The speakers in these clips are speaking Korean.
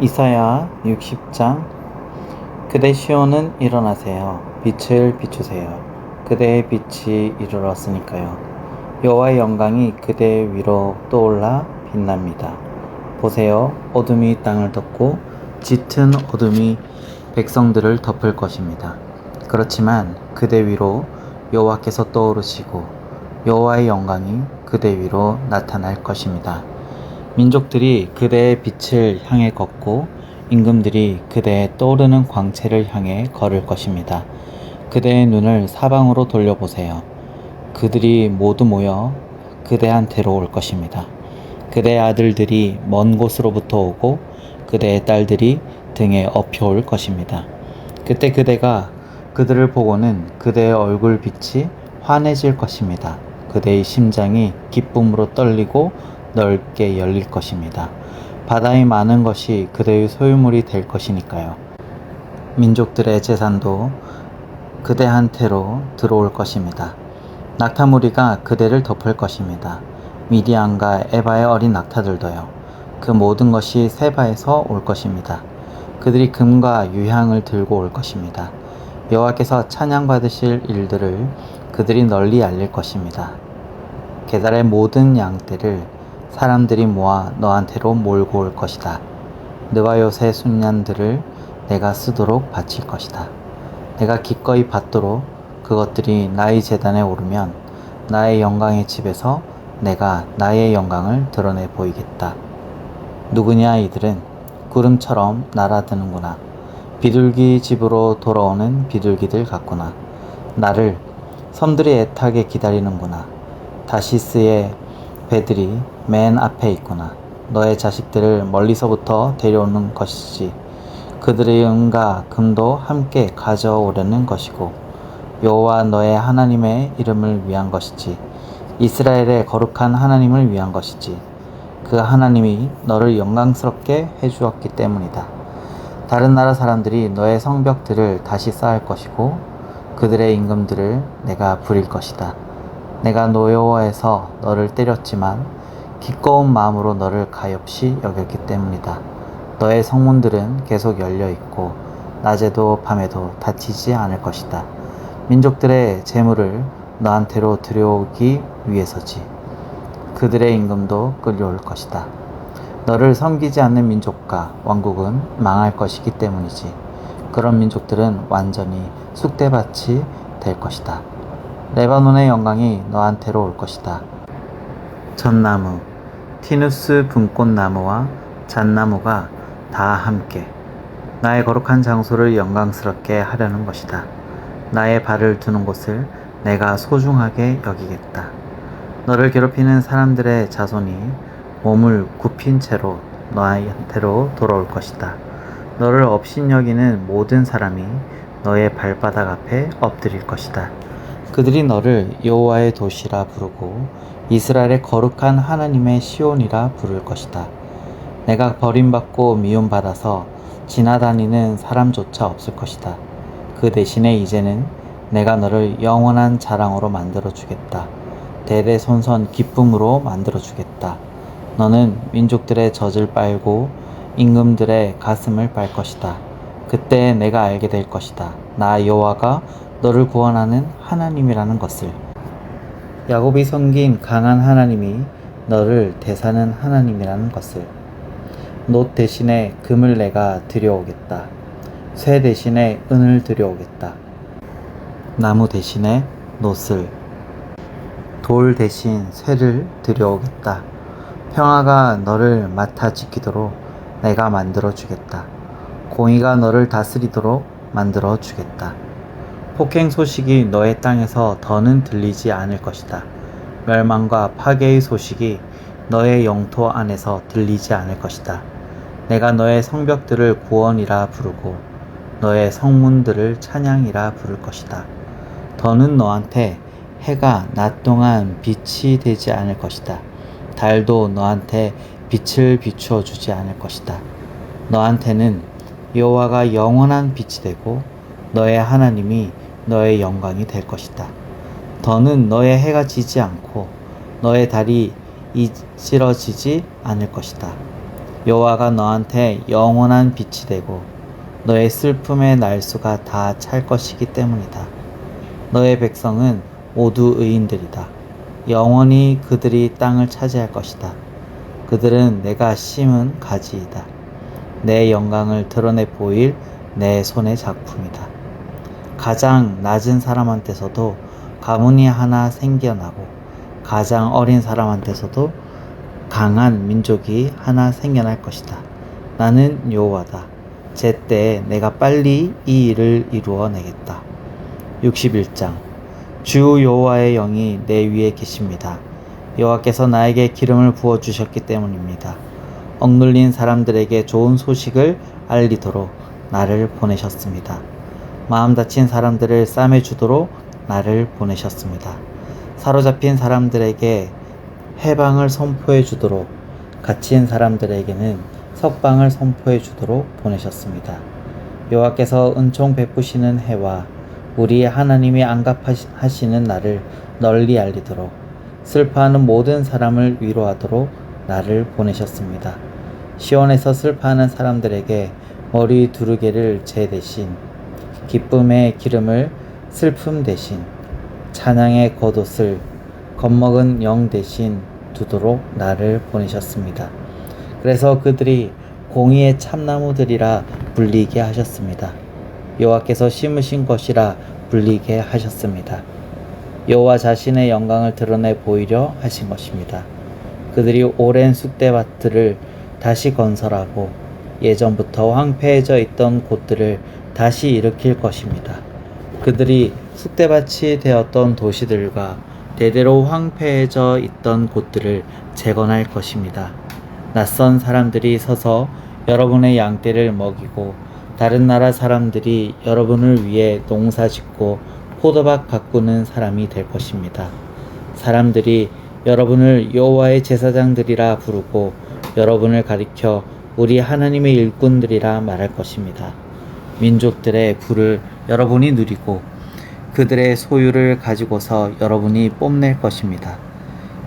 이사야 60장. 그대 시온은 일어나세요. 빛을 비추세요. 그대의 빛이 이르렀으니까요. 여호와의 영광이 그대 위로 떠올라 빛납니다. 보세요. 어둠이 땅을 덮고 짙은 어둠이 백성들을 덮을 것입니다. 그렇지만 그대 위로 여호와께서 떠오르시고 여호와의 영광이 그대 위로 나타날 것입니다. 민족들이 그대의 빛을 향해 걷고 임금들이 그대의 떠오르는 광채를 향해 걸을 것입니다. 그대의 눈을 사방으로 돌려보세요. 그들이 모두 모여 그대한테로 올 것입니다. 그대의 아들들이 먼 곳으로부터 오고 그대의 딸들이 등에 업혀올 것입니다. 그때 그대가 그들을 보고는 그대의 얼굴 빛이 환해질 것입니다. 그대의 심장이 기쁨으로 떨리고 넓게 열릴 것입니다. 바다의 많은 것이 그대의 소유물이 될 것이니까요. 민족들의 재산도 그대한테로 들어올 것입니다. 낙타무리가 그대를 덮을 것입니다. 미디안과 에바의 어린 낙타들도요. 그 모든 것이 세바에서 올 것입니다. 그들이 금과 유향을 들고 올 것입니다. 여호와께서 찬양받으실 일들을 그들이 널리 알릴 것입니다. 게달의 모든 양떼를 사람들이 모아 너한테로 몰고 올 것이다. 느바요새 순양들을 내가 쓰도록 바칠 것이다. 내가 기꺼이 받도록 그것들이 나의 제단에 오르면 나의 영광의 집에서 내가 나의 영광을 드러내 보이겠다. 누구냐 이들은 구름처럼 날아드는구나. 비둘기 집으로 돌아오는 비둘기들 같구나. 나를 섬들이 애타게 기다리는구나. 다시스의 배들이 맨 앞에 있구나. 너의 자식들을 멀리서부터 데려오는 것이지. 그들의 은과 금도 함께 가져오려는 것이고 여호와 너의 하나님의 이름을 위한 것이지. 이스라엘의 거룩한 하나님을 위한 것이지. 그 하나님이 너를 영광스럽게 해주었기 때문이다. 다른 나라 사람들이 너의 성벽들을 다시 쌓을 것이고 그들의 임금들을 내가 부릴 것이다. 내가 노여워해서 너를 때렸지만 기꺼운 마음으로 너를 가엾이 여겼기 때문이다. 너의 성문들은 계속 열려있고 낮에도 밤에도 닫히지 않을 것이다. 민족들의 재물을 너한테로 들여오기 위해서지. 그들의 임금도 끌려올 것이다. 너를 섬기지 않는 민족과 왕국은 망할 것이기 때문이지. 그런 민족들은 완전히 쑥대밭이 될 것이다. 레바논의 영광이 너한테로 올 것이다. 전나무, 티누스 분꽃나무와 잣나무가 다 함께 나의 거룩한 장소를 영광스럽게 하려는 것이다. 나의 발을 두는 곳을 내가 소중하게 여기겠다. 너를 괴롭히는 사람들의 자손이 몸을 굽힌 채로 너한테로 돌아올 것이다. 너를 업신여기는 모든 사람이 너의 발바닥 앞에 엎드릴 것이다. 그들이 너를 여호와의 도시라 부르고 이스라엘의 거룩한 하나님의 시온이라 부를 것이다. 내가 버림받고 미움받아서 지나다니는 사람조차 없을 것이다. 그 대신에 이제는 내가 너를 영원한 자랑으로 만들어주겠다. 대대손손 기쁨으로 만들어주겠다. 너는 민족들의 젖을 빨고 임금들의 가슴을 빨 것이다. 그때 내가 알게 될 것이다. 나 여호와가 너를 구원하는 하나님이라는 것을. 야곱이 섬긴 강한 하나님이 너를 대사는 하나님이라는 것을. 놋 대신에 금을 내가 들여오겠다. 쇠 대신에 은을 들여오겠다. 나무 대신에 놋을, 돌 대신 쇠를 들여오겠다. 평화가 너를 맡아 지키도록 내가 만들어 주겠다. 공의가 너를 다스리도록 만들어 주겠다. 폭행 소식이 너의 땅에서 더는 들리지 않을 것이다. 멸망과 파괴의 소식이 너의 영토 안에서 들리지 않을 것이다. 내가 너의 성벽들을 구원이라 부르고 너의 성문들을 찬양이라 부를 것이다. 더는 너한테 해가 낮 동안 빛이 되지 않을 것이다. 달도 너한테 빛을 비추어 주지 않을 것이다. 너한테는 여호와가 영원한 빛이 되고 너의 하나님이 너의 영광이 될 것이다. 더는 너의 해가 지지 않고 너의 달이 이지러지지 않을 것이다. 여호와가 너한테 영원한 빛이 되고 너의 슬픔의 날수가 다 찰 것이기 때문이다. 너의 백성은 모두 의인들이다. 영원히 그들이 땅을 차지할 것이다. 그들은 내가 심은 가지이다. 내 영광을 드러내 보일 내 손의 작품이다. 가장 낮은 사람한테서도 가문이 하나 생겨나고 가장 어린 사람한테서도 강한 민족이 하나 생겨날 것이다. 나는 여호와다. 제때에 내가 빨리 이 일을 이루어내겠다. 61장 주 여호와의 영이 내 위에 계십니다. 여호와께서 나에게 기름을 부어주셨기 때문입니다. 억눌린 사람들에게 좋은 소식을 알리도록 나를 보내셨습니다. 마음 다친 사람들을 싸매주도록 나를 보내셨습니다. 사로잡힌 사람들에게 해방을 선포해 주도록, 갇힌 사람들에게는 석방을 선포해 주도록 보내셨습니다. 여호와께서 은총 베푸시는 해와 우리 하나님이 안갑하시는 날을 널리 알리도록, 슬퍼하는 모든 사람을 위로하도록 나를 보내셨습니다. 시온에서 슬퍼하는 사람들에게 머리 두르개를 재 대신, 기쁨의 기름을 슬픔 대신, 찬양의 겉옷을 겁먹은 영 대신 두도록 나를 보내셨습니다. 그래서 그들이 공의의 참나무들이라 불리게 하셨습니다. 여호와께서 심으신 것이라 불리게 하셨습니다. 여호와 자신의 영광을 드러내 보이려 하신 것입니다. 그들이 오랜 쑥대밭들을 다시 건설하고 예전부터 황폐해져 있던 곳들을 다시 일으킬 것입니다. 그들이 쑥대밭이 되었던 도시들과 대대로 황폐해져 있던 곳들을 재건할 것입니다. 낯선 사람들이 서서 여러분의 양떼를 먹이고 다른 나라 사람들이 여러분을 위해 농사 짓고 포도밭 가꾸는 사람이 될 것입니다. 사람들이 여러분을 여호와의 제사장들이라 부르고 여러분을 가리켜 우리 하나님의 일꾼들이라 말할 것입니다. 민족들의 부를 여러분이 누리고 그들의 소유를 가지고서 여러분이 뽐낼 것입니다.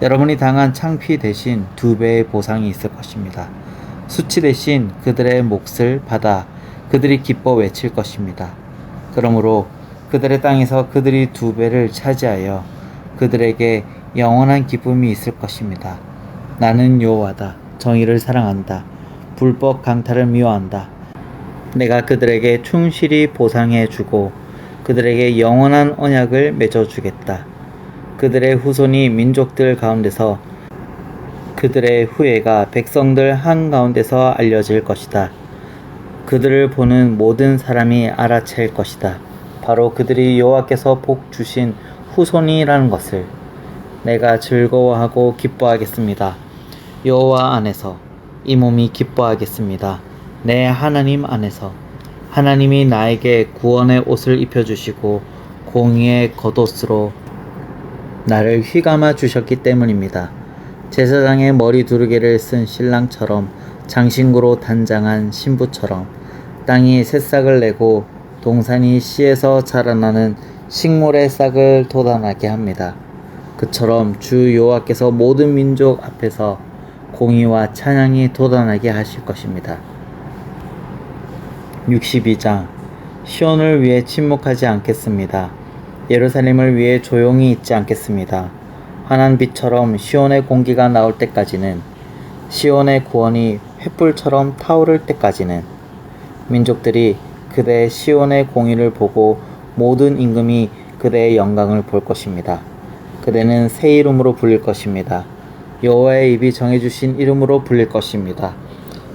여러분이 당한 창피 대신 2배의 보상이 있을 것입니다. 수치 대신 그들의 몫을 받아 그들이 기뻐 외칠 것입니다. 그러므로 그들의 땅에서 그들이 2배를 차지하여 그들에게 영원한 기쁨이 있을 것입니다. 나는 여호와다. 정의를 사랑한다. 불법 강탈을 미워한다. 내가 그들에게 충실히 보상해 주고 그들에게 영원한 언약을 맺어주겠다. 그들의 후손이 민족들 가운데서 그들의 후예가 백성들 한가운데서 알려질 것이다. 그들을 보는 모든 사람이 알아챌 것이다. 바로 그들이 여호와께서 복 주신 후손이라는 것을. 내가 즐거워하고 기뻐하겠습니다. 여호와 안에서 이 몸이 기뻐하겠습니다. 내 하나님 안에서. 하나님이 나에게 구원의 옷을 입혀주시고 공의의 겉옷으로 나를 휘감아 주셨기 때문입니다. 제사장의 머리 두르개를 쓴 신랑처럼 장신구로 단장한 신부처럼 땅이 새싹을 내고 동산이 씨에서 자라나는 식물의 싹을 돋아나게 합니다. 그처럼 주 여호와께서 모든 민족 앞에서 공의와 찬양이 돋아나게 하실 것입니다. 62장 시온을 위해 침묵하지 않겠습니다. 예루살렘을 위해 조용히 있지 않겠습니다. 환한 빛처럼 시온의 공기가 나올 때까지는, 시온의 구원이 횃불처럼 타오를 때까지는 민족들이 그대 시온의 공의를 보고 모든 임금이 그대의 영광을 볼 것입니다. 그대는 새 이름으로 불릴 것입니다. 여호와의 입이 정해주신 이름으로 불릴 것입니다.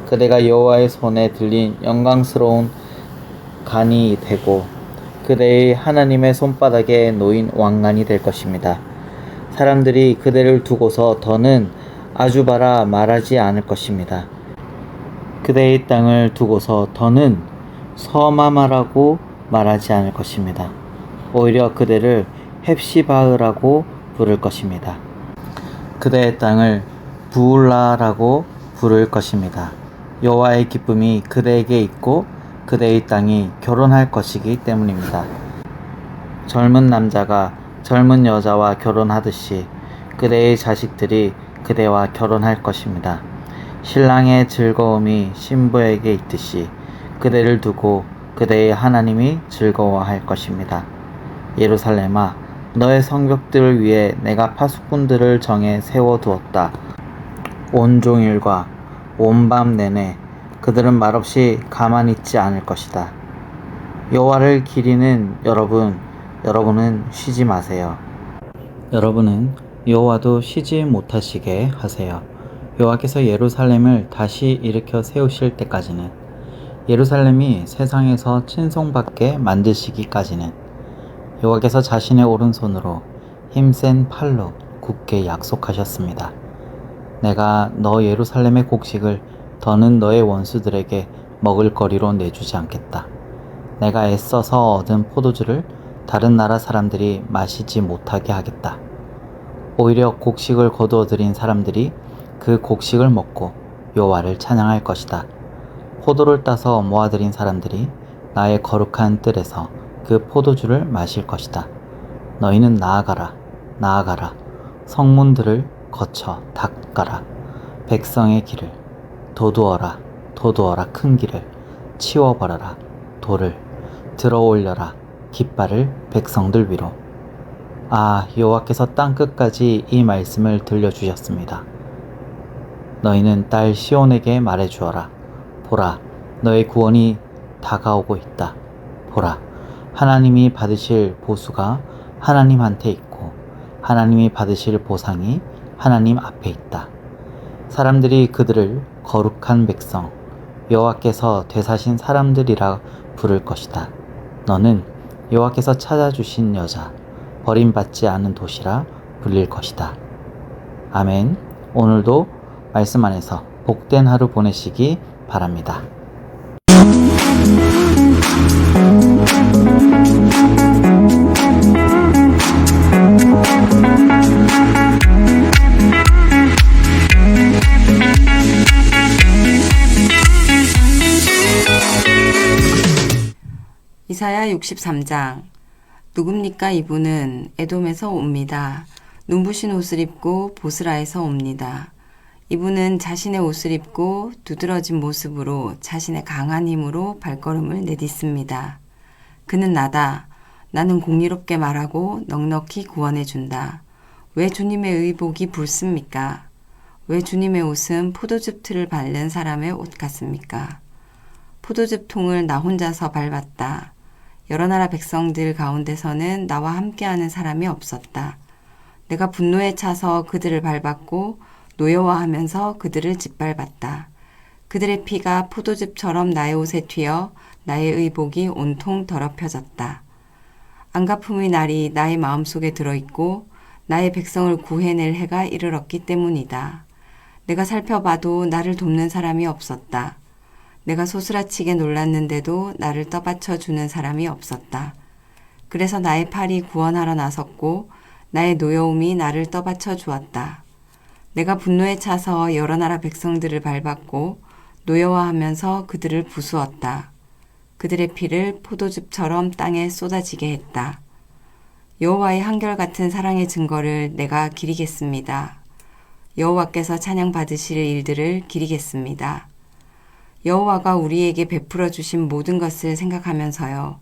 그대가 여호와의 손에 들린 영광스러운 간이 되고 그대의 하나님의 손바닥에 놓인 왕관이 될 것입니다. 사람들이 그대를 두고서 더는 아주바라 말하지 않을 것입니다. 그대의 땅을 두고서 더는 서마마라고 말하지 않을 것입니다. 오히려 그대를 헵시바흐라고 부를 것입니다. 그대의 땅을 부울라라고 부를 것입니다. 여호와의 기쁨이 그대에게 있고 그대의 땅이 결혼할 것이기 때문입니다. 젊은 남자가 젊은 여자와 결혼하듯이 그대의 자식들이 그대와 결혼할 것입니다. 신랑의 즐거움이 신부에게 있듯이 그대를 두고 그대의 하나님이 즐거워할 것입니다. 예루살렘아, 너의 성벽들을 위해 내가 파수꾼들을 정해 세워두었다. 온종일과 온밤 내내 그들은 말없이 가만히 있지 않을 것이다. 여호와를 기리는 여러분은 쉬지 마세요. 여러분은 여호와도 쉬지 못하시게 하세요. 여호와께서 예루살렘을 다시 일으켜 세우실 때까지는, 예루살렘이 세상에서 친송받게 만드시기까지는 여호와께서 자신의 오른손으로 힘센 팔로 굳게 약속하셨습니다. 내가 너 예루살렘의 곡식을 더는 너의 원수들에게 먹을 거리로 내주지 않겠다. 내가 애써서 얻은 포도주를 다른 나라 사람들이 마시지 못하게 하겠다. 오히려 곡식을 거두어들인 사람들이 그 곡식을 먹고 여호와를 찬양할 것이다. 포도를 따서 모아들인 사람들이 나의 거룩한 뜰에서 그 포도주를 마실 것이다. 너희는 나아가라, 나아가라. 성문들을 거쳐 닦아라. 백성의 길을 도두어라, 도두어라. 큰 길을 치워버려라. 돌을 들어올려라. 깃발을 백성들 위로. 아, 여호와께서 땅 끝까지 이 말씀을 들려주셨습니다. 너희는 딸 시온에게 말해주어라. 보라, 너의 구원이 다가오고 있다. 보라, 하나님이 받으실 보수가 하나님한테 있고 하나님이 받으실 보상이 하나님 앞에 있다. 사람들이 그들을 거룩한 백성, 여호와께서 되사신 사람들이라 부를 것이다. 너는 여호와께서 찾아주신 여자, 버림받지 않은 도시라 불릴 것이다. 아멘. 오늘도 말씀 안에서 복된 하루 보내시기 바랍니다. 이사야 63장. 누굽니까? 이분은 에돔에서 옵니다. 눈부신 옷을 입고 보스라에서 옵니다. 이분은 자신의 옷을 입고 두드러진 모습으로 자신의 강한 힘으로 발걸음을 내딛습니다. 그는 나다. 나는 공의롭게 말하고 넉넉히 구원해준다. 왜 주님의 의복이 붉습니까? 왜 주님의 옷은 포도즙 틀을 바른 사람의 옷 같습니까? 포도즙 통을 나 혼자서 밟았다. 여러 나라 백성들 가운데서는 나와 함께하는 사람이 없었다. 내가 분노에 차서 그들을 밟았고 노여워하면서 그들을 짓밟았다. 그들의 피가 포도즙처럼 나의 옷에 튀어 나의 의복이 온통 더럽혀졌다. 안갚음의 날이 나의 마음속에 들어있고 나의 백성을 구해낼 해가 이르렀기 때문이다. 내가 살펴봐도 나를 돕는 사람이 없었다. 내가 소스라치게 놀랐는데도 나를 떠받쳐 주는 사람이 없었다. 그래서 나의 팔이 구원하러 나섰고 나의 노여움이 나를 떠받쳐 주었다. 내가 분노에 차서 여러 나라 백성들을 밟았고 노여워하면서 그들을 부수었다. 그들의 피를 포도즙처럼 땅에 쏟아지게 했다. 여호와의 한결같은 사랑의 증거를 내가 기리겠습니다. 여호와께서 찬양받으실 일들을 기리겠습니다. 여호와가 우리에게 베풀어 주신 모든 것을 생각하면서요.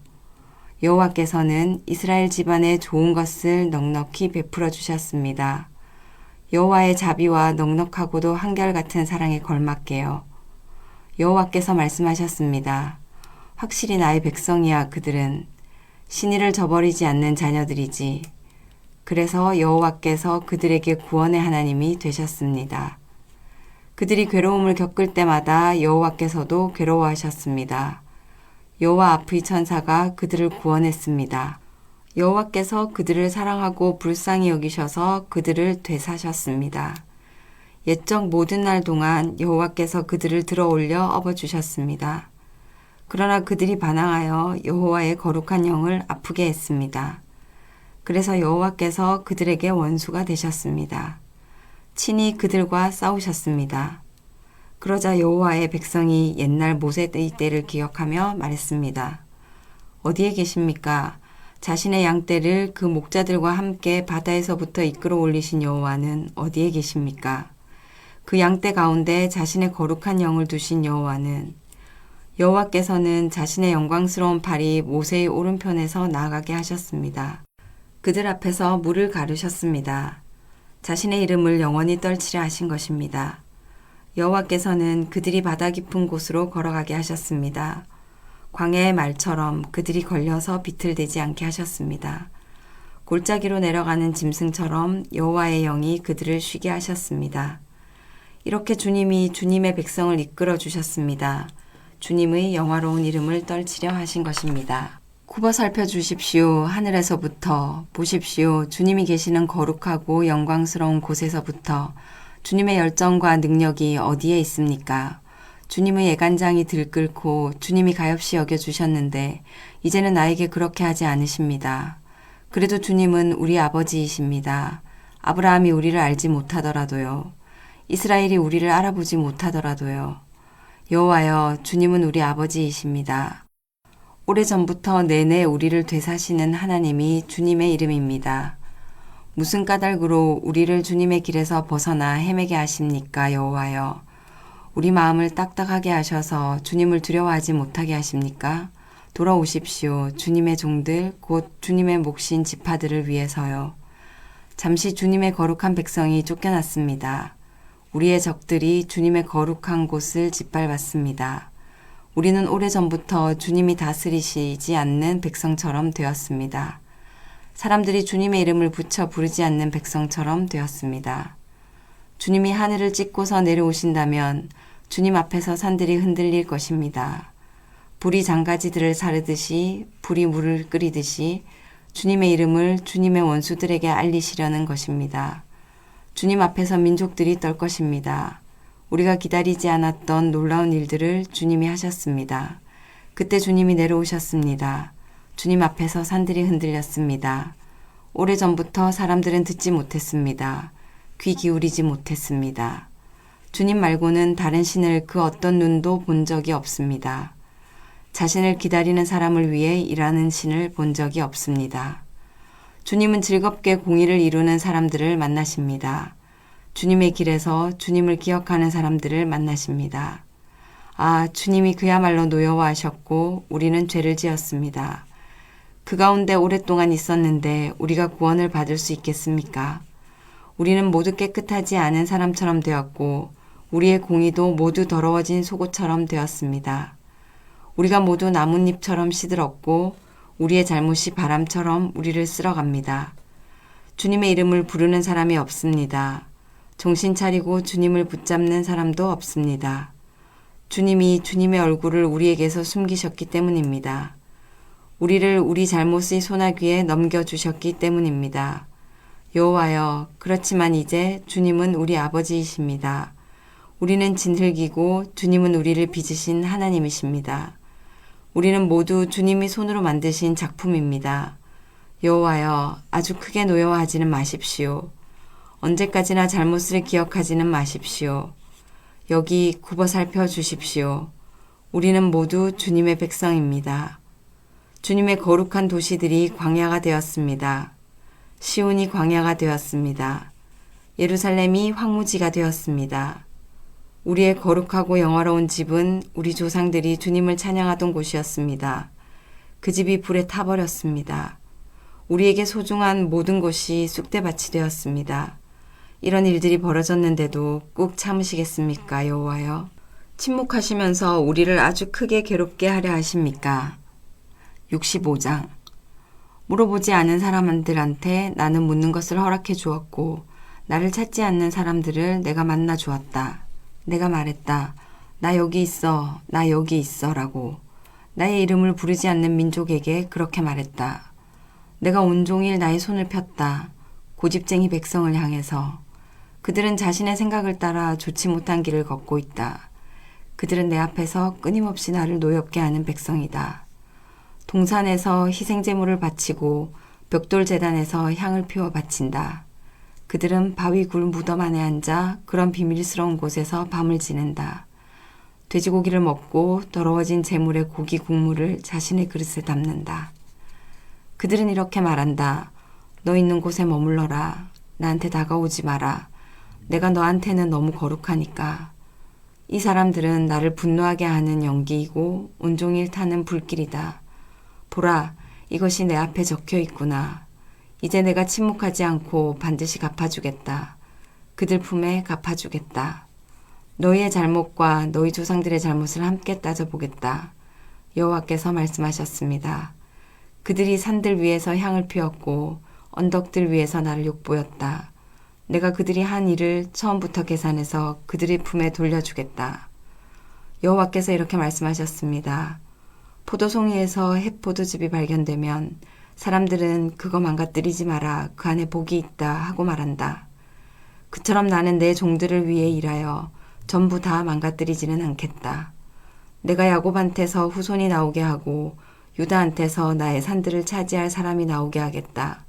여호와께서는 이스라엘 집안에 좋은 것을 넉넉히 베풀어 주셨습니다. 여호와의 자비와 넉넉하고도 한결같은 사랑에 걸맞게요. 여호와께서 말씀하셨습니다. 확실히 나의 백성이야. 그들은 신의를 저버리지 않는 자녀들이지. 그래서 여호와께서 그들에게 구원의 하나님이 되셨습니다. 그들이 괴로움을 겪을 때마다 여호와께서도 괴로워하셨습니다. 여호와 앞의 천사가 그들을 구원했습니다. 여호와께서 그들을 사랑하고 불쌍히 여기셔서 그들을 되사셨습니다. 옛적 모든 날 동안 여호와께서 그들을 들어올려 업어주셨습니다. 그러나 그들이 반항하여 여호와의 거룩한 영을 아프게 했습니다. 그래서 여호와께서 그들에게 원수가 되셨습니다. 친히 그들과 싸우셨습니다. 그러자 여호와의 백성이 옛날 모세의 때를 기억하며 말했습니다. 어디에 계십니까? 자신의 양떼를 그 목자들과 함께 바다에서부터 이끌어 올리신 여호와는 어디에 계십니까? 그 양떼 가운데 자신의 거룩한 영을 두신 여호와께서는 자신의 영광스러운 팔이 모세의 오른편에서 나아가게 하셨습니다. 그들 앞에서 물을 가르셨습니다. 자신의 이름을 영원히 떨치려 하신 것입니다. 여호와께서는 그들이 바다 깊은 곳으로 걸어가게 하셨습니다. 광야의 말처럼 그들이 걸려서 비틀대지 않게 하셨습니다. 골짜기로 내려가는 짐승처럼 여호와의 영이 그들을 쉬게 하셨습니다. 이렇게 주님이 주님의 백성을 이끌어 주셨습니다. 주님의 영화로운 이름을 떨치려 하신 것입니다. 굽어 살펴주십시오. 하늘에서부터 보십시오. 주님이 계시는 거룩하고 영광스러운 곳에서부터 주님의 열정과 능력이 어디에 있습니까? 주님의 애간장이 들끓고 주님이 가엾이 여겨주셨는데 이제는 나에게 그렇게 하지 않으십니다. 그래도 주님은 우리 아버지이십니다. 아브라함이 우리를 알지 못하더라도요. 이스라엘이 우리를 알아보지 못하더라도요. 여호와여, 주님은 우리 아버지이십니다. 오래전부터 내내 우리를 되사시는 하나님이 주님의 이름입니다. 무슨 까닭으로 우리를 주님의 길에서 벗어나 헤매게 하십니까, 여호와여? 우리 마음을 딱딱하게 하셔서 주님을 두려워하지 못하게 하십니까? 돌아오십시오. 주님의 종들, 곧 주님의 몫인 지파들을 위해서요. 잠시 주님의 거룩한 백성이 쫓겨났습니다. 우리의 적들이 주님의 거룩한 곳을 짓밟았습니다. 우리는 오래전부터 주님이 다스리시지 않는 백성처럼 되었습니다. 사람들이 주님의 이름을 붙여 부르지 않는 백성처럼 되었습니다. 주님이 하늘을 찢고서 내려오신다면 주님 앞에서 산들이 흔들릴 것입니다. 불이 장가지들을 사르듯이 불이 물을 끓이듯이 주님의 이름을 주님의 원수들에게 알리시려는 것입니다. 주님 앞에서 민족들이 떨 것입니다. 우리가 기다리지 않았던 놀라운 일들을 주님이 하셨습니다. 그때 주님이 내려오셨습니다. 주님 앞에서 산들이 흔들렸습니다. 오래전부터 사람들은 듣지 못했습니다. 귀 기울이지 못했습니다. 주님 말고는 다른 신을 그 어떤 눈도 본 적이 없습니다. 자신을 기다리는 사람을 위해 일하는 신을 본 적이 없습니다. 주님은 즐겁게 공의를 이루는 사람들을 만나십니다. 주님의 길에서 주님을 기억하는 사람들을 만나십니다. 아, 주님이 그야말로 노여워하셨고 우리는 죄를 지었습니다. 그 가운데 오랫동안 있었는데 우리가 구원을 받을 수 있겠습니까? 우리는 모두 깨끗하지 않은 사람처럼 되었고 우리의 공의도 모두 더러워진 속옷처럼 되었습니다. 우리가 모두 나뭇잎처럼 시들었고 우리의 잘못이 바람처럼 우리를 쓸어갑니다. 주님의 이름을 부르는 사람이 없습니다. 정신 차리고 주님을 붙잡는 사람도 없습니다. 주님이 주님의 얼굴을 우리에게서 숨기셨기 때문입니다. 우리를 우리 잘못의 소나귀에 넘겨주셨기 때문입니다. 여호와여, 그렇지만 이제 주님은 우리 아버지이십니다. 우리는 진흙이고 주님은 우리를 빚으신 하나님이십니다. 우리는 모두 주님이 손으로 만드신 작품입니다. 여호와여, 아주 크게 노여워하지는 마십시오. 언제까지나 잘못을 기억하지는 마십시오. 여기 굽어 살펴 주십시오. 우리는 모두 주님의 백성입니다. 주님의 거룩한 도시들이 광야가 되었습니다. 시온이 광야가 되었습니다. 예루살렘이 황무지가 되었습니다. 우리의 거룩하고 영화로운 집은 우리 조상들이 주님을 찬양하던 곳이었습니다. 그 집이 불에 타버렸습니다. 우리에게 소중한 모든 곳이 쑥대밭이 되었습니다. 이런 일들이 벌어졌는데도 꾹 참으시겠습니까, 여호와여? 침묵하시면서 우리를 아주 크게 괴롭게 하려 하십니까? 65장. 물어보지 않은 사람들한테 나는 묻는 것을 허락해 주었고 나를 찾지 않는 사람들을 내가 만나 주었다. 내가 말했다. 나 여기 있어. 나 여기 있어. 라고. 나의 이름을 부르지 않는 민족에게 그렇게 말했다. 내가 온종일 나의 손을 폈다. 고집쟁이 백성을 향해서. 그들은 자신의 생각을 따라 좋지 못한 길을 걷고 있다. 그들은 내 앞에서 끊임없이 나를 노엽게 하는 백성이다. 동산에서 희생제물을 바치고 벽돌 제단에서 향을 피워 바친다. 그들은 바위 굴 무덤 안에 앉아 그런 비밀스러운 곳에서 밤을 지낸다. 돼지고기를 먹고 더러워진 재물의 고기 국물을 자신의 그릇에 담는다. 그들은 이렇게 말한다. 너 있는 곳에 머물러라. 나한테 다가오지 마라. 내가 너한테는 너무 거룩하니까. 이 사람들은 나를 분노하게 하는 연기이고 온종일 타는 불길이다. 보라, 이것이 내 앞에 적혀 있구나. 이제 내가 침묵하지 않고 반드시 갚아주겠다. 그들 품에 갚아주겠다. 너희의 잘못과 너희 조상들의 잘못을 함께 따져보겠다. 여호와께서 말씀하셨습니다. 그들이 산들 위에서 향을 피웠고 언덕들 위에서 나를 욕보였다. 내가 그들이 한 일을 처음부터 계산해서 그들의 품에 돌려주겠다. 여호와께서 이렇게 말씀하셨습니다. 포도송이에서 햇포도즙이 발견되면 사람들은 그거 망가뜨리지 마라. 그 안에 복이 있다 하고 말한다. 그처럼 나는 내 종들을 위해 일하여 전부 다 망가뜨리지는 않겠다. 내가 야곱한테서 후손이 나오게 하고 유다한테서 나의 산들을 차지할 사람이 나오게 하겠다.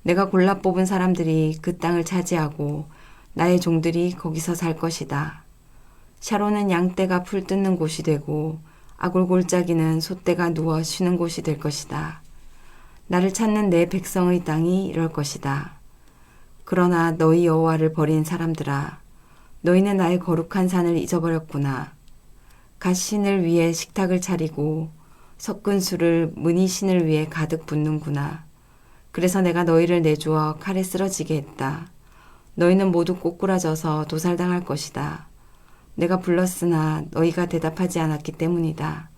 내가 골라 뽑은 사람들이 그 땅을 차지하고 나의 종들이 거기서 살 것이다. 샤론은 양떼가 풀 뜯는 곳이 되고 아골골짜기는 소떼가 누워 쉬는 곳이 될 것이다. 나를 찾는 내 백성의 땅이 이럴 것이다. 그러나 너희 여호와를 버린 사람들아, 너희는 나의 거룩한 산을 잊어버렸구나. 갓신을 위해 식탁을 차리고 섞은 술을 문이신을 위해 가득 붓는구나. 그래서 내가 너희를 내주어 칼에 쓰러지게 했다. 너희는 모두 꼬꾸라져서 도살당할 것이다. 내가 불렀으나 너희가 대답하지 않았기 때문이다.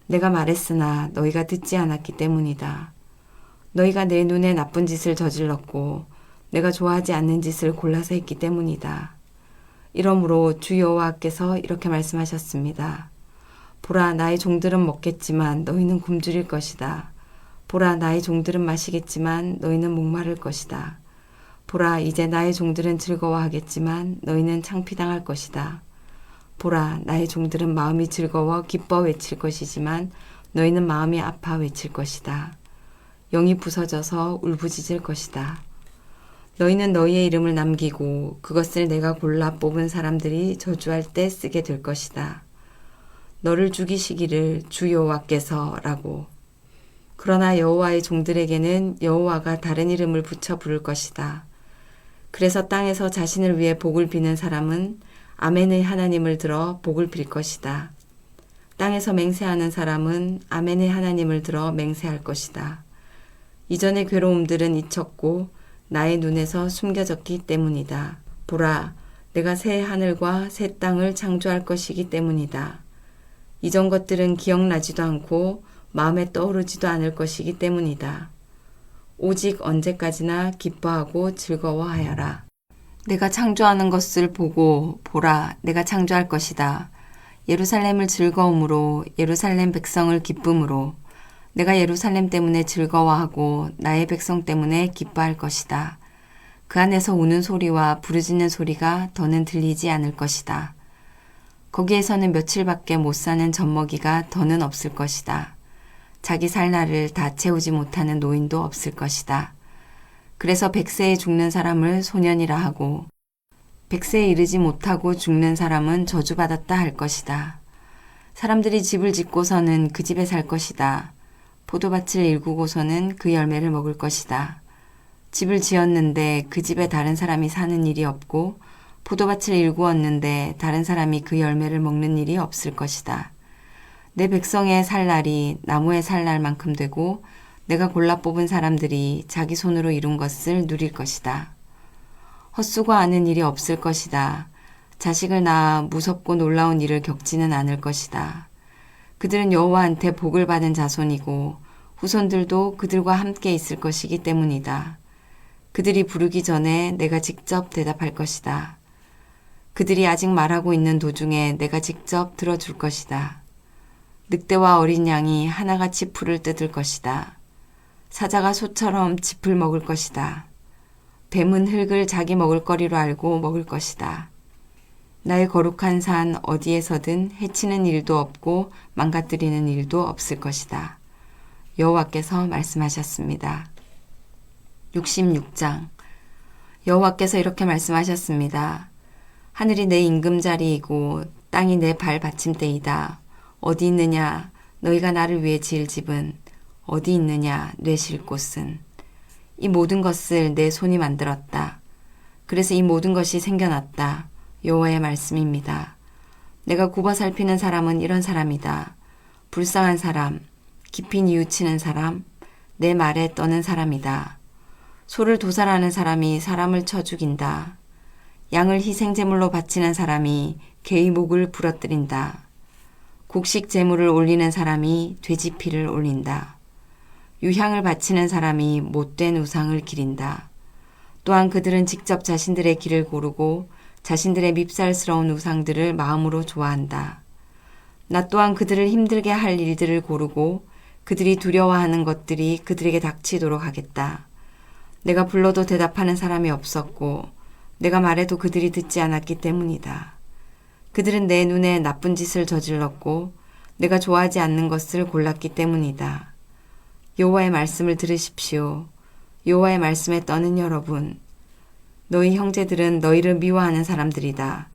내가 말했으나 너희가 듣지 않았기 때문이다. 너희가 내 눈에 나쁜 짓을 저질렀고 내가 좋아하지 않는 짓을 골라서 했기 때문이다. 이러므로 주 여호와께서 이렇게 말씀하셨습니다. 보라, 나의 종들은 먹겠지만 너희는 굶주릴 것이다. 보라, 나의 종들은 마시겠지만 너희는 목마를 것이다. 보라, 이제 나의 종들은 즐거워하겠지만 너희는 창피당할 것이다. 보라, 나의 종들은 마음이 즐거워 기뻐 외칠 것이지만 너희는 마음이 아파 외칠 것이다. 영이 부서져서 울부짖을 것이다. 너희는 너희의 이름을 남기고 그것을 내가 골라 뽑은 사람들이 저주할 때 쓰게 될 것이다. 너를 죽이시기를 주 여호와께서라고. 그러나 여호와의 종들에게는 여호와가 다른 이름을 붙여 부를 것이다. 그래서 땅에서 자신을 위해 복을 비는 사람은 아멘의 하나님을 들어 복을 빌 것이다. 땅에서 맹세하는 사람은 아멘의 하나님을 들어 맹세할 것이다. 이전의 괴로움들은 잊혔고 나의 눈에서 숨겨졌기 때문이다. 보라, 내가 새 하늘과 새 땅을 창조할 것이기 때문이다. 이전 것들은 기억나지도 않고 마음에 떠오르지도 않을 것이기 때문이다. 오직 언제까지나 기뻐하고 즐거워하여라. 내가 창조하는 것을 보고 보라, 내가 창조할 것이다. 예루살렘을 즐거움으로, 예루살렘 백성을 기쁨으로, 내가 예루살렘 때문에 즐거워하고 나의 백성 때문에 기뻐할 것이다. 그 안에서 우는 소리와 부르짖는 소리가 더는 들리지 않을 것이다. 거기에서는 며칠밖에 못 사는 젖먹이가 더는 없을 것이다. 자기 살 날을 다 채우지 못하는 노인도 없을 것이다. 그래서 100세에 죽는 사람을 소년이라 하고 100세에 이르지 못하고 죽는 사람은 저주받았다 할 것이다. 사람들이 집을 짓고서는 그 집에 살 것이다. 포도밭을 일구고서는 그 열매를 먹을 것이다. 집을 지었는데 그 집에 다른 사람이 사는 일이 없고 포도밭을 일구었는데 다른 사람이 그 열매를 먹는 일이 없을 것이다. 내 백성의 살 날이 나무의 살 날만큼 되고 내가 골라 뽑은 사람들이 자기 손으로 이룬 것을 누릴 것이다. 헛수고하는 일이 없을 것이다. 자식을 낳아 무섭고 놀라운 일을 겪지는 않을 것이다. 그들은 여호와한테 복을 받은 자손이고 후손들도 그들과 함께 있을 것이기 때문이다. 그들이 부르기 전에 내가 직접 대답할 것이다. 그들이 아직 말하고 있는 도중에 내가 직접 들어줄 것이다. 늑대와 어린 양이 하나같이 풀을 뜯을 것이다. 사자가 소처럼 짚을 먹을 것이다. 뱀은 흙을 자기 먹을거리로 알고 먹을 것이다. 나의 거룩한 산 어디에서든 해치는 일도 없고 망가뜨리는 일도 없을 것이다. 여호와께서 말씀하셨습니다. 66장 여호와께서 이렇게 말씀하셨습니다. 하늘이 내 임금자리이고 땅이 내 발 받침대이다. 어디 있느냐 너희가 나를 위해 지을 집은 어디 있느냐 뇌실 곳은 이 모든 것을 내 손이 만들었다. 그래서 이 모든 것이 생겨났다. 여호와의 말씀입니다. 내가 굽어 살피는 사람은 이런 사람이다. 불쌍한 사람, 깊이 뉘우치는 사람, 내 말에 떠는 사람이다. 소를 도살하는 사람이 사람을 쳐 죽인다. 양을 희생제물로 바치는 사람이 개의 목을 부러뜨린다. 곡식 제물을 올리는 사람이 돼지 피를 올린다. 유향을 바치는 사람이 못된 우상을 기린다. 또한 그들은 직접 자신들의 길을 고르고 자신들의 밉살스러운 우상들을 마음으로 좋아한다. 나 또한 그들을 힘들게 할 일들을 고르고 그들이 두려워하는 것들이 그들에게 닥치도록 하겠다. 내가 불러도 대답하는 사람이 없었고 내가 말해도 그들이 듣지 않았기 때문이다. 그들은 내 눈에 나쁜 짓을 저질렀고 내가 좋아하지 않는 것을 골랐기 때문이다. 여호와의 말씀을 들으십시오. 여호와의 말씀에 떠는 여러분. 너희 형제들은 너희를 미워하는 사람들이다.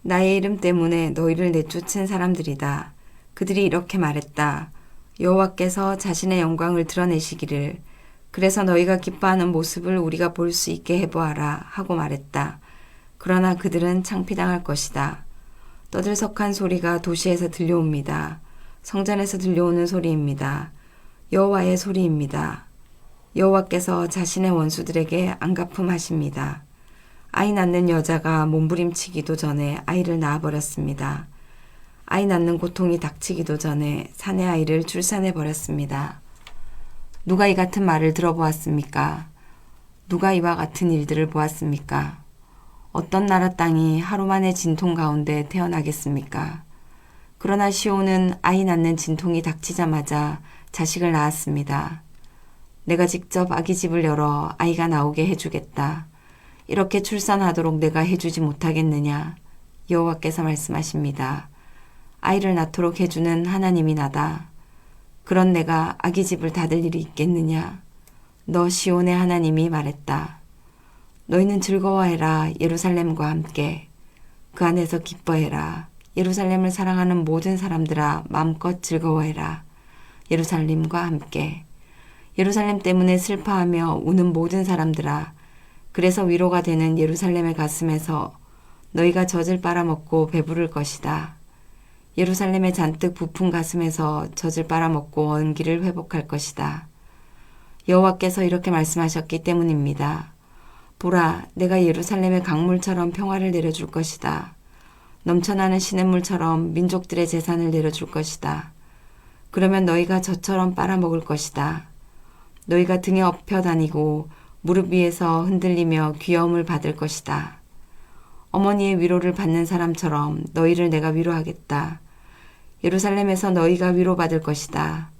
나의 이름 때문에 너희를 내쫓은 사람들이다. 그들이 이렇게 말했다. 여호와께서 자신의 영광을 드러내시기를 그래서 너희가 기뻐하는 모습을 우리가 볼 수 있게 해보아라 하고 말했다. 그러나 그들은 창피당할 것이다. 떠들썩한 소리가 도시에서 들려옵니다. 성전에서 들려오는 소리입니다. 여호와의 소리입니다. 여호와께서 자신의 원수들에게 안갚음하십니다. 아이 낳는 여자가 몸부림치기도 전에 아이를 낳아버렸습니다. 아이 낳는 고통이 닥치기도 전에 사내 아이를 출산해버렸습니다. 누가 이 같은 말을 들어보았습니까? 누가 이와 같은 일들을 보았습니까? 어떤 나라 땅이 하루 만에 진통 가운데 태어나겠습니까? 그러나 시온은 아이 낳는 진통이 닥치자마자 자식을 낳았습니다. 내가 직접 아기집을 열어 아이가 나오게 해주겠다. 이렇게 출산하도록 내가 해주지 못하겠느냐? 여호와께서 말씀하십니다. 아이를 낳도록 해주는 하나님이 나다. 그런 내가 아기집을 닫을 일이 있겠느냐? 너 시온의 하나님이 말했다. 너희는 즐거워해라 예루살렘과 함께. 그 안에서 기뻐해라. 예루살렘을 사랑하는 모든 사람들아 마음껏 즐거워해라. 예루살렘과 함께. 예루살렘 때문에 슬퍼하며 우는 모든 사람들아. 그래서 위로가 되는 예루살렘의 가슴에서 너희가 젖을 빨아먹고 배부를 것이다. 예루살렘의 잔뜩 부푼 가슴에서 젖을 빨아먹고 원기를 회복할 것이다. 여호와께서 이렇게 말씀하셨기 때문입니다. 보라, 내가 예루살렘의 강물처럼 평화를 내려줄 것이다. 넘쳐나는 시냇물처럼 민족들의 재산을 내려줄 것이다. 그러면 너희가 젖처럼 빨아먹을 것이다. 너희가 등에 엎혀 다니고 무릎 위에서 흔들리며 귀여움을 받을 것이다. 어머니의 위로를 받는 사람처럼 너희를 내가 위로하겠다. 예루살렘에서 너희가 위로받을 것이다.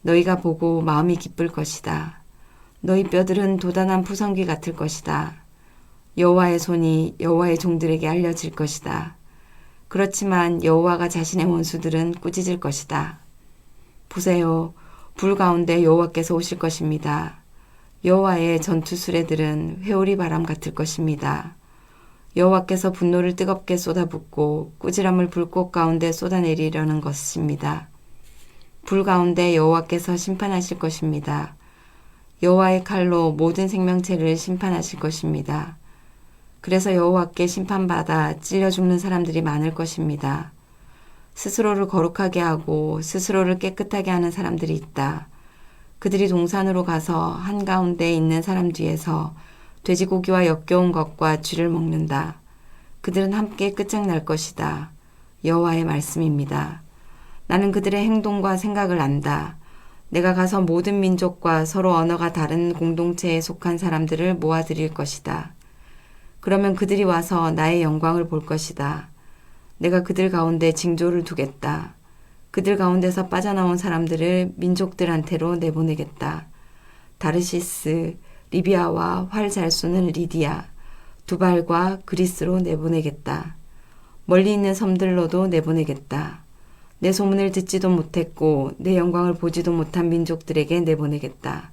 너희가 보고 마음이 기쁠 것이다. 너희 뼈들은 도단한 푸성귀 같을 것이다. 여호와의 손이 여호와의 종들에게 알려질 것이다. 그렇지만 여호와가 자신의 원수들은 꾸짖을 것이다. 보세요. 불 가운데 여호와께서 오실 것입니다. 여호와의 전투 수레들은 회오리 바람 같을 것입니다. 여호와께서 분노를 뜨겁게 쏟아붓고 꾸지람을 불꽃 가운데 쏟아내리려는 것입니다. 불 가운데 여호와께서 심판하실 것입니다. 여호와의 칼로 모든 생명체를 심판하실 것입니다. 그래서 여호와께 심판받아 찔려 죽는 사람들이 많을 것입니다. 스스로를 거룩하게 하고 스스로를 깨끗하게 하는 사람들이 있다. 그들이 동산으로 가서 한가운데 있는 사람 뒤에서 돼지고기와 역겨운 것과 쥐를 먹는다. 그들은 함께 끝장날 것이다. 여호와의 말씀입니다. 나는 그들의 행동과 생각을 안다. 내가 가서 모든 민족과 서로 언어가 다른 공동체에 속한 사람들을 모아들일 것이다. 그러면 그들이 와서 나의 영광을 볼 것이다. 내가 그들 가운데 징조를 두겠다. 그들 가운데서 빠져나온 사람들을 민족들한테로 내보내겠다. 다르시스, 리비아와 활 잘 쏘는 리디아, 두발과 그리스로 내보내겠다. 멀리 있는 섬들로도 내보내겠다. 내 소문을 듣지도 못했고 내 영광을 보지도 못한 민족들에게 내보내겠다.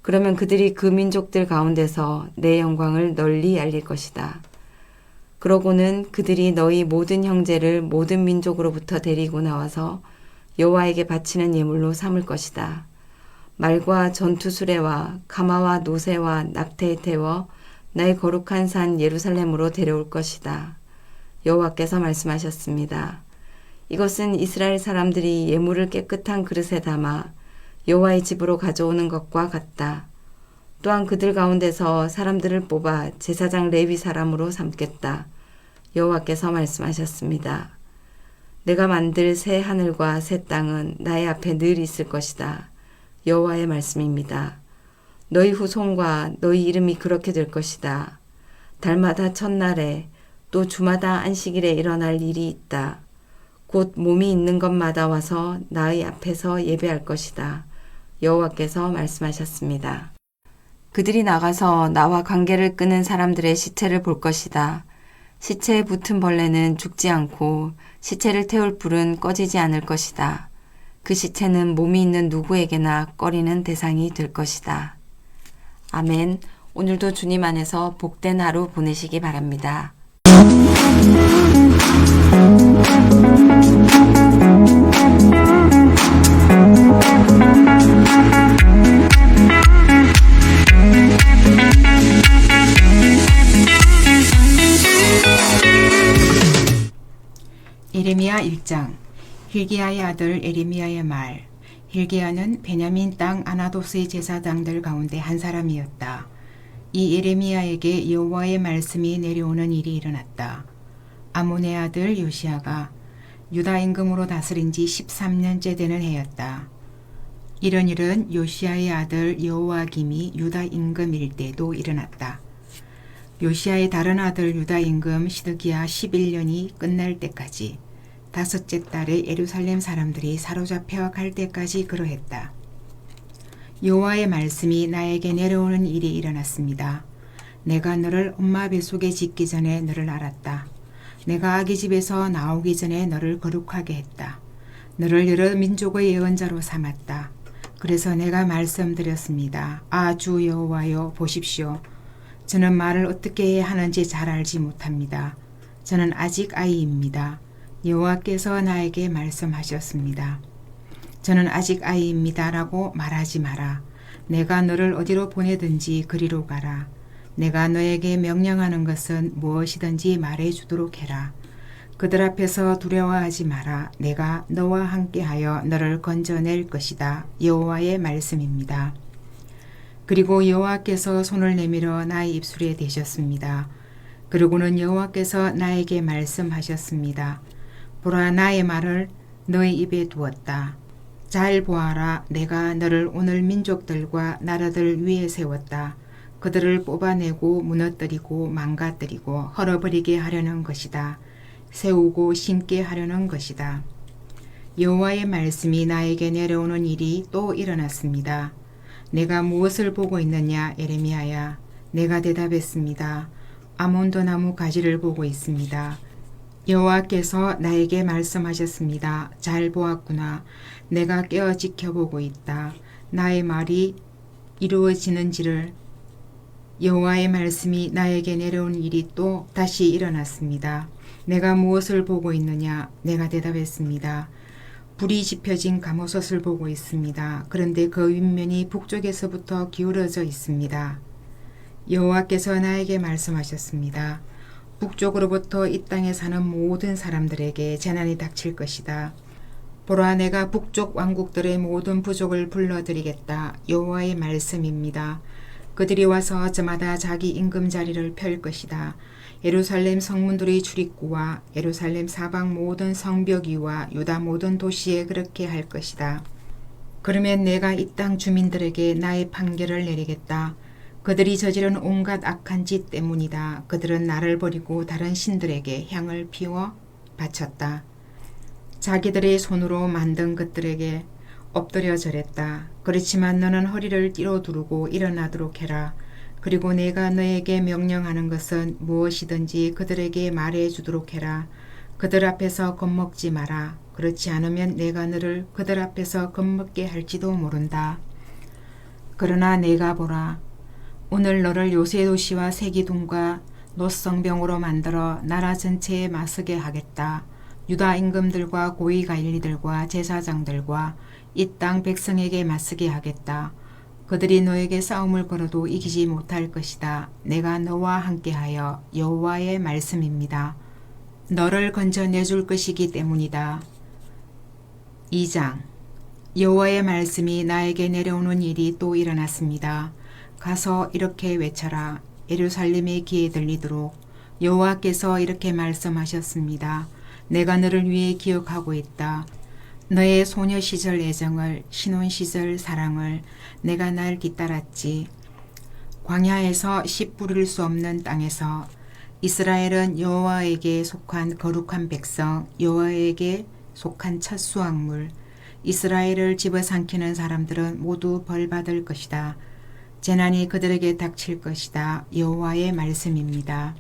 그러면 그들이 그 민족들 가운데서 내 영광을 널리 알릴 것이다. 그러고는 그들이 너희 모든 형제를 모든 민족으로부터 데리고 나와서 여호와에게 바치는 예물로 삼을 것이다. 말과 전투 수레와 가마와 노새와 낙태에 태워 나의 거룩한 산 예루살렘으로 데려올 것이다. 여호와께서 말씀하셨습니다. 이것은 이스라엘 사람들이 예물을 깨끗한 그릇에 담아 여호와의 집으로 가져오는 것과 같다. 또한 그들 가운데서 사람들을 뽑아 제사장 레위 사람으로 삼겠다. 여호와께서 말씀하셨습니다. 내가 만들 새 하늘과 새 땅은 나의 앞에 늘 있을 것이다. 여호와의 말씀입니다. 너희 후손과 너희 이름이 그렇게 될 것이다. 달마다 첫날에 또 주마다 안식일에 일어날 일이 있다. 곧 몸이 있는 것마다 와서 나의 앞에서 예배할 것이다. 여호와께서 말씀하셨습니다. 그들이 나가서 나와 관계를 끄는 사람들의 시체를 볼 것이다. 시체에 붙은 벌레는 죽지 않고 시체를 태울 불은 꺼지지 않을 것이다. 그 시체는 몸이 있는 누구에게나 꺼리는 대상이 될 것이다. 아멘. 오늘도 주님 안에서 복된 하루 보내시기 바랍니다. 예레미야 1장. hil기야의 아들 예레미야의 말. hil기야는 베냐민 땅 아나도스의 제사장들 가운데 한 사람이었다. 이 예레미야에게 여호와의 말씀이 내려오는 일이 일어났다. 아몬의 아들 요시야가 유다 임금으로 다스린 지 13년째 되는 해였다. 이런 일은 요시야의 아들 여호와김이 유다 임금일 때도 일어났다. 요시야의 다른 아들 유다 임금 시드기야 11년이 끝날 때까지 다섯째 달에 예루살렘 사람들이 사로잡혀 갈 때까지 그러했다. 여호와의 말씀이 나에게 내려오는 일이 일어났습니다. 내가 너를 엄마 뱃속에 짓기 전에 너를 알았다. 내가 아기 집에서 나오기 전에 너를 거룩하게 했다. 너를 여러 민족의 예언자로 삼았다. 그래서 내가 말씀드렸습니다. 아, 주 여호와여, 보십시오. 저는 말을 어떻게 해야 하는지 잘 알지 못합니다. 저는 아직 아이입니다. 여호와께서 나에게 말씀하셨습니다. 저는 아직 아이입니다 라고 말하지 마라. 내가 너를 어디로 보내든지 그리로 가라. 내가 너에게 명령하는 것은 무엇이든지 말해주도록 해라. 그들 앞에서 두려워하지 마라. 내가 너와 함께하여 너를 건져낼 것이다. 여호와의 말씀입니다. 그리고 여호와께서 손을 내밀어 나의 입술에 대셨습니다. 그러고는 여호와께서 나에게 말씀하셨습니다. 보라, 나의 말을 너의 입에 두었다. 잘 보아라. 내가 너를 오늘 민족들과 나라들 위에 세웠다. 그들을 뽑아내고 무너뜨리고 망가뜨리고 헐어버리게 하려는 것이다. 세우고 심게 하려는 것이다. 여호와의 말씀이 나에게 내려오는 일이 또 일어났습니다. 내가 무엇을 보고 있느냐, 예레미야야? 내가 대답했습니다. 아몬도 나무 가지를 보고 있습니다. 여호와께서 나에게 말씀하셨습니다. 잘 보았구나. 내가 깨어 지켜보고 있다. 나의 말이 이루어지는지를. 여호와의 말씀이 나에게 내려온 일이 또 다시 일어났습니다. 내가 무엇을 보고 있느냐? 내가 대답했습니다. 불이 지펴진 가모솥을 보고 있습니다. 그런데 그 윗면이 북쪽에서부터 기울어져 있습니다. 여호와께서 나에게 말씀하셨습니다. 북쪽으로부터 이 땅에 사는 모든 사람들에게 재난이 닥칠 것이다. 보라, 내가 북쪽 왕국들의 모든 부족을 불러들이겠다. 여호와의 말씀입니다. 그들이 와서 저마다 자기 임금자리를 펼 것이다. 예루살렘 성문들의 출입구와 예루살렘 사방 모든 성벽 위와 유다 모든 도시에 그렇게 할 것이다. 그러면 내가 이 땅 주민들에게 나의 판결을 내리겠다. 그들이 저지른 온갖 악한 짓 때문이다. 그들은 나를 버리고 다른 신들에게 향을 피워 바쳤다. 자기들의 손으로 만든 것들에게 엎드려 절했다. 그렇지만 너는 허리를 띠로 두르고 일어나도록 해라. 그리고 내가 너에게 명령하는 것은 무엇이든지 그들에게 말해 주도록 해라. 그들 앞에서 겁먹지 마라. 그렇지 않으면 내가 너를 그들 앞에서 겁먹게 할지도 모른다. 그러나 내가 보라. 오늘 너를 요새도시와 세기둥과 놋성병으로 만들어 나라 전체에 맞서게 하겠다. 유다 임금들과 고위 관리들과 제사장들과 이 땅 백성에게 맞서게 하겠다. 그들이 너에게 싸움을 걸어도 이기지 못할 것이다. 내가 너와 함께하여 여호와의 말씀입니다. 너를 건져내줄 것이기 때문이다. 2장 여호와의 말씀이 나에게 내려오는 일이 또 일어났습니다. 가서 이렇게 외쳐라. 예루살렘의 귀에 들리도록 여호와께서 이렇게 말씀하셨습니다. 내가 너를 위해 기억하고 있다. 너의 소녀 시절 애정을, 신혼 시절 사랑을 내가 날 뒤따랐지. 광야에서 씨 뿌릴 수 없는 땅에서 이스라엘은 여호와에게 속한 거룩한 백성, 여호와에게 속한 첫 수확물. 이스라엘을 집어삼키는 사람들은 모두 벌받을 것이다. 재난이 그들에게 닥칠 것이다. 여호와의 말씀입니다.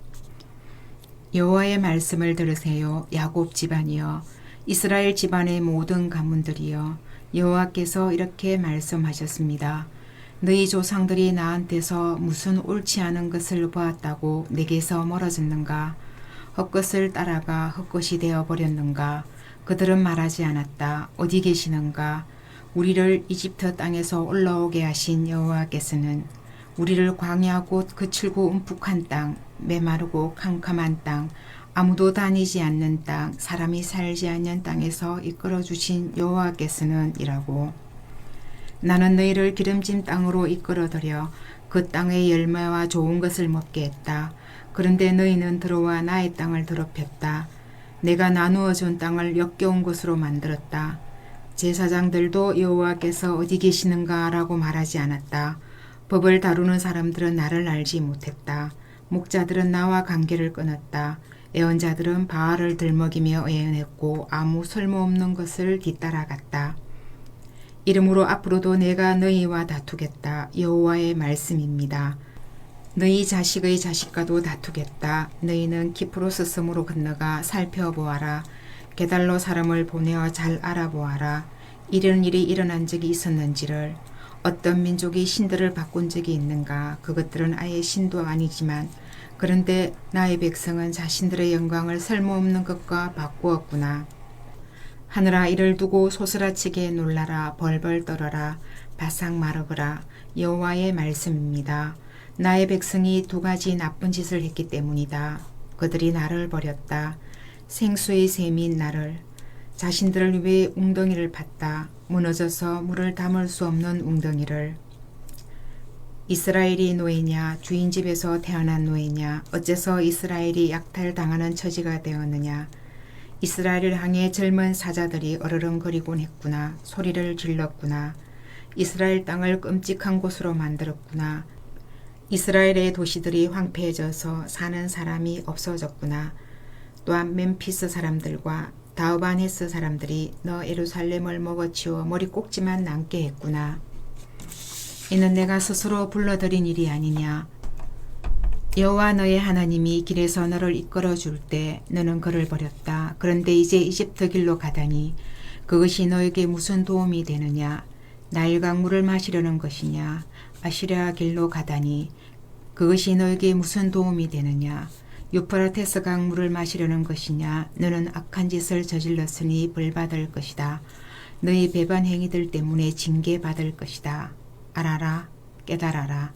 여호와의 말씀을 들으세요. 야곱 집안이여, 이스라엘 집안의 모든 가문들이여, 여호와께서 이렇게 말씀하셨습니다. 너희 조상들이 나한테서 무슨 옳지 않은 것을 보았다고 내게서 멀어졌는가? 헛것을 따라가 헛것이 되어버렸는가? 그들은 말하지 않았다. 어디 계시는가? 우리를 이집트 땅에서 올라오게 하신 여호와께서는 우리를 광야 곧 거칠고 움푹한 땅, 메마르고 캄캄한 땅, 아무도 다니지 않는 땅, 사람이 살지 않는 땅에서 이끌어 주신 여호와께서는 이라고. 나는 너희를 기름진 땅으로 이끌어들여 그 땅의 열매와 좋은 것을 먹게 했다. 그런데 너희는 들어와 나의 땅을 더럽혔다. 내가 나누어 준 땅을 역겨운 곳으로 만들었다. 제사장들도 여호와께서 어디 계시는가 라고 말하지 않았다. 법을 다루는 사람들은 나를 알지 못했다. 목자들은 나와 관계를 끊었다. 예언자들은 바알을 들먹이며 예언했고 아무 쓸모없는 것을 뒤따라갔다. 이러므로 앞으로도 내가 너희와 다투겠다. 여호와의 말씀입니다. 너희 자식의 자식과도 다투겠다. 너희는 키프로스 섬으로 건너가 살펴보아라. 게달로 사람을 보내어 잘 알아보아라. 이런 일이 일어난 적이 있었는지를. 어떤 민족이 신들을 바꾼 적이 있는가? 그것들은 아예 신도 아니지만 그런데 나의 백성은 자신들의 영광을 쓸모없는 것과 바꾸었구나. 하늘아, 이를 두고 소스라치게 놀라라. 벌벌 떨어라. 바싹 마르거라. 여호와의 말씀입니다. 나의 백성이 두 가지 나쁜 짓을 했기 때문이다. 그들이 나를 버렸다. 생수의 샘인 나를. 자신들을 위해 웅덩이를 팠다. 무너져서 물을 담을 수 없는 웅덩이를. 이스라엘이 노예냐? 주인 집에서 태어난 노예냐? 어째서 이스라엘이 약탈당하는 처지가 되었느냐? 이스라엘을 향해 젊은 사자들이 어르렁거리곤 했구나. 소리를 질렀구나. 이스라엘 땅을 끔찍한 곳으로 만들었구나. 이스라엘의 도시들이 황폐해져서 사는 사람이 없어졌구나. 또한 멤피스 사람들과 다우바네스 사람들이 너 예루살렘을 먹어치워 머리 꼭지만 남게 했구나. 이는 내가 스스로 불러들인 일이 아니냐. 여호와 너의 하나님이 길에서 너를 이끌어 줄 때 너는 그를 버렸다. 그런데 이제 이집트 길로 가다니 그것이 너에게 무슨 도움이 되느냐. 나일 강물을 마시려는 것이냐. 아시리아 길로 가다니 그것이 너에게 무슨 도움이 되느냐. 유프라테스 강물을 마시려는 것이냐. 너는 악한 짓을 저질렀으니 벌받을 것이다. 너희 배반 행위들 때문에 징계받을 것이다. 알아라, 깨달아라.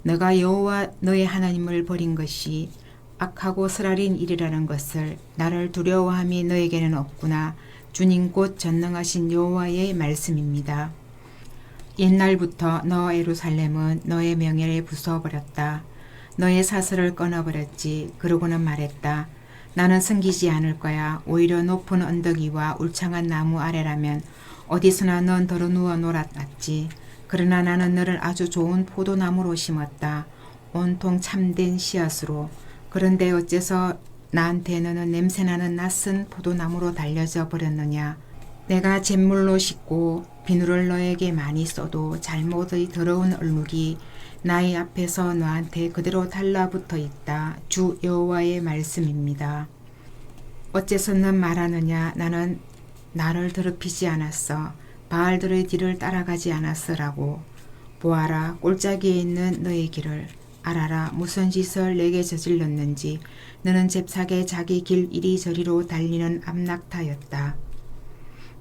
너가 여호와 너의 하나님을 버린 것이 악하고 쓰라린 일이라는 것을. 나를 두려워함이 너에게는 없구나. 주님 곧 전능하신 여호와의 말씀입니다. 옛날부터 너 예루살렘은 너의 명예를 부숴버렸다. 너의 사슬을 끊어버렸지. 그러고는 말했다. 나는 숨기지 않을 거야. 오히려 높은 언덕 위와 울창한 나무 아래라면 어디서나 넌 덜어누워 놀았지. 그러나 나는 너를 아주 좋은 포도나무로 심었다. 온통 참된 씨앗으로. 그런데 어째서 나한테 너는 냄새나는 낯선 포도나무로 달려져 버렸느냐. 내가 잿물로 씻고 비누를 너에게 많이 써도 잘못의 더러운 얼룩이 나의 앞에서 너한테 그대로 달라붙어 있다. 주 여호와의 말씀입니다. 어째서 넌 말하느냐. 나는 나를 더럽히지 않았어. 바알들의 뒤를 따라가지 않았으라고. 보아라, 골짜기에 있는 너의 길을. 알아라, 무슨 짓을 내게 저질렀는지. 너는 잽싸게 자기 길 이리저리로 달리는 암낙타였다.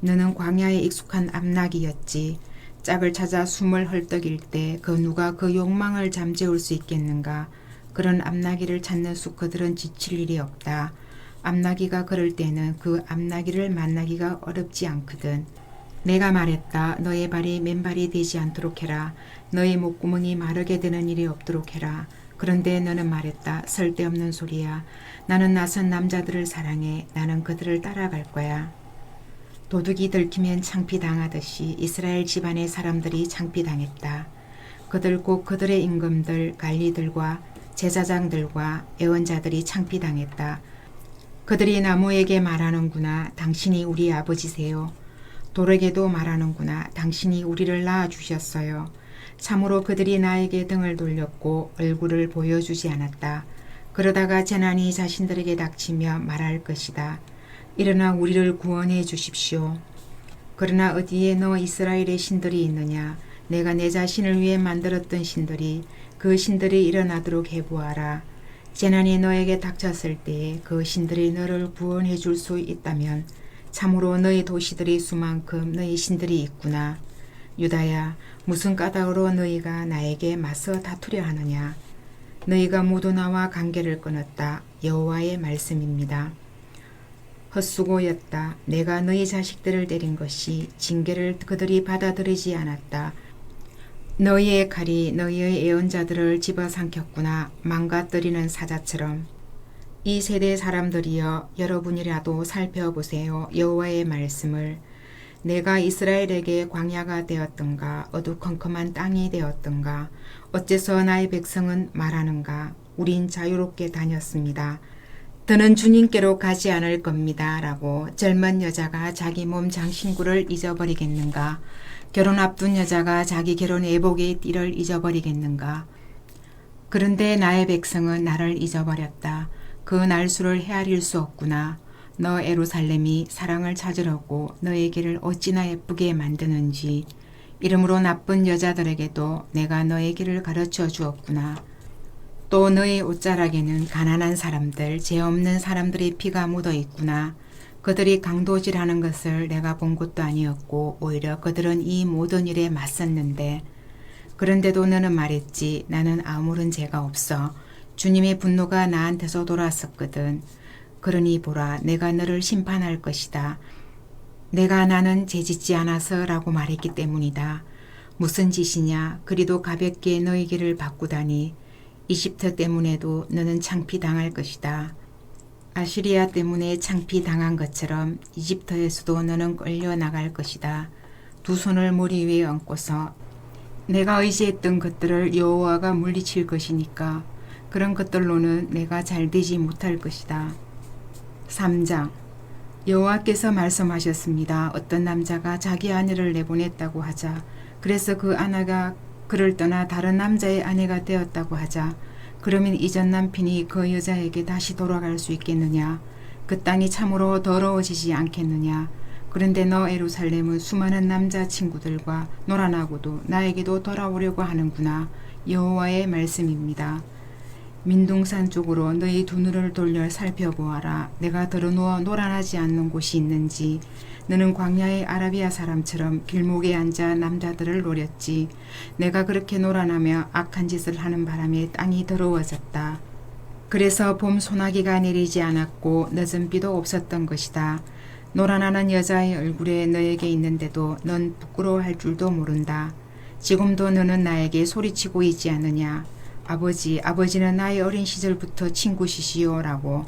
너는 광야에 익숙한 암낙이었지. 짝을 찾아 숨을 헐떡일 때 그 누가 그 욕망을 잠재울 수 있겠는가. 그런 암나기를 찾는 수컷들은 지칠 일이 없다. 암나기가 그럴 때는 그 암나기를 만나기가 어렵지 않거든. 내가 말했다. 너의 발이 맨발이 되지 않도록 해라. 너의 목구멍이 마르게 되는 일이 없도록 해라. 그런데 너는 말했다. 쓸데없는 소리야. 나는 낯선 남자들을 사랑해. 나는 그들을 따라갈 거야. 도둑이 들키면 창피당하듯이 이스라엘 집안의 사람들이 창피당했다. 그들 곧 그들의 임금들, 관리들과 제사장들과 예언자들이 창피당했다. 그들이 나무에게 말하는구나. 당신이 우리 아버지세요. 돌에게도 말하는구나. 당신이 우리를 낳아주셨어요. 참으로 그들이 나에게 등을 돌렸고 얼굴을 보여주지 않았다. 그러다가 재난이 자신들에게 닥치며 말할 것이다. 일어나 우리를 구원해 주십시오. 그러나 어디에 너 이스라엘의 신들이 있느냐. 내가 내 자신을 위해 만들었던 신들이 그 신들이 일어나도록 해보아라. 재난이 너에게 닥쳤을 때에 그 신들이 너를 구원해 줄 수 있다면 참으로 너희 도시들이 수만큼 너희 신들이 있구나. 유다야, 무슨 까닭으로 너희가 나에게 맞서 다투려 하느냐. 너희가 모두 나와 관계를 끊었다. 여호와의 말씀입니다. 헛수고였다. 내가 너희 자식들을 때린 것이 징계를 그들이 받아들이지 않았다. 너희의 칼이 너희의 예언자들을 집어삼켰구나. 망가뜨리는 사자처럼. 이 세대 사람들이여, 여러분이라도 살펴보세요. 여호와의 말씀을. 내가 이스라엘에게 광야가 되었던가 어두컴컴한 땅이 되었던가. 어째서 나의 백성은 말하는가. 우린 자유롭게 다녔습니다. 더는 주님께로 가지 않을 겁니다. 라고 젊은 여자가 자기 몸 장신구를 잊어버리겠는가. 결혼 앞둔 여자가 자기 결혼 예복의 띠를 잊어버리겠는가. 그런데 나의 백성은 나를 잊어버렸다. 그 날수를 헤아릴 수 없구나. 너 예루살렘이 사랑을 찾으려고 너의 길을 어찌나 예쁘게 만드는지. 이름으로 나쁜 여자들에게도 내가 너의 길을 가르쳐 주었구나. 또 너의 옷자락에는 가난한 사람들, 죄 없는 사람들의 피가 묻어 있구나. 그들이 강도질하는 것을 내가 본 것도 아니었고 오히려 그들은 이 모든 일에 맞섰는데, 그런데도 너는 말했지. 나는 아무런 죄가 없어. 주님의 분노가 나한테서 돌아왔었거든. 그러니 보라, 내가 너를 심판할 것이다. 내가 나는 죄짓지 않아서 라고 말했기 때문이다. 무슨 짓이냐. 그리도 가볍게 너의 길을 바꾸다니. 이집트 때문에도 너는 창피당할 것이다. 아시리아 때문에 창피당한 것처럼 이집트에서도 너는 끌려나갈 것이다. 두 손을 머리 위에 얹고서 내가 의지했던 것들을 여호와가 물리칠 것이니까 그런 것들로는 내가 잘되지 못할 것이다. 3장. 여호와께서 말씀하셨습니다. 어떤 남자가 자기 아내를 내보냈다고 하자. 그래서 그 아내가 그를 떠나 다른 남자의 아내가 되었다고 하자. 그러면 이전 남편이 그 여자에게 다시 돌아갈 수 있겠느냐. 그 땅이 참으로 더러워지지 않겠느냐. 그런데 너 예루살렘은 수많은 남자친구들과 놀아나고도 나에게도 돌아오려고 하는구나. 여호와의 말씀입니다. 민둥산 쪽으로 너희 두 눈을 돌려 살펴보아라. 내가 드러누워 놀아나지 않는 곳이 있는지. 너는 광야의 아라비아 사람처럼 길목에 앉아 남자들을 노렸지. 내가 그렇게 놀아나며 악한 짓을 하는 바람에 땅이 더러워졌다. 그래서 봄 소나기가 내리지 않았고 늦은 비도 없었던 것이다. 놀아나는 여자의 얼굴에 너에게 있는데도 넌 부끄러워할 줄도 모른다. 지금도 너는 나에게 소리치고 있지 않느냐. 아버지는 나의 어린 시절부터 친구시시오 라고.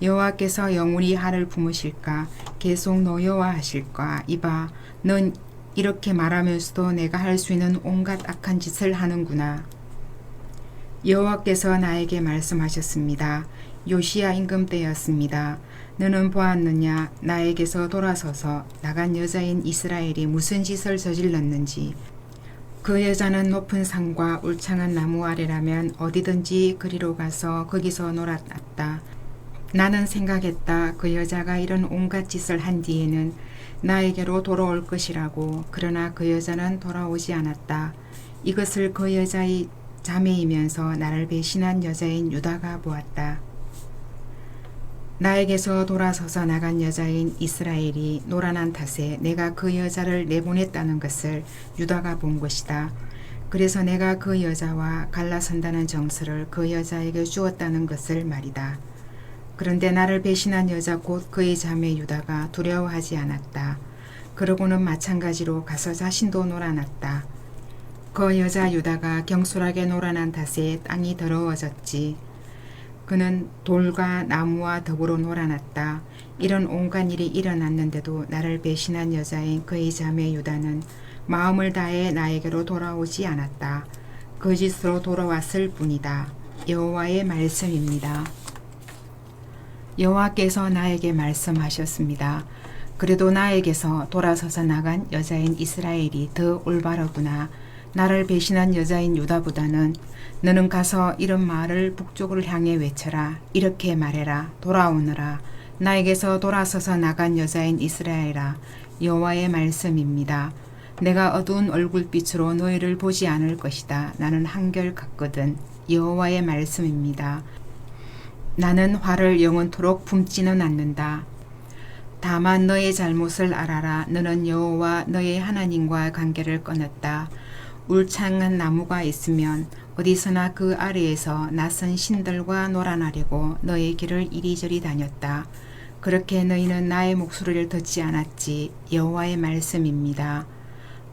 여호와께서 영원히 하를 품으실까. 계속 노여워하실까. 이봐, 넌 이렇게 말하면서도 내가 할 수 있는 온갖 악한 짓을 하는구나. 여호와께서 나에게 말씀하셨습니다. 요시야 임금 때였습니다. 너는 보았느냐. 나에게서 돌아서서 나간 여자인 이스라엘이 무슨 짓을 저질렀는지. 그 여자는 높은 산과 울창한 나무 아래라면 어디든지 그리로 가서 거기서 놀았다. 나는 생각했다. 그 여자가 이런 온갖 짓을 한 뒤에는 나에게로 돌아올 것이라고. 그러나 그 여자는 돌아오지 않았다. 이것을 그 여자의 자매이면서 나를 배신한 여자인 유다가 보았다. 나에게서 돌아서서 나간 여자인 이스라엘이 노란한 탓에 내가 그 여자를 내보냈다는 것을 유다가 본 것이다. 그래서 내가 그 여자와 갈라선다는 정서를 그 여자에게 주었다는 것을 말이다. 그런데 나를 배신한 여자 곧 그의 자매 유다가 두려워하지 않았다. 그러고는 마찬가지로 가서 자신도 놀아났다. 그 여자 유다가 경솔하게 놀아난 탓에 땅이 더러워졌지. 그는 돌과 나무와 더불어 놀아났다. 이런 온갖 일이 일어났는데도 나를 배신한 여자인 그의 자매 유다는 마음을 다해 나에게로 돌아오지 않았다. 거짓으로 돌아왔을 뿐이다. 여호와의 말씀입니다. 여호와께서 나에게 말씀하셨습니다. 그래도 나에게서 돌아서서 나간 여자인 이스라엘이 더 올바르구나. 나를 배신한 여자인 유다보다는 너는 가서 이런 말을 북쪽을 향해 외쳐라. 이렇게 말해라. 돌아오너라. 나에게서 돌아서서 나간 여자인 이스라엘아. 여호와의 말씀입니다. 내가 어두운 얼굴빛으로 너희를 보지 않을 것이다. 나는 한결같거든. 여호와의 말씀입니다. 나는 화를 영원토록 품지는 않는다. 다만 너의 잘못을 알아라. 너는 여호와 너의 하나님과 관계를 끊었다. 울창한 나무가 있으면 어디서나 그 아래에서 낯선 신들과 놀아나려고 너의 길을 이리저리 다녔다. 그렇게 너희는 나의 목소리를 듣지 않았지. 여호와의 말씀입니다.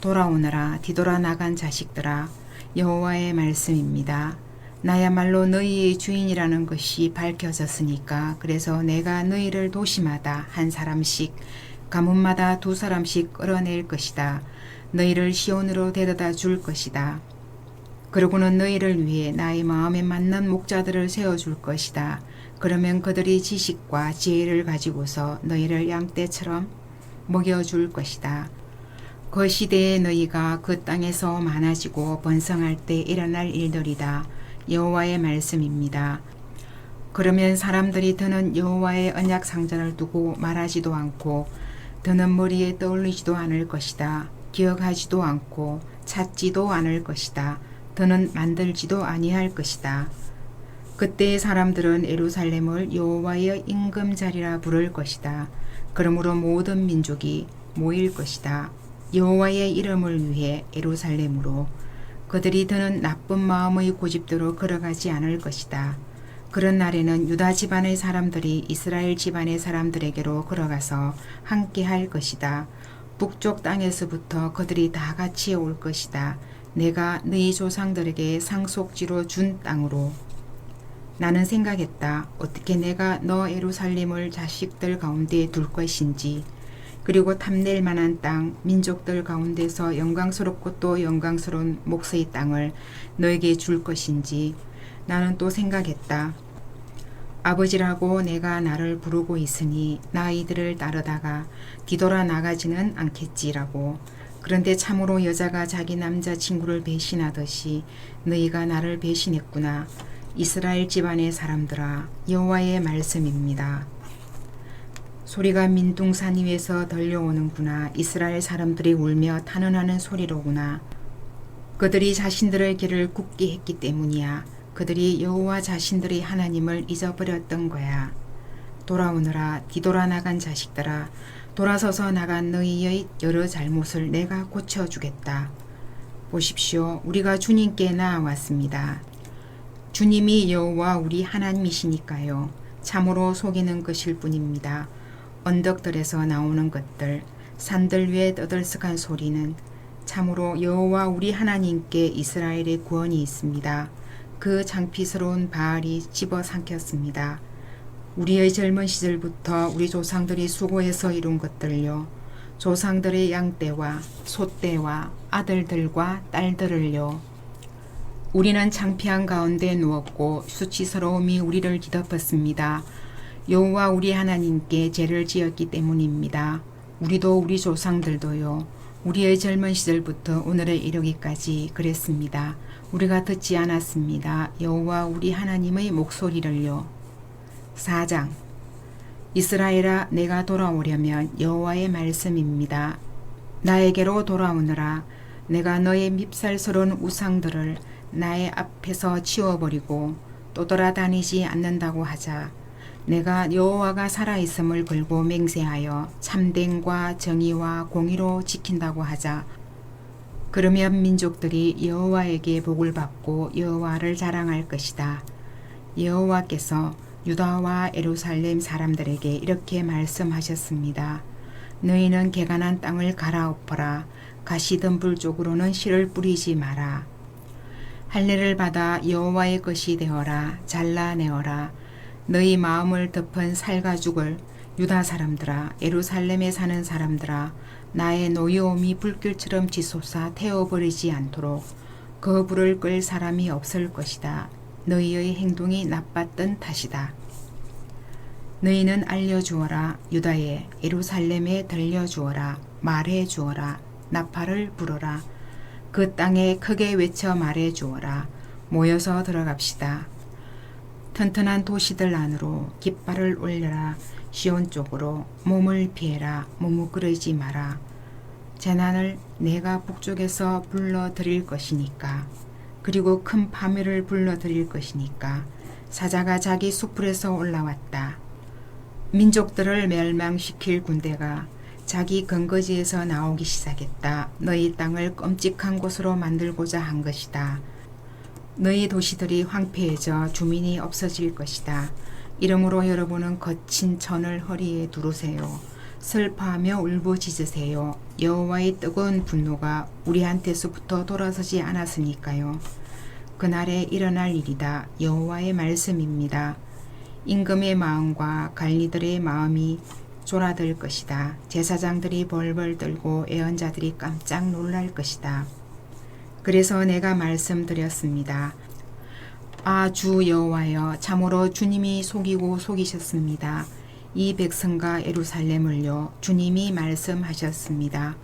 돌아오너라. 뒤돌아 나간 자식들아. 여호와의 말씀입니다. 나야말로 너희의 주인이라는 것이 밝혀졌으니까. 그래서 내가 너희를 도시마다 한 사람씩, 가문마다 두 사람씩 끌어낼 것이다. 너희를 시온으로 데려다 줄 것이다. 그러고는 너희를 위해 나의 마음에 맞는 목자들을 세워줄 것이다. 그러면 그들이 지식과 지혜를 가지고서 너희를 양떼처럼 먹여줄 것이다. 그 시대에 너희가 그 땅에서 많아지고 번성할 때 일어날 일들이다. 여호와의 말씀입니다. 그러면 사람들이 더는 여호와의 언약 상자를 두고 말하지도 않고 더는 머리에 떠올리지도 않을 것이다. 기억하지도 않고 찾지도 않을 것이다. 더는 만들지도 아니할 것이다. 그때 사람들은 예루살렘을 여호와의 임금자리라 부를 것이다. 그러므로 모든 민족이 모일 것이다. 여호와의 이름을 위해 예루살렘으로. 그들이 더는 나쁜 마음의 고집대로 걸어가지 않을 것이다. 그런 날에는 유다 집안의 사람들이 이스라엘 집안의 사람들에게로 걸어가서 함께 할 것이다. 북쪽 땅에서부터 그들이 다 같이 올 것이다. 내가 너희 조상들에게 상속지로 준 땅으로. 나는 생각했다. 어떻게 내가 너 예루살렘을 자식들 가운데 둘 것인지, 그리고 탐낼 만한 땅, 민족들 가운데서 영광스럽고 또 영광스러운 몫의 땅을 너에게 줄 것인지. 나는 또 생각했다. 아버지라고 내가 나를 부르고 있으니 나 이들을 따르다가 뒤돌아 나가지는 않겠지라고. 그런데 참으로 여자가 자기 남자친구를 배신하듯이 너희가 나를 배신했구나. 이스라엘 집안의 사람들아, 여호와의 말씀입니다. 소리가 민둥산 위에서 들려오는구나. 이스라엘 사람들이 울며 탄원하는 소리로구나. 그들이 자신들의 길을 굳게 했기 때문이야. 그들이 여호와 자신들의 하나님을 잊어버렸던 거야. 돌아오너라. 뒤돌아 나간 자식들아. 돌아서서 나간 너희의 여러 잘못을 내가 고쳐주겠다. 보십시오. 우리가 주님께 나아왔습니다. 주님이 여호와 우리 하나님이시니까요. 참으로 속이는 것일 뿐입니다. 언덕들에서 나오는 것들, 산들 위에 떠들썩한 소리는 참으로 여호와 우리 하나님께 이스라엘의 구원이 있습니다. 그 창피스러운 바알이 집어삼켰습니다. 우리의 젊은 시절부터 우리 조상들이 수고해서 이룬 것들요. 조상들의 양떼와 소떼와 아들들과 딸들을요. 우리는 창피한 가운데 누웠고 수치스러움이 우리를 뒤덮었습니다. 여호와 우리 하나님께 죄를 지었기 때문입니다. 우리도 우리 조상들도요. 우리의 젊은 시절부터 오늘에 이르기까지 그랬습니다. 우리가 듣지 않았습니다. 여호와 우리 하나님의 목소리를요. 4장. 이스라엘아, 내가 돌아오려면 여호와의 말씀입니다. 나에게로 돌아오너라. 내가 너의 밉살스러운 우상들을 나의 앞에서 치워버리고 또 돌아다니지 않는다고 하자. 내가 여호와가 살아있음을 걸고 맹세하여 참됨과 정의와 공의로 지킨다고 하자. 그러면 민족들이 여호와에게 복을 받고 여호와를 자랑할 것이다. 여호와께서 유다와 예루살렘 사람들에게 이렇게 말씀하셨습니다. 너희는 개간한 땅을 갈아엎어라. 가시덤불 쪽으로는 씨를 뿌리지 마라. 할례를 받아 여호와의 것이 되어라. 잘라내어라. 너희 마음을 덮은 살가죽을 유다 사람들아, 예루살렘에 사는 사람들아, 나의 노여움이 불길처럼 지솟아 태워버리지 않도록 그 불을 끌 사람이 없을 것이다. 너희의 행동이 나빴던 탓이다. 너희는 알려주어라. 유다에, 예루살렘에 들려주어라. 말해주어라. 나팔을 불어라. 그 땅에 크게 외쳐 말해주어라. 모여서 들어갑시다. 튼튼한 도시들 안으로 깃발을 올려라. 시온 쪽으로 몸을 피해라. 머뭇거리지 마라. 재난을 내가 북쪽에서 불러들일 것이니까. 그리고 큰 파멸을 불러들일 것이니까. 사자가 자기 수풀에서 올라왔다. 민족들을 멸망시킬 군대가 자기 근거지에서 나오기 시작했다. 너희 땅을 끔찍한 곳으로 만들고자 한 것이다. 너희 도시들이 황폐해져 주민이 없어질 것이다. 이러므로 여러분은 거친 천을 허리에 두르세요. 슬퍼하며 울부짖으세요. 여호와의 뜨거운 분노가 우리한테서부터 돌아서지 않았으니까요. 그날에 일어날 일이다. 여호와의 말씀입니다. 임금의 마음과 관리들의 마음이 졸아들 것이다. 제사장들이 벌벌 떨고 예언자들이 깜짝 놀랄 것이다. 그래서 내가 말씀드렸습니다. 아, 주 여호와여, 참으로 주님이 속이고 속이셨습니다. 이 백성과 예루살렘을요, 주님이 말씀하셨습니다.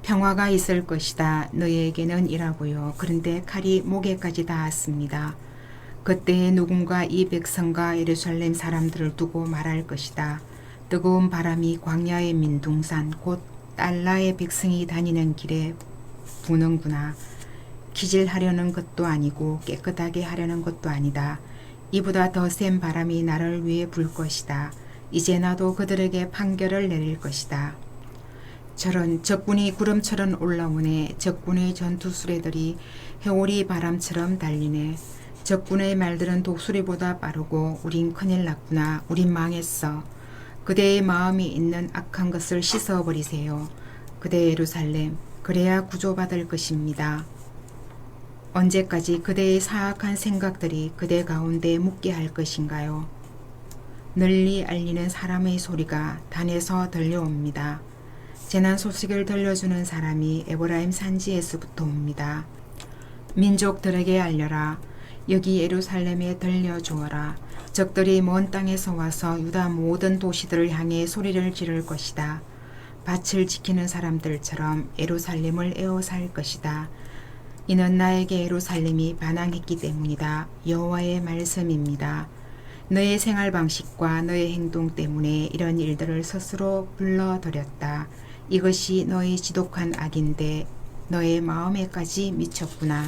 평화가 있을 것이다. 너희에게는 이라고요. 그런데 칼이 목에까지 닿았습니다. 그때에 누군가 이 백성과 예루살렘 사람들을 두고 말할 것이다. 뜨거운 바람이 광야의 민둥산 곧 달라의 백성이 다니는 길에 부는구나. 기질하려는 것도 아니고 깨끗하게 하려는 것도 아니다. 이보다 더 센 바람이 나를 위해 불 것이다. 이제 나도 그들에게 판결을 내릴 것이다. 저런 적군이 구름처럼 올라오네. 적군의 전투 수레들이 해오리 바람처럼 달리네. 적군의 말들은 독수리보다 빠르고 우린 큰일 났구나. 우린 망했어. 그대의 마음이 있는 악한 것을 씻어버리세요. 그대 예루살렘, 그래야 구조받을 것입니다. 언제까지 그대의 사악한 생각들이 그대 가운데 묻게 할 것인가요? 널리 알리는 사람의 소리가 단에서 들려옵니다. 재난 소식을 들려주는 사람이 에브라임 산지에서부터 옵니다. 민족들에게 알려라. 여기 예루살렘에 들려주어라. 적들이 먼 땅에서 와서 유다 모든 도시들을 향해 소리를 지를 것이다. 밭을 지키는 사람들처럼 예루살렘을 에워쌀 것이다. 이는 나에게 예루살렘이 반항했기 때문이다. 여호와의 말씀입니다. 너의 생활 방식과 너의 행동 때문에 이런 일들을 스스로 불러들였다. 이것이 너의 지독한 악인데 너의 마음에까지 미쳤구나.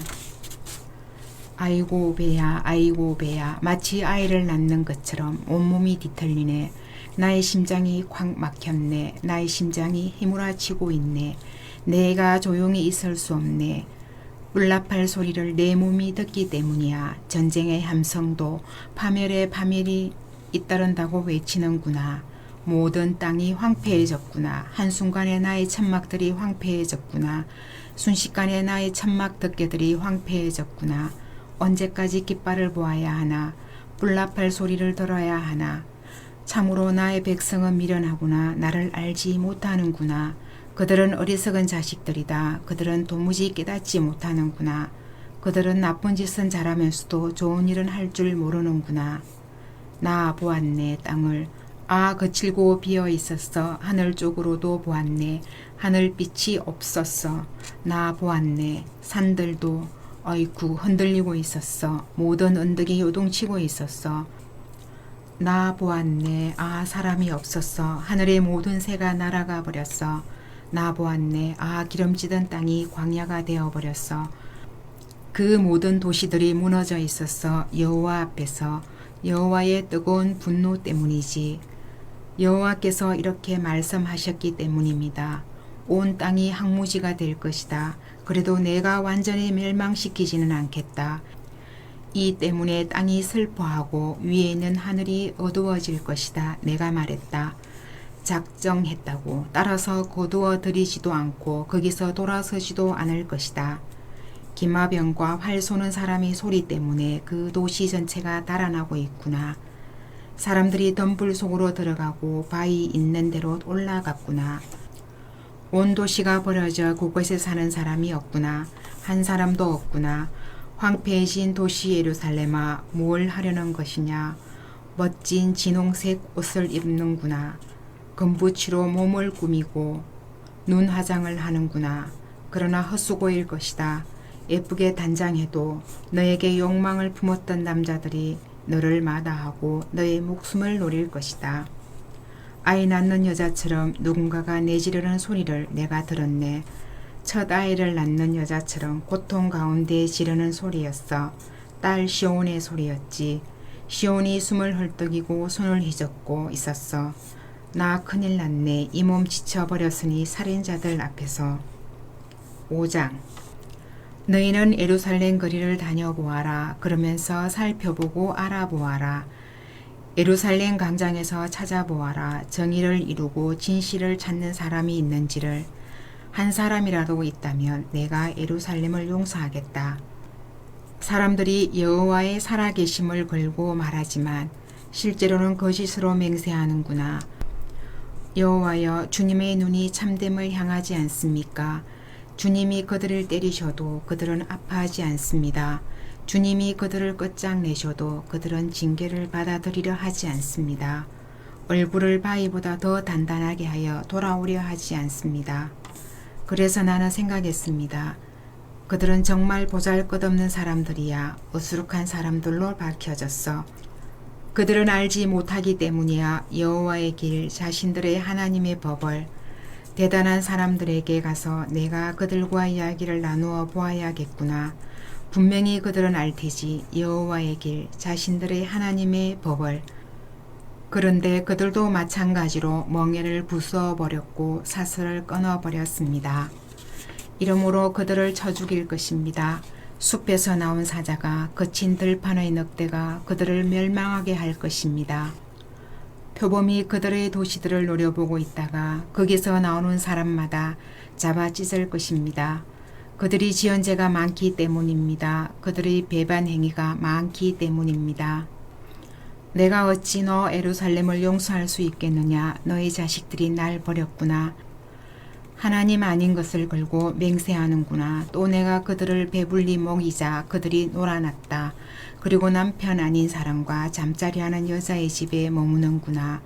아이고 배야, 아이고 배야. 마치 아이를 낳는 것처럼 온몸이 뒤틀리네. 나의 심장이 콱 막혔네. 나의 심장이 휘몰아치고 있네. 내가 조용히 있을 수 없네. 뿔나팔 소리를 내 몸이 듣기 때문이야. 전쟁의 함성도 파멸의 파멸이 잇따른다고 외치는구나. 모든 땅이 황폐해졌구나. 한순간에 나의 천막들이 황폐해졌구나. 순식간에 나의 천막 덮개들이 황폐해졌구나. 언제까지 깃발을 보아야 하나. 뿔나팔 소리를 들어야 하나. 참으로 나의 백성은 미련하구나. 나를 알지 못하는구나. 그들은 어리석은 자식들이다. 그들은 도무지 깨닫지 못하는구나. 그들은 나쁜 짓은 잘하면서도 좋은 일은 할 줄 모르는구나. 나 보았네 땅을. 아, 거칠고 비어 있었어. 하늘 쪽으로도 보았네. 하늘빛이 없었어. 나 보았네. 산들도 어이쿠 흔들리고 있었어. 모든 언덕이 요동치고 있었어. 나 보았네. 아, 사람이 없었어. 하늘의 모든 새가 날아가 버렸어. 나 보았네. 아, 기름지던 땅이 광야가 되어버렸어. 그 모든 도시들이 무너져 있었어. 여호와 앞에서 여호와의 뜨거운 분노 때문이지. 여호와께서 이렇게 말씀하셨기 때문입니다. 온 땅이 황무지가 될 것이다. 그래도 내가 완전히 멸망시키지는 않겠다. 이 때문에 땅이 슬퍼하고 위에 있는 하늘이 어두워질 것이다. 내가 말했다. 작정했다고. 따라서 거두어 들이지도 않고 거기서 돌아서지도 않을 것이다. 기마병과 활 쏘는 사람의 소리 때문에 그 도시 전체가 달아나고 있구나. 사람들이 덤불 속으로 들어가고 바위 있는 데로 올라갔구나. 온 도시가 버려져 그곳에 사는 사람이 없구나. 한 사람도 없구나. 황폐해진 도시 예루살렘아, 뭘 하려는 것이냐. 멋진 진홍색 옷을 입는구나. 금붙이로 몸을 꾸미고 눈 화장을 하는구나. 그러나 헛수고일 것이다. 예쁘게 단장해도 너에게 욕망을 품었던 남자들이 너를 마다하고 너의 목숨을 노릴 것이다. 아이 낳는 여자처럼 누군가가 내지르는 소리를 내가 들었네. 첫 아이를 낳는 여자처럼 고통 가운데 지르는 소리였어. 딸 시온의 소리였지. 시온이 숨을 헐떡이고 손을 휘젓고 있었어. 나 큰일 났네. 이 몸 지쳐버렸으니 살인자들 앞에서. 5장. 너희는 예루살렘 거리를 다녀보아라. 그러면서 살펴보고 알아보아라. 예루살렘 광장에서 찾아보아라. 정의를 이루고 진실을 찾는 사람이 있는지를. 한 사람이라도 있다면 내가 예루살렘을 용서하겠다. 사람들이 여호와의 살아계심을 걸고 말하지만 실제로는 거짓으로 맹세하는구나. 여호와여, 주님의 눈이 참됨을 향하지 않습니까? 주님이 그들을 때리셔도 그들은 아파하지 않습니다. 주님이 그들을 끝장내셔도 그들은 징계를 받아들이려 하지 않습니다. 얼굴을 바위보다 더 단단하게 하여 돌아오려 하지 않습니다. 그래서 나는 생각했습니다. 그들은 정말 보잘것없는 사람들이야. 어수룩한 사람들로 밝혀졌어. 그들은 알지 못하기 때문이야. 여호와의 길, 자신들의 하나님의 법을. 대단한 사람들에게 가서 내가 그들과 이야기를 나누어 보아야겠구나. 분명히 그들은 알 테지. 여호와의 길, 자신들의 하나님의 법을. 그런데 그들도 마찬가지로 멍에를 부수어 버렸고 사슬을 끊어 버렸습니다. 이러므로 그들을 쳐 죽일 것입니다. 숲에서 나온 사자가 거친 들판의 늑대가 그들을 멸망하게 할 것입니다. 표범이 그들의 도시들을 노려보고 있다가 거기서 나오는 사람마다 잡아 찢을 것입니다. 그들이 지은 죄가 많기 때문입니다. 그들의 배반 행위가 많기 때문입니다. 내가 어찌 너 예루살렘을 용서할 수 있겠느냐. 너희 자식들이 날 버렸구나. 하나님 아닌 것을 걸고 맹세하는구나. 또 내가 그들을 배불리 먹이자 그들이 놀아났다. 그리고 남편 아닌 사람과 잠자리하는 여자의 집에 머무는구나.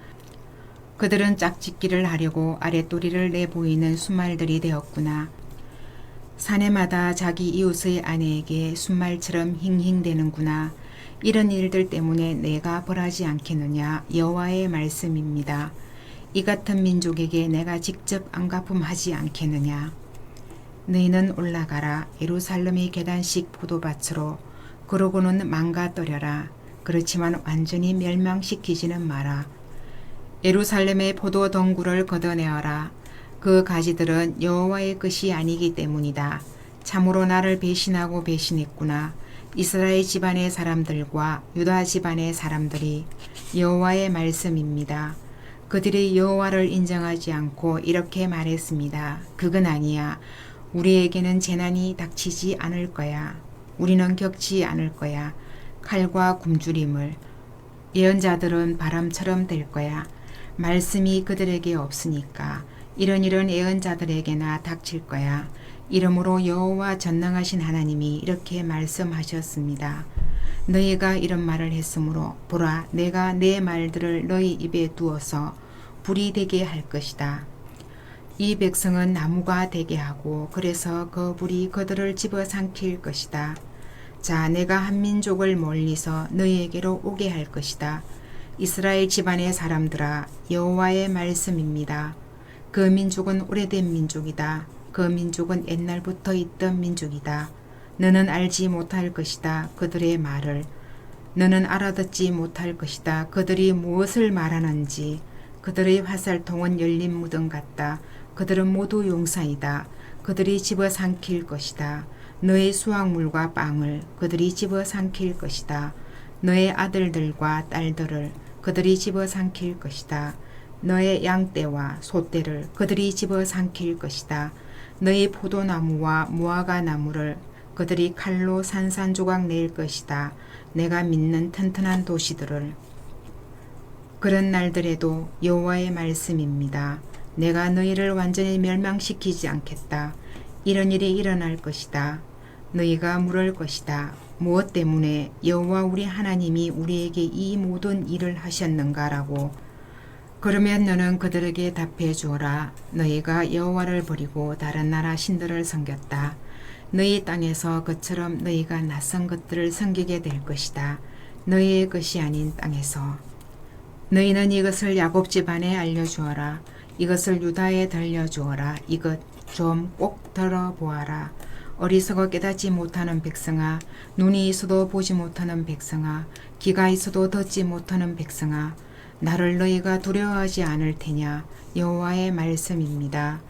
그들은 짝짓기를 하려고 아랫도리를 내보이는 순말들이 되었구나. 사내마다 자기 이웃의 아내에게 순말처럼 힝힝대는구나. 이런 일들 때문에 내가 벌하지 않겠느냐. 여호와의 말씀입니다. 이 같은 민족에게 내가 직접 안갚음하지 않겠느냐. 너희는 올라가라. 예루살렘의 계단식 포도밭으로. 그러고는 망가떠려라. 그렇지만 완전히 멸망시키지는 마라. 예루살렘의 포도 덩굴을 걷어내어라. 그 가지들은 여호와의 것이 아니기 때문이다. 참으로 나를 배신하고 배신했구나. 이스라엘 집안의 사람들과 유다 집안의 사람들이. 여호와의 말씀입니다. 그들이 여호와를 인정하지 않고 이렇게 말했습니다. 그건 아니야. 우리에게는 재난이 닥치지 않을 거야. 우리는 겪지 않을 거야. 칼과 굶주림을. 예언자들은 바람처럼 될 거야. 말씀이 그들에게 없으니까. 이런 일은 예언자들에게나 닥칠 거야. 이러므로 여호와 전능하신 하나님이 이렇게 말씀하셨습니다. 너희가 이런 말을 했으므로 보라, 내가 내 말들을 너희 입에 두어서 불이 되게 할 것이다. 이 백성은 나무가 되게 하고 그래서 그 불이 그들을 집어삼킬 것이다. 자, 내가 한 민족을 멀리서 너희에게로 오게 할 것이다. 이스라엘 집안의 사람들아, 여호와의 말씀입니다. 그 민족은 오래된 민족이다. 그 민족은 옛날부터 있던 민족이다. 너는 알지 못할 것이다. 그들의 말을. 너는 알아듣지 못할 것이다. 그들이 무엇을 말하는지. 그들의 화살통은 열린 무덤 같다. 그들은 모두 용사이다. 그들이 집어삼킬 것이다. 너의 수확물과 빵을 그들이 집어삼킬 것이다. 너의 아들들과 딸들을 그들이 집어삼킬 것이다. 너의 양떼와 소떼를 그들이 집어삼킬 것이다. 너의 포도나무와 무화과 나무를 그들이 칼로 산산조각 낼 것이다. 내가 믿는 튼튼한 도시들을. 그런 날들에도 여호와의 말씀입니다. 내가 너희를 완전히 멸망시키지 않겠다. 이런 일이 일어날 것이다. 너희가 물을 것이다. 무엇 때문에 여호와 우리 하나님이 우리에게 이 모든 일을 하셨는가라고. 그러면 너는 그들에게 답해 주어라. 너희가 여호와를 버리고 다른 나라 신들을 섬겼다. 너희 땅에서 그처럼 너희가 낯선 것들을 섬기게 될 것이다. 너희의 것이 아닌 땅에서. 너희는 이것을 야곱 집안에 알려주어라. 이것을 유다에 들려주어라. 이것 좀 꼭 들어보아라. 어리석어 깨닫지 못하는 백성아, 눈이 있어도 보지 못하는 백성아, 귀가 있어도 듣지 못하는 백성아, 나를 너희가 두려워하지 않을 테냐. 여호와의 말씀입니다.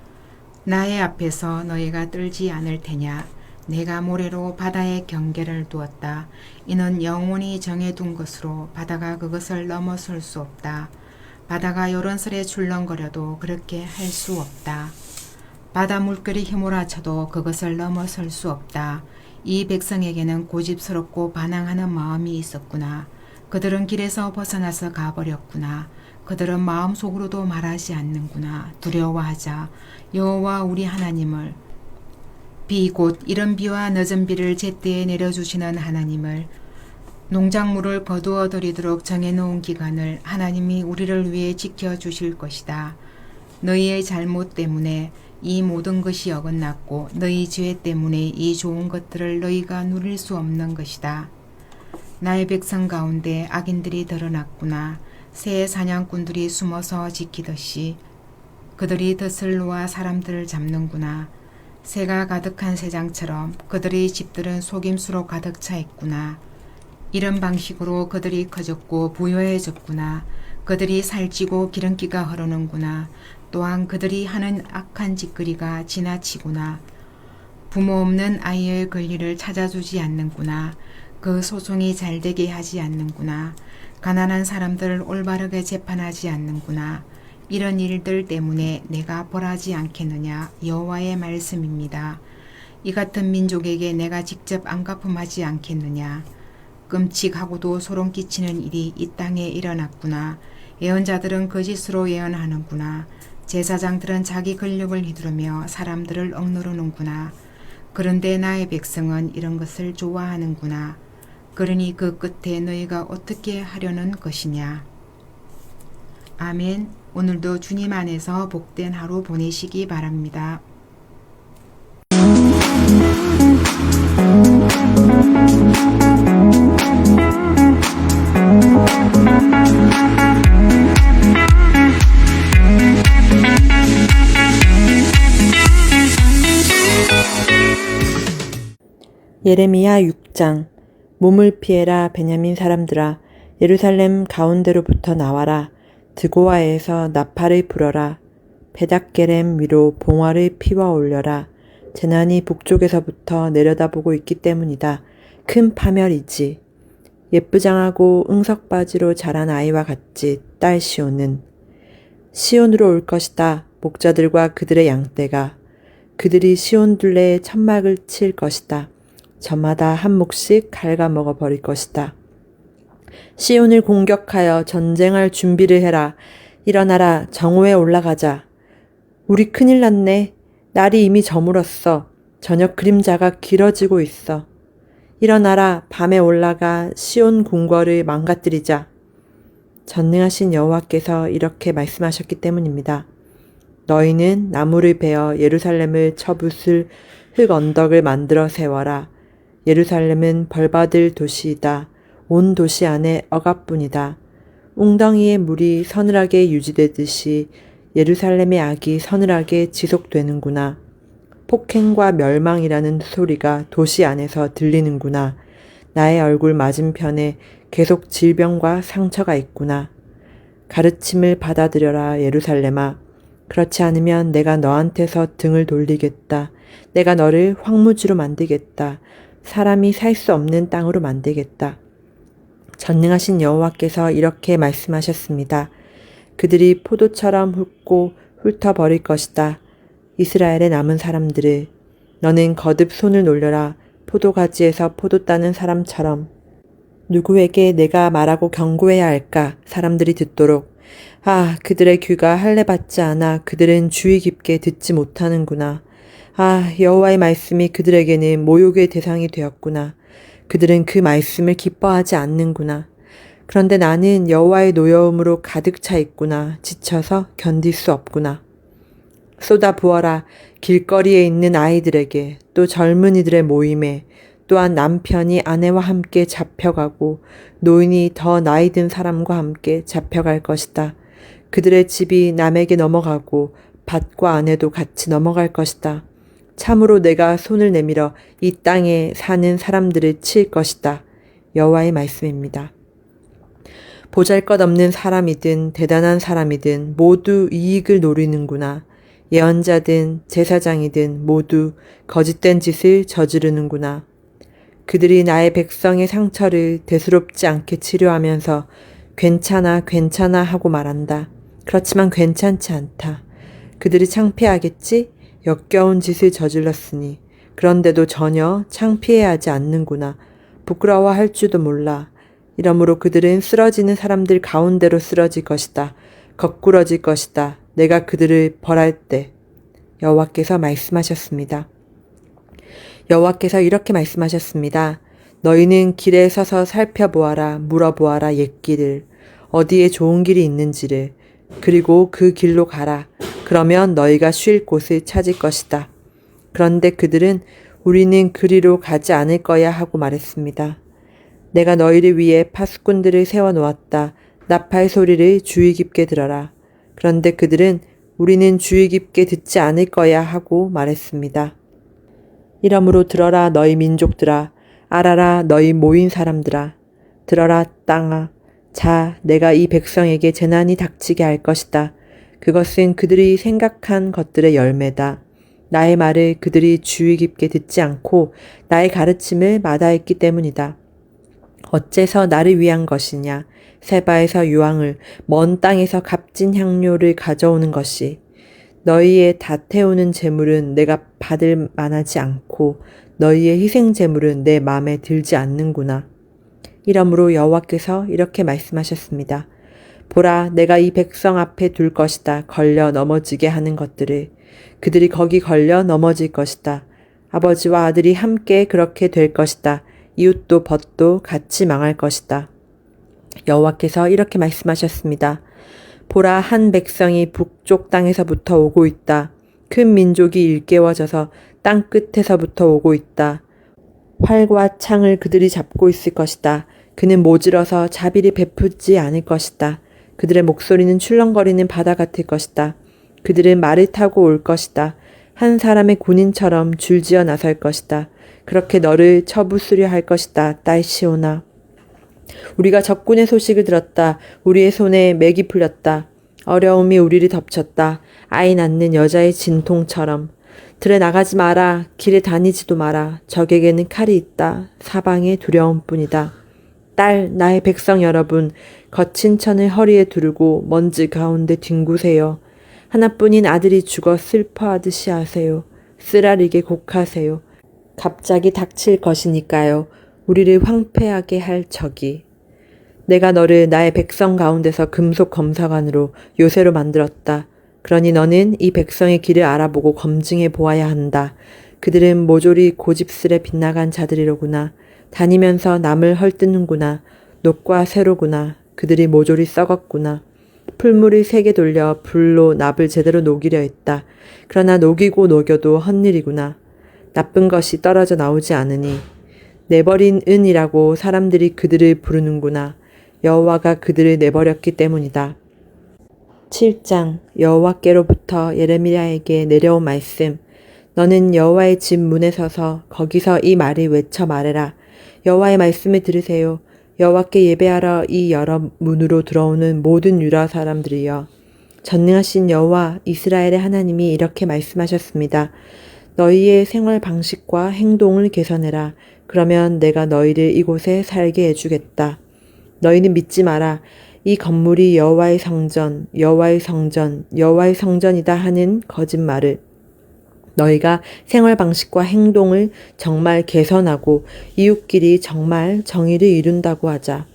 나의 앞에서 너희가 떨지 않을 테냐. 내가 모래로 바다의 경계를 두었다. 이는 영원히 정해둔 것으로 바다가 그것을 넘어설 수 없다. 바다가 요런설에 출렁거려도 그렇게 할 수 없다. 바다 물결이 휘몰아쳐도 그것을 넘어설 수 없다. 이 백성에게는 고집스럽고 반항하는 마음이 있었구나. 그들은 길에서 벗어나서 가버렸구나. 그들은 마음속으로도 말하지 않는구나. 두려워하자. 여호와 우리 하나님을, 비 곧 이른 비와 늦은 비를 제때에 내려주시는 하나님을, 농작물을 거두어 들이도록 정해놓은 기간을 하나님이 우리를 위해 지켜주실 것이다. 너희의 잘못 때문에 이 모든 것이 어긋났고 너희 죄 때문에 이 좋은 것들을 너희가 누릴 수 없는 것이다. 나의 백성 가운데 악인들이 드러났구나. 새 사냥꾼들이 숨어서 지키듯이 그들이 덫을 놓아 사람들을 잡는구나. 새가 가득한 새장처럼 그들의 집들은 속임수로 가득 차 있구나. 이런 방식으로 그들이 커졌고 부유해졌구나. 그들이 살찌고 기름기가 흐르는구나. 또한 그들이 하는 악한 짓거리가 지나치구나. 부모 없는 아이의 권리를 찾아주지 않는구나. 그 소송이 잘되게 하지 않는구나. 가난한 사람들을 올바르게 재판하지 않는구나. 이런 일들 때문에 내가 벌하지 않겠느냐. 여호와의 말씀입니다. 이 같은 민족에게 내가 직접 안갚음하지 않겠느냐. 끔찍하고도 소름 끼치는 일이 이 땅에 일어났구나. 예언자들은 거짓으로 예언하는구나. 제사장들은 자기 권력을 휘두르며 사람들을 억누르는구나. 그런데 나의 백성은 이런 것을 좋아하는구나. 그러니 그 끝에 너희가 어떻게 하려는 것이냐. 아멘. 오늘도 주님 안에서 복된 하루 보내시기 바랍니다. 예레미야 6장. 몸을 피해라 베냐민 사람들아. 예루살렘 가운데로부터 나와라. 드고아에서 나팔을 불어라. 베닥게렘 위로 봉화를 피워 올려라. 재난이 북쪽에서부터 내려다보고 있기 때문이다. 큰 파멸이지. 예쁘장하고 응석바지로 자란 아이와 같지. 딸 시온은. 시온으로 올 것이다. 목자들과 그들의 양떼가. 그들이 시온 둘레에 천막을 칠 것이다. 저마다 한 몫씩 갉아먹어 버릴 것이다. 시온을 공격하여 전쟁할 준비를 해라. 일어나라. 정오에 올라가자. 우리 큰일 났네. 날이 이미 저물었어. 저녁 그림자가 길어지고 있어. 일어나라. 밤에 올라가 시온 궁궐을 망가뜨리자. 전능하신 여호와께서 이렇게 말씀하셨기 때문입니다. 너희는 나무를 베어 예루살렘을 쳐부술 흙 언덕을 만들어 세워라. 예루살렘은 벌받을 도시이다. 온 도시 안에 억압뿐이다. 웅덩이의 물이 서늘하게 유지되듯이 예루살렘의 악이 서늘하게 지속되는구나. 폭행과 멸망이라는 소리가 도시 안에서 들리는구나. 나의 얼굴 맞은편에 계속 질병과 상처가 있구나. 가르침을 받아들여라, 예루살렘아. 그렇지 않으면 내가 너한테서 등을 돌리겠다. 내가 너를 황무지로 만들겠다. 사람이 살 수 없는 땅으로 만들겠다. 전능하신 여호와께서 이렇게 말씀하셨습니다. 그들이 포도처럼 훑고 훑어버릴 것이다. 이스라엘의 남은 사람들을. 너는 거듭 손을 놀려라. 포도가지에서 포도 따는 사람처럼. 누구에게 내가 말하고 경고해야 할까? 사람들이 듣도록. 아, 그들의 귀가 할례받지 않아 그들은 주의 깊게 듣지 못하는구나. 아, 여호와의 말씀이 그들에게는 모욕의 대상이 되었구나. 그들은 그 말씀을 기뻐하지 않는구나. 그런데 나는 여호와의 노여움으로 가득 차 있구나. 지쳐서 견딜 수 없구나. 쏟아 부어라. 길거리에 있는 아이들에게, 또 젊은이들의 모임에, 또한 남편이 아내와 함께 잡혀가고 노인이 더 나이 든 사람과 함께 잡혀갈 것이다. 그들의 집이 남에게 넘어가고 밭과 아내도 같이 넘어갈 것이다. 참으로 내가 손을 내밀어 이 땅에 사는 사람들을 칠 것이다. 여호와의 말씀입니다. 보잘것없는 사람이든 대단한 사람이든 모두 이익을 노리는구나. 예언자든 제사장이든 모두 거짓된 짓을 저지르는구나. 그들이 나의 백성의 상처를 대수롭지 않게 치료하면서 괜찮아, 괜찮아 하고 말한다. 그렇지만 괜찮지 않다. 그들이 창피하겠지? 역겨운 짓을 저질렀으니. 그런데도 전혀 창피해하지 않는구나. 부끄러워할 줄도 몰라. 이러므로 그들은 쓰러지는 사람들 가운데로 쓰러질 것이다. 거꾸러질 것이다. 내가 그들을 벌할 때. 여호와께서 말씀하셨습니다. 여호와께서 이렇게 말씀하셨습니다. 너희는 길에 서서 살펴보아라. 물어보아라. 옛길을. 어디에 좋은 길이 있는지를. 그리고 그 길로 가라. 그러면 너희가 쉴 곳을 찾을 것이다. 그런데 그들은 우리는 그리로 가지 않을 거야 하고 말했습니다. 내가 너희를 위해 파수꾼들을 세워놓았다. 나팔 소리를 주의 깊게 들어라. 그런데 그들은 우리는 주의 깊게 듣지 않을 거야 하고 말했습니다. 이러므로 들어라 너희 민족들아. 알아라 너희 모인 사람들아. 들어라 땅아. 자, 내가 이 백성에게 재난이 닥치게 할 것이다. 그것은 그들이 생각한 것들의 열매다. 나의 말을 그들이 주의 깊게 듣지 않고 나의 가르침을 마다했기 때문이다. 어째서 나를 위한 것이냐? 세바에서 유황을, 먼 땅에서 값진 향료를 가져오는 것이. 너희의 다 태우는 재물은 내가 받을 만하지 않고 너희의 희생 재물은 내 마음에 들지 않는구나. 이러므로 여호와께서 이렇게 말씀하셨습니다. 보라, 내가 이 백성 앞에 둘 것이다. 걸려 넘어지게 하는 것들을. 그들이 거기 걸려 넘어질 것이다. 아버지와 아들이 함께 그렇게 될 것이다. 이웃도 벗도 같이 망할 것이다. 여호와께서 이렇게 말씀하셨습니다. 보라, 한 백성이 북쪽 땅에서부터 오고 있다. 큰 민족이 일깨워져서 땅 끝에서부터 오고 있다. 활과 창을 그들이 잡고 있을 것이다. 그는 모질어서 자비를 베푸지 않을 것이다. 그들의 목소리는 출렁거리는 바다 같을 것이다. 그들은 말을 타고 올 것이다. 한 사람의 군인처럼 줄지어 나설 것이다. 그렇게 너를 쳐부수려 할 것이다. 딸 시온아. 우리가 적군의 소식을 들었다. 우리의 손에 맥이 풀렸다. 어려움이 우리를 덮쳤다. 아이 낳는 여자의 진통처럼. 들에 나가지 마라. 길에 다니지도 마라. 적에게는 칼이 있다. 사방에 두려움뿐이다. 딸, 나의 백성 여러분, 거친 천을 허리에 두르고 먼지 가운데 뒹구세요. 하나뿐인 아들이 죽어 슬퍼하듯이 하세요. 쓰라리게 곡하세요. 갑자기 닥칠 것이니까요. 우리를 황폐하게 할 적이. 내가 너를 나의 백성 가운데서 금속 검사관으로 요새로 만들었다. 그러니 너는 이 백성의 길을 알아보고 검증해 보아야 한다. 그들은 모조리 고집스레 빗나간 자들이로구나. 다니면서 남을 헐뜯는구나. 녹과 새로구나. 그들이 모조리 썩었구나. 풀물이 세게 돌려 불로 납을 제대로 녹이려 했다. 그러나 녹이고 녹여도 헛일이구나. 나쁜 것이 떨어져 나오지 않으니 내버린 은이라고 사람들이 그들을 부르는구나. 여호와가 그들을 내버렸기 때문이다. 7장 여호와께로부터 예레미야에게 내려온 말씀. 너는 여호와의 집 문에 서서 거기서 이 말을 외쳐 말해라. 여호와의 말씀을 들으세요. 여호와께 예배하러 이 여러 문으로 들어오는 모든 유다 사람들이여. 전능하신 여호와 이스라엘의 하나님이 이렇게 말씀하셨습니다. 너희의 생활 방식과 행동을 개선해라. 그러면 내가 너희를 이곳에 살게 해주겠다. 너희는 믿지 마라. 이 건물이 여호와의 성전, 여호와의 성전, 여호와의 성전이다 하는 거짓말을. 너희가 생활 방식과 행동을 정말 개선하고 이웃끼리 정말 정의를 이룬다고 하자.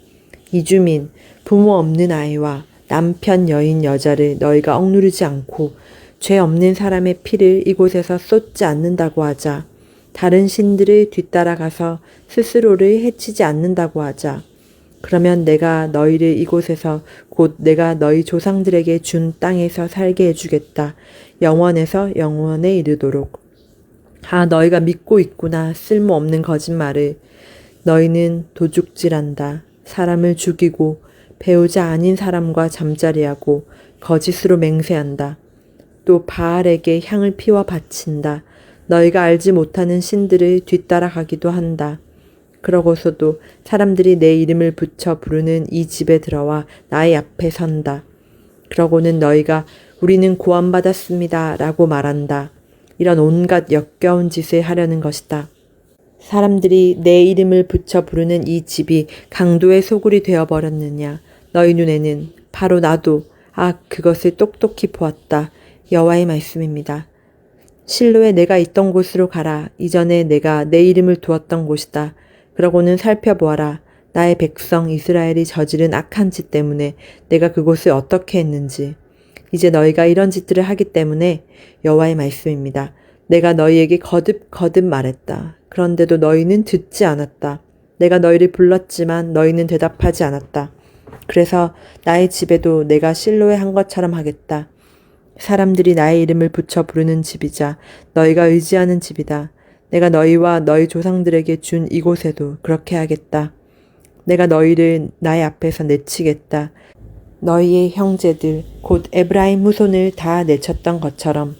이주민, 부모 없는 아이와 남편, 여인, 여자를 너희가 억누르지 않고 죄 없는 사람의 피를 이곳에서 쏟지 않는다고 하자. 다른 신들을 뒤따라가서 스스로를 해치지 않는다고 하자. 그러면 내가 너희를 이곳에서 곧 내가 너희 조상들에게 준 땅에서 살게 해주겠다. 영원에서 영원에 이르도록. 아, 너희가 믿고 있구나. 쓸모없는 거짓말을. 너희는 도둑질한다. 사람을 죽이고 배우자 아닌 사람과 잠자리하고 거짓으로 맹세한다. 또 바알에게 향을 피워 바친다. 너희가 알지 못하는 신들을 뒤따라가기도 한다. 그러고서도 사람들이 내 이름을 붙여 부르는 이 집에 들어와 나의 앞에 선다. 그러고는 너희가 우리는 구원받았습니다 라고 말한다. 이런 온갖 역겨운 짓을 하려는 것이다. 사람들이 내 이름을 붙여 부르는 이 집이 강도의 소굴이 되어버렸느냐. 너희 눈에는 바로 나도 그것을 똑똑히 보았다. 여호와의 말씀입니다. 실로에 내가 있던 곳으로 가라. 이전에 내가 내 이름을 두었던 곳이다. 그러고는 살펴보아라. 나의 백성 이스라엘이 저지른 악한 짓 때문에 내가 그곳을 어떻게 했는지. 이제 너희가 이런 짓들을 하기 때문에 여호와의 말씀입니다. 내가 너희에게 거듭 말했다. 그런데도 너희는 듣지 않았다. 내가 너희를 불렀지만 너희는 대답하지 않았다. 그래서 나의 집에도 내가 실로에 한 것처럼 하겠다. 사람들이 나의 이름을 붙여 부르는 집이자 너희가 의지하는 집이다. 내가 너희와 너희 조상들에게 준 이곳에도 그렇게 하겠다. 내가 너희를 나의 앞에서 내치겠다. 너희의 형제들 곧 에브라임 후손을 다 내쳤던 것처럼.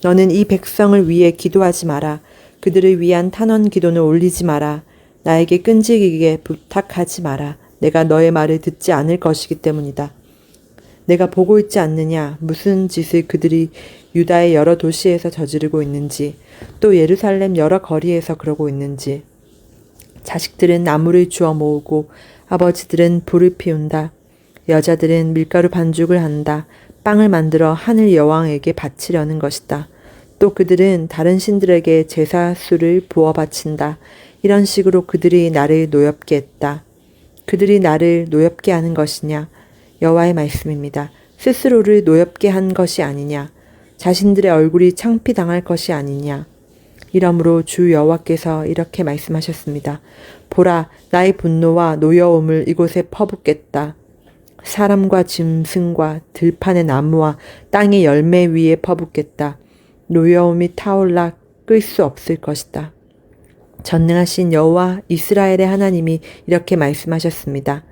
너는 이 백성을 위해 기도하지 마라. 그들을 위한 탄원 기도는 올리지 마라. 나에게 끈질기게 부탁하지 마라. 내가 너의 말을 듣지 않을 것이기 때문이다. 내가 보고 있지 않느냐? 무슨 짓을 그들이 유다의 여러 도시에서 저지르고 있는지, 또 예루살렘 여러 거리에서 그러고 있는지. 자식들은 나무를 주워 모으고 아버지들은 불을 피운다. 여자들은 밀가루 반죽을 한다. 빵을 만들어 하늘 여왕에게 바치려는 것이다. 또 그들은 다른 신들에게 제사수를 부어 바친다. 이런 식으로 그들이 나를 노엽게 했다. 그들이 나를 노엽게 하는 것이냐? 여호와의 말씀입니다. 스스로를 노엽게 한 것이 아니냐? 자신들의 얼굴이 창피당할 것이 아니냐? 이러므로 주 여호와께서 이렇게 말씀하셨습니다. 보라, 나의 분노와 노여움을 이곳에 퍼붓겠다. 사람과 짐승과 들판의 나무와 땅의 열매 위에 퍼붓겠다. 노여움이 타올라 끌 수 없을 것이다. 전능하신 여호와 이스라엘의 하나님이 이렇게 말씀하셨습니다.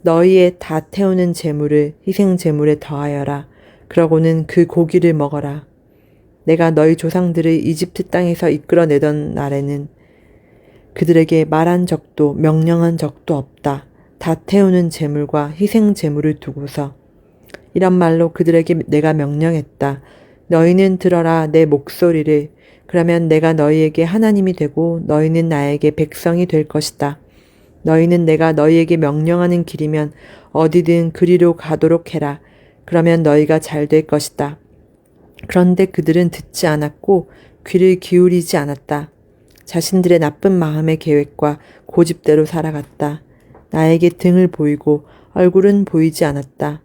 너희의 다 태우는 재물을 희생 재물에 더하여라. 그러고는 그 고기를 먹어라. 내가 너희 조상들을 이집트 땅에서 이끌어내던 날에는 그들에게 말한 적도 명령한 적도 없다. 다 태우는 재물과 희생 재물을 두고서 이런 말로 그들에게 내가 명령했다. 너희는 들어라 내 목소리를. 그러면 내가 너희에게 하나님이 되고 너희는 나에게 백성이 될 것이다. 너희는 내가 너희에게 명령하는 길이면 어디든 그리로 가도록 해라. 그러면 너희가 잘 될 것이다. 그런데 그들은 듣지 않았고 귀를 기울이지 않았다. 자신들의 나쁜 마음의 계획과 고집대로 살아갔다. 나에게 등을 보이고 얼굴은 보이지 않았다.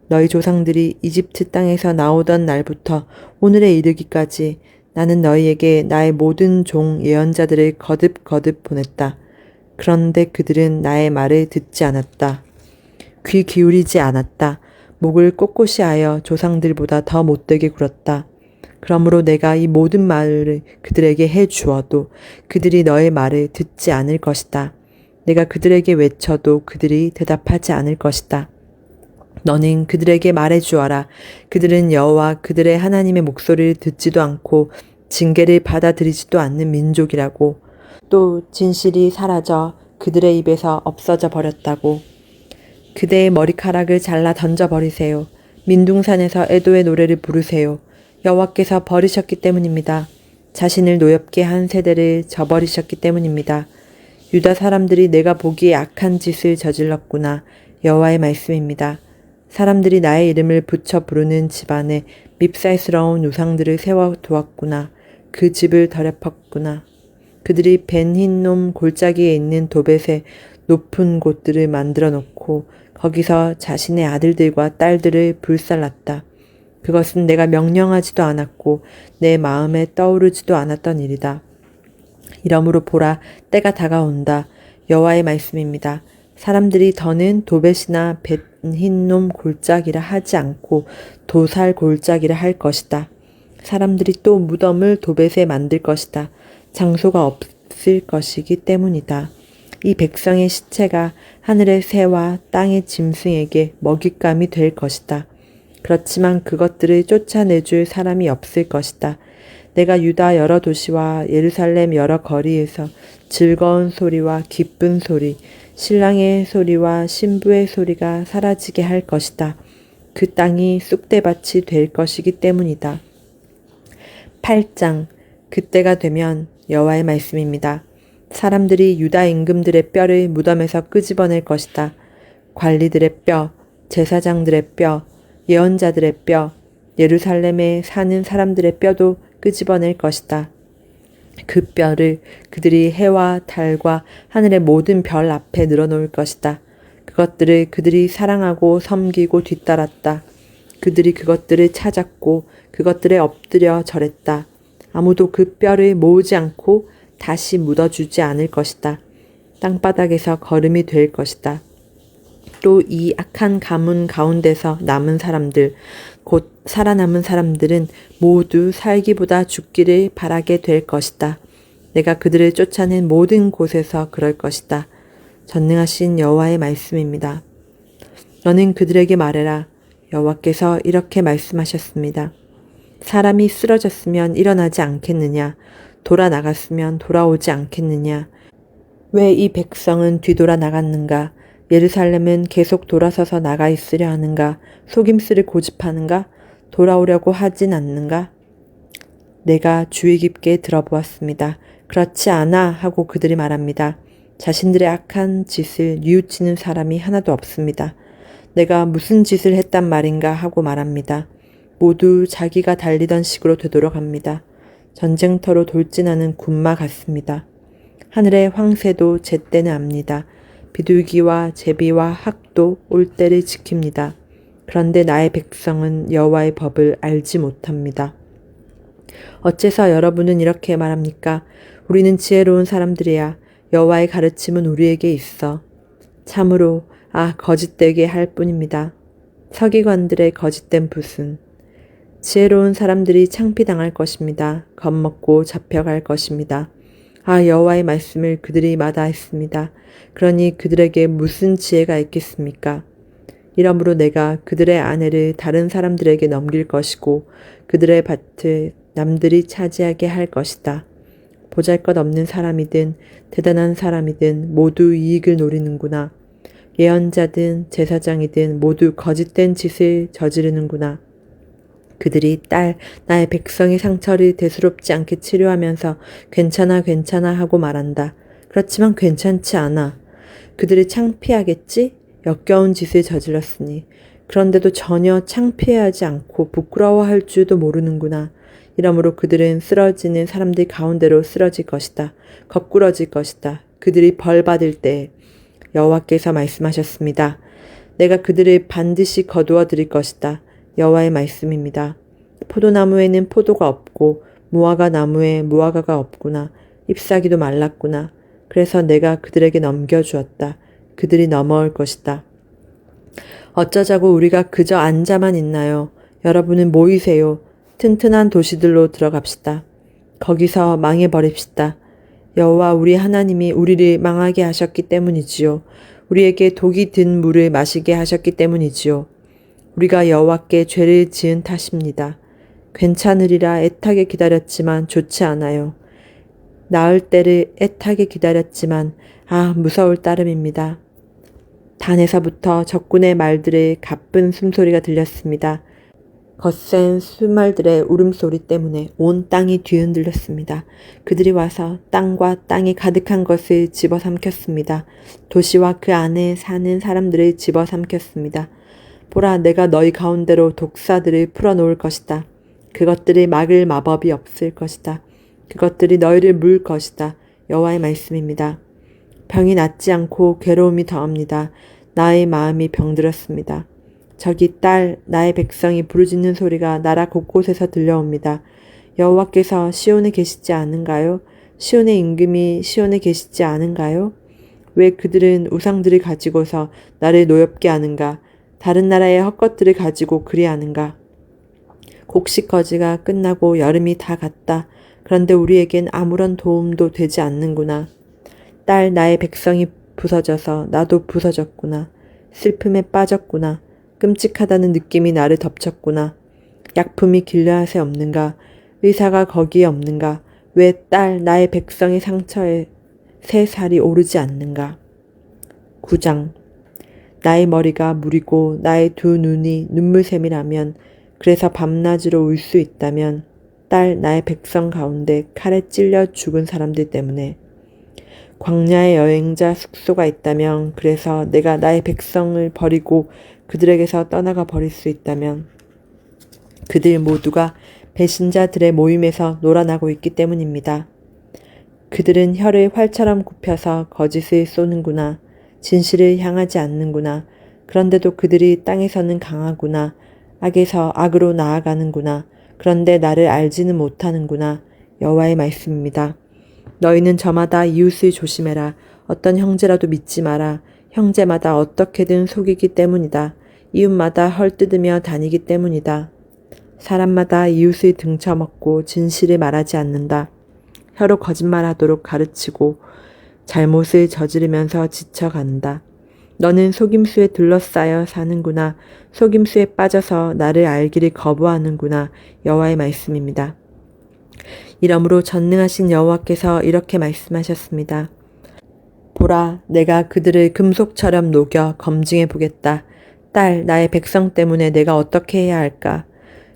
너희 조상들이 이집트 땅에서 나오던 날부터 오늘에 이르기까지 나는 너희에게 나의 모든 종 예언자들을 거듭 보냈다. 그런데 그들은 나의 말을 듣지 않았다. 귀 기울이지 않았다. 목을 꼿꼿이 하여 조상들보다 더 못되게 굴었다. 그러므로 내가 이 모든 말을 그들에게 해 주어도 그들이 너의 말을 듣지 않을 것이다. 내가 그들에게 외쳐도 그들이 대답하지 않을 것이다. 너는 그들에게 말해 주어라. 그들은 여호와 그들의 하나님의 목소리를 듣지도 않고 징계를 받아들이지도 않는 민족이라고. 또 진실이 사라져 그들의 입에서 없어져 버렸다고. 그대의 머리카락을 잘라 던져버리세요. 민둥산에서 애도의 노래를 부르세요. 여호와께서 버리셨기 때문입니다. 자신을 노엽게 한 세대를 저버리셨기 때문입니다. 유다 사람들이 내가 보기에 악한 짓을 저질렀구나. 여호와의 말씀입니다. 사람들이 나의 이름을 붙여 부르는 집안에 밉살스러운 우상들을 세워두었구나. 그 집을 더럽혔구나. 그들이 벤힌놈 골짜기에 있는 도벳의 높은 곳들을 만들어 놓고 거기서 자신의 아들들과 딸들을 불살랐다. 그것은 내가 명령하지도 않았고 내 마음에 떠오르지도 않았던 일이다. 이러므로 보라, 때가 다가온다. 여호와의 말씀입니다. 사람들이 더는 도벳이나 벤힌놈 골짜기라 하지 않고 도살 골짜기라 할 것이다. 사람들이 또 무덤을 도벳에 만들 것이다. 장소가 없을 것이기 때문이다. 이 백성의 시체가 하늘의 새와 땅의 짐승에게 먹잇감이 될 것이다. 그렇지만 그것들을 쫓아내줄 사람이 없을 것이다. 내가 유다 여러 도시와 예루살렘 여러 거리에서 즐거운 소리와 기쁜 소리, 신랑의 소리와 신부의 소리가 사라지게 할 것이다. 그 땅이 쑥대밭이 될 것이기 때문이다. 8장. 그때가 되면 여호와의 말씀입니다. 사람들이 유다 임금들의 뼈를 무덤에서 끄집어낼 것이다. 관리들의 뼈, 제사장들의 뼈, 예언자들의 뼈, 예루살렘에 사는 사람들의 뼈도 끄집어낼 것이다. 그 뼈를 그들이 해와 달과 하늘의 모든 별 앞에 늘어놓을 것이다. 그것들을 그들이 사랑하고 섬기고 뒤따랐다. 그들이 그것들을 찾았고 그것들에 엎드려 절했다. 아무도 그 뼈를 모으지 않고 다시 묻어주지 않을 것이다. 땅바닥에서 거름이 될 것이다. 또 이 악한 가문 가운데서 남은 사람들, 곧 살아남은 사람들은 모두 살기보다 죽기를 바라게 될 것이다. 내가 그들을 쫓아낸 모든 곳에서 그럴 것이다. 전능하신 여호와의 말씀입니다. 너는 그들에게 말해라. 여호와께서 이렇게 말씀하셨습니다. 사람이 쓰러졌으면 일어나지 않겠느냐? 돌아 나갔으면 돌아오지 않겠느냐? 왜 이 백성은 뒤돌아 나갔는가? 예루살렘은 계속 돌아서서 나가 있으려 하는가? 속임수를 고집하는가? 돌아오려고 하진 않는가? 내가 주의 깊게 들어보았습니다. 그렇지 않아 하고 그들이 말합니다. 자신들의 악한 짓을 뉘우치는 사람이 하나도 없습니다. 내가 무슨 짓을 했단 말인가 하고 말합니다. 모두 자기가 달리던 식으로 되돌아갑니다. 전쟁터로 돌진하는 군마 같습니다. 하늘의 황새도 제때는 압니다. 비둘기와 제비와 학도 올 때를 지킵니다. 그런데 나의 백성은 여호와의 법을 알지 못합니다. 어째서 여러분은 이렇게 말합니까? 우리는 지혜로운 사람들이야. 여호와의 가르침은 우리에게 있어. 참으로 거짓되게 할 뿐입니다. 서기관들의 거짓된 붓은 지혜로운 사람들이 창피당할 것입니다. 겁먹고 잡혀갈 것입니다. 여호와의 말씀을 그들이 마다했습니다. 그러니 그들에게 무슨 지혜가 있겠습니까? 이러므로 내가 그들의 아내를 다른 사람들에게 넘길 것이고 그들의 밭을 남들이 차지하게 할 것이다. 보잘것없는 사람이든 대단한 사람이든 모두 이익을 노리는구나. 예언자든 제사장이든 모두 거짓된 짓을 저지르는구나. 그들이 나의 백성의 상처를 대수롭지 않게 치료하면서 괜찮아 하고 말한다. 그렇지만 괜찮지 않아. 그들이 창피하겠지? 역겨운 짓을 저질렀으니. 그런데도 전혀 창피하지 않고 부끄러워할 줄도 모르는구나. 이러므로 그들은 쓰러지는 사람들 가운데로 쓰러질 것이다. 거꾸러질 것이다. 그들이 벌 받을 때에 여호와께서 말씀하셨습니다. 내가 그들을 반드시 거두어 드릴 것이다. 여호와의 말씀입니다. 포도나무에는 포도가 없고 무화과 나무에 무화과가 없구나. 잎사귀도 말랐구나. 그래서 내가 그들에게 넘겨주었다. 그들이 넘어올 것이다. 어쩌자고 우리가 그저 앉아만 있나요? 여러분은 모이세요. 튼튼한 도시들로 들어갑시다. 거기서 망해버립시다. 여호와 우리 하나님이 우리를 망하게 하셨기 때문이지요. 우리에게 독이 든 물을 마시게 하셨기 때문이지요. 우리가 여호와께 죄를 지은 탓입니다. 괜찮으리라 애타게 기다렸지만 좋지 않아요. 나을 때를 애타게 기다렸지만 무서울 따름입니다. 단에서부터 적군의 말들의 가쁜 숨소리가 들렸습니다. 거센 수말들의 울음소리 때문에 온 땅이 뒤흔들렸습니다. 그들이 와서 땅과 땅이 가득한 것을 집어삼켰습니다. 도시와 그 안에 사는 사람들을 집어삼켰습니다. 보라, 내가 너희 가운데로 독사들을 풀어놓을 것이다. 그것들이 막을 마법이 없을 것이다. 그것들이 너희를 물 것이다. 여호와의 말씀입니다. 병이 낫지 않고 괴로움이 더합니다. 나의 마음이 병들었습니다. 저기 딸, 나의 백성이 부르짖는 소리가 나라 곳곳에서 들려옵니다. 여호와께서 시온에 계시지 않은가요? 시온의 임금이 시온에 계시지 않은가요? 왜 그들은 우상들을 가지고서 나를 노엽게 하는가? 다른 나라의 헛것들을 가지고 그리하는가? 곡식거지가 끝나고 여름이 다 갔다. 그런데 우리에겐 아무런 도움도 되지 않는구나. 딸, 나의 백성이 부서져서 나도 부서졌구나. 슬픔에 빠졌구나. 끔찍하다는 느낌이 나를 덮쳤구나. 약품이 길르앗에 없는가? 의사가 거기에 없는가? 왜 딸, 나의 백성의 상처에 새 살이 오르지 않는가? 9장. 나의 머리가 물이고 나의 두 눈이 눈물샘이라면, 그래서 밤낮으로 울 수 있다면, 딸, 나의 백성 가운데 칼에 찔려 죽은 사람들 때문에, 광야의 여행자 숙소가 있다면, 그래서 내가 나의 백성을 버리고 그들에게서 떠나가 버릴 수 있다면, 그들 모두가 배신자들의 모임에서 놀아나고 있기 때문입니다. 그들은 혀를 활처럼 굽혀서 거짓을 쏘는구나. 진실을 향하지 않는구나. 그런데도 그들이 땅에서는 강하구나. 악에서 악으로 나아가는구나. 그런데 나를 알지는 못하는구나. 여호와의 말씀입니다. 너희는 저마다 이웃을 조심해라. 어떤 형제라도 믿지 마라. 형제마다 어떻게든 속이기 때문이다. 이웃마다 헐뜯으며 다니기 때문이다. 사람마다 이웃을 등쳐먹고 진실을 말하지 않는다. 혀로 거짓말하도록 가르치고 잘못을 저지르면서 지쳐간다. 너는 속임수에 둘러싸여 사는구나. 속임수에 빠져서 나를 알기를 거부하는구나. 여호와의 말씀입니다. 이러므로 전능하신 여호와께서 이렇게 말씀하셨습니다. 보라, 내가 그들을 금속처럼 녹여 검증해 보겠다. 딸, 나의 백성 때문에 내가 어떻게 해야 할까?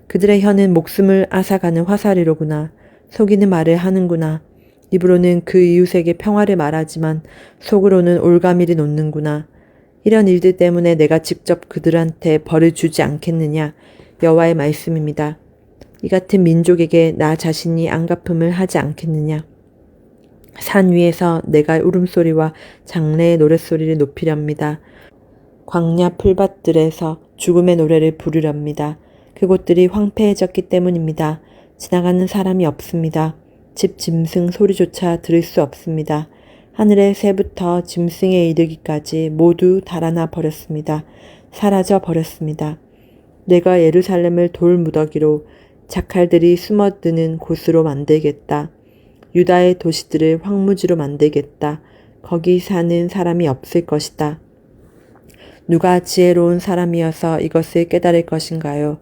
그들의 혀는 목숨을 앗아가는 화살이로구나. 속이는 말을 하는구나. 입으로는 그 이웃에게 평화를 말하지만 속으로는 올가미를 놓는구나. 이런 일들 때문에 내가 직접 그들한테 벌을 주지 않겠느냐. 여호와의 말씀입니다. 이 같은 민족에게 나 자신이 안갚음을 하지 않겠느냐. 산 위에서 내가 울음소리와 장래의 노랫소리를 높이렵니다. 광야 풀밭들에서 죽음의 노래를 부르렵니다. 그곳들이 황폐해졌기 때문입니다. 지나가는 사람이 없습니다. 집 짐승 소리조차 들을 수 없습니다. 하늘의 새부터 짐승에 이르기까지 모두 달아나 버렸습니다. 사라져 버렸습니다. 내가 예루살렘을 돌무더기로 자칼들이 숨어드는 곳으로 만들겠다. 유다의 도시들을 황무지로 만들겠다. 거기 사는 사람이 없을 것이다. 누가 지혜로운 사람이어서 이것을 깨달을 것인가요?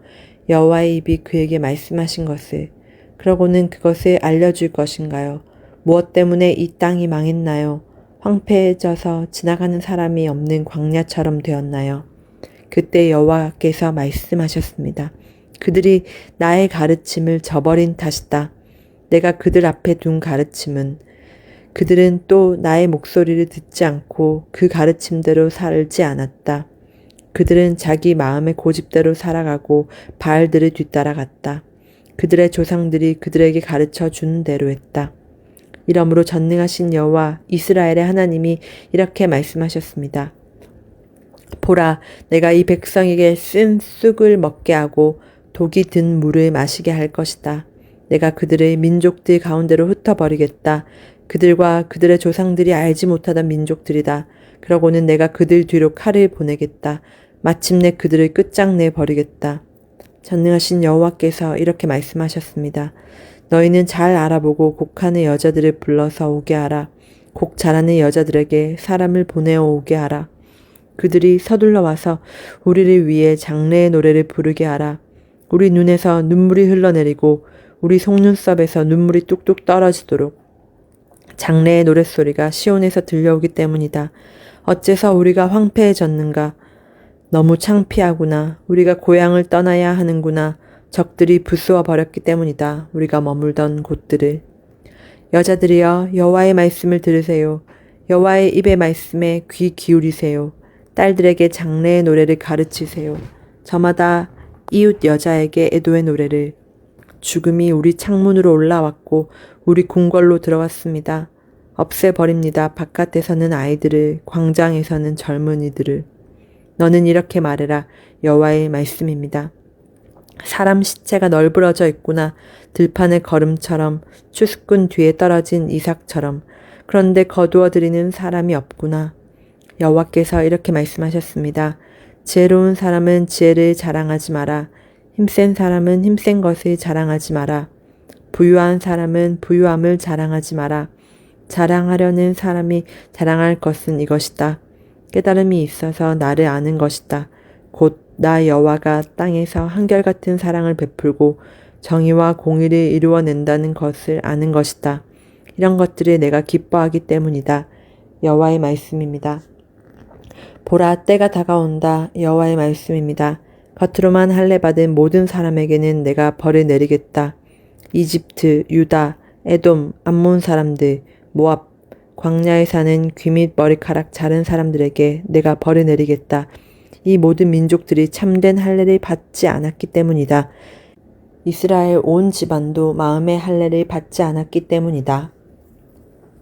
여호와의 입이 그에게 말씀하신 것을. 그러고는 그것을 알려줄 것인가요? 무엇 때문에 이 땅이 망했나요? 황폐해져서 지나가는 사람이 없는 광야처럼 되었나요? 그때 여호와께서 말씀하셨습니다. 그들이 나의 가르침을 저버린 탓이다. 내가 그들 앞에 둔 가르침은, 그들은 또 나의 목소리를 듣지 않고 그 가르침대로 살지 않았다. 그들은 자기 마음의 고집대로 살아가고 바알들을 뒤따라갔다. 그들의 조상들이 그들에게 가르쳐 준 대로 했다. 이러므로 전능하신 여호와 이스라엘의 하나님이 이렇게 말씀하셨습니다. 보라, 내가 이 백성에게 쓴 쑥을 먹게 하고 독이 든 물을 마시게 할 것이다. 내가 그들의 민족들 가운데로 흩어버리겠다. 그들과 그들의 조상들이 알지 못하던 민족들이다. 그러고는 내가 그들 뒤로 칼을 보내겠다. 마침내 그들을 끝장내 버리겠다. 전능하신 여호와께서 이렇게 말씀하셨습니다. 너희는 잘 알아보고 곡하는 여자들을 불러서 오게 하라. 곡 잘하는 여자들에게 사람을 보내어 오게 하라. 그들이 서둘러 와서 우리를 위해 장래의 노래를 부르게 하라. 우리 눈에서 눈물이 흘러내리고 우리 속눈썹에서 눈물이 뚝뚝 떨어지도록 장래의 노랫소리가 시온에서 들려오기 때문이다. 어째서 우리가 황폐해졌는가? 너무 창피하구나. 우리가 고향을 떠나야 하는구나. 적들이 부수어 버렸기 때문이다. 우리가 머물던 곳들을. 여자들이여 여호와의 말씀을 들으세요. 여호와의 입의 말씀에 귀 기울이세요. 딸들에게 장래의 노래를 가르치세요. 저마다 이웃 여자에게 애도의 노래를. 죽음이 우리 창문으로 올라왔고 우리 궁궐로 들어왔습니다. 없애버립니다. 바깥에서는 아이들을, 광장에서는 젊은이들을. 너는 이렇게 말해라. 여호와의 말씀입니다. 사람 시체가 널브러져 있구나. 들판의 걸음처럼, 추수꾼 뒤에 떨어진 이삭처럼. 그런데 거두어들이는 사람이 없구나. 여호와께서 이렇게 말씀하셨습니다. 지혜로운 사람은 지혜를 자랑하지 마라. 힘센 사람은 힘센 것을 자랑하지 마라. 부유한 사람은 부유함을 자랑하지 마라. 자랑하려는 사람이 자랑할 것은 이것이다. 깨달음이 있어서 나를 아는 것이다. 곧 나 여호와가 땅에서 한결같은 사랑을 베풀고 정의와 공의를 이루어낸다는 것을 아는 것이다. 이런 것들을 내가 기뻐하기 때문이다. 여호와의 말씀입니다. 보라, 때가 다가온다. 여호와의 말씀입니다. 겉으로만 할례받은 모든 사람에게는 내가 벌을 내리겠다. 이집트, 유다, 에돔, 암몬 사람들, 모압, 광야에 사는 귀 및 머리카락 자른 사람들에게 내가 벌을 내리겠다. 이 모든 민족들이 참된 할례를 받지 않았기 때문이다. 이스라엘 온 집안도 마음의 할례를 받지 않았기 때문이다.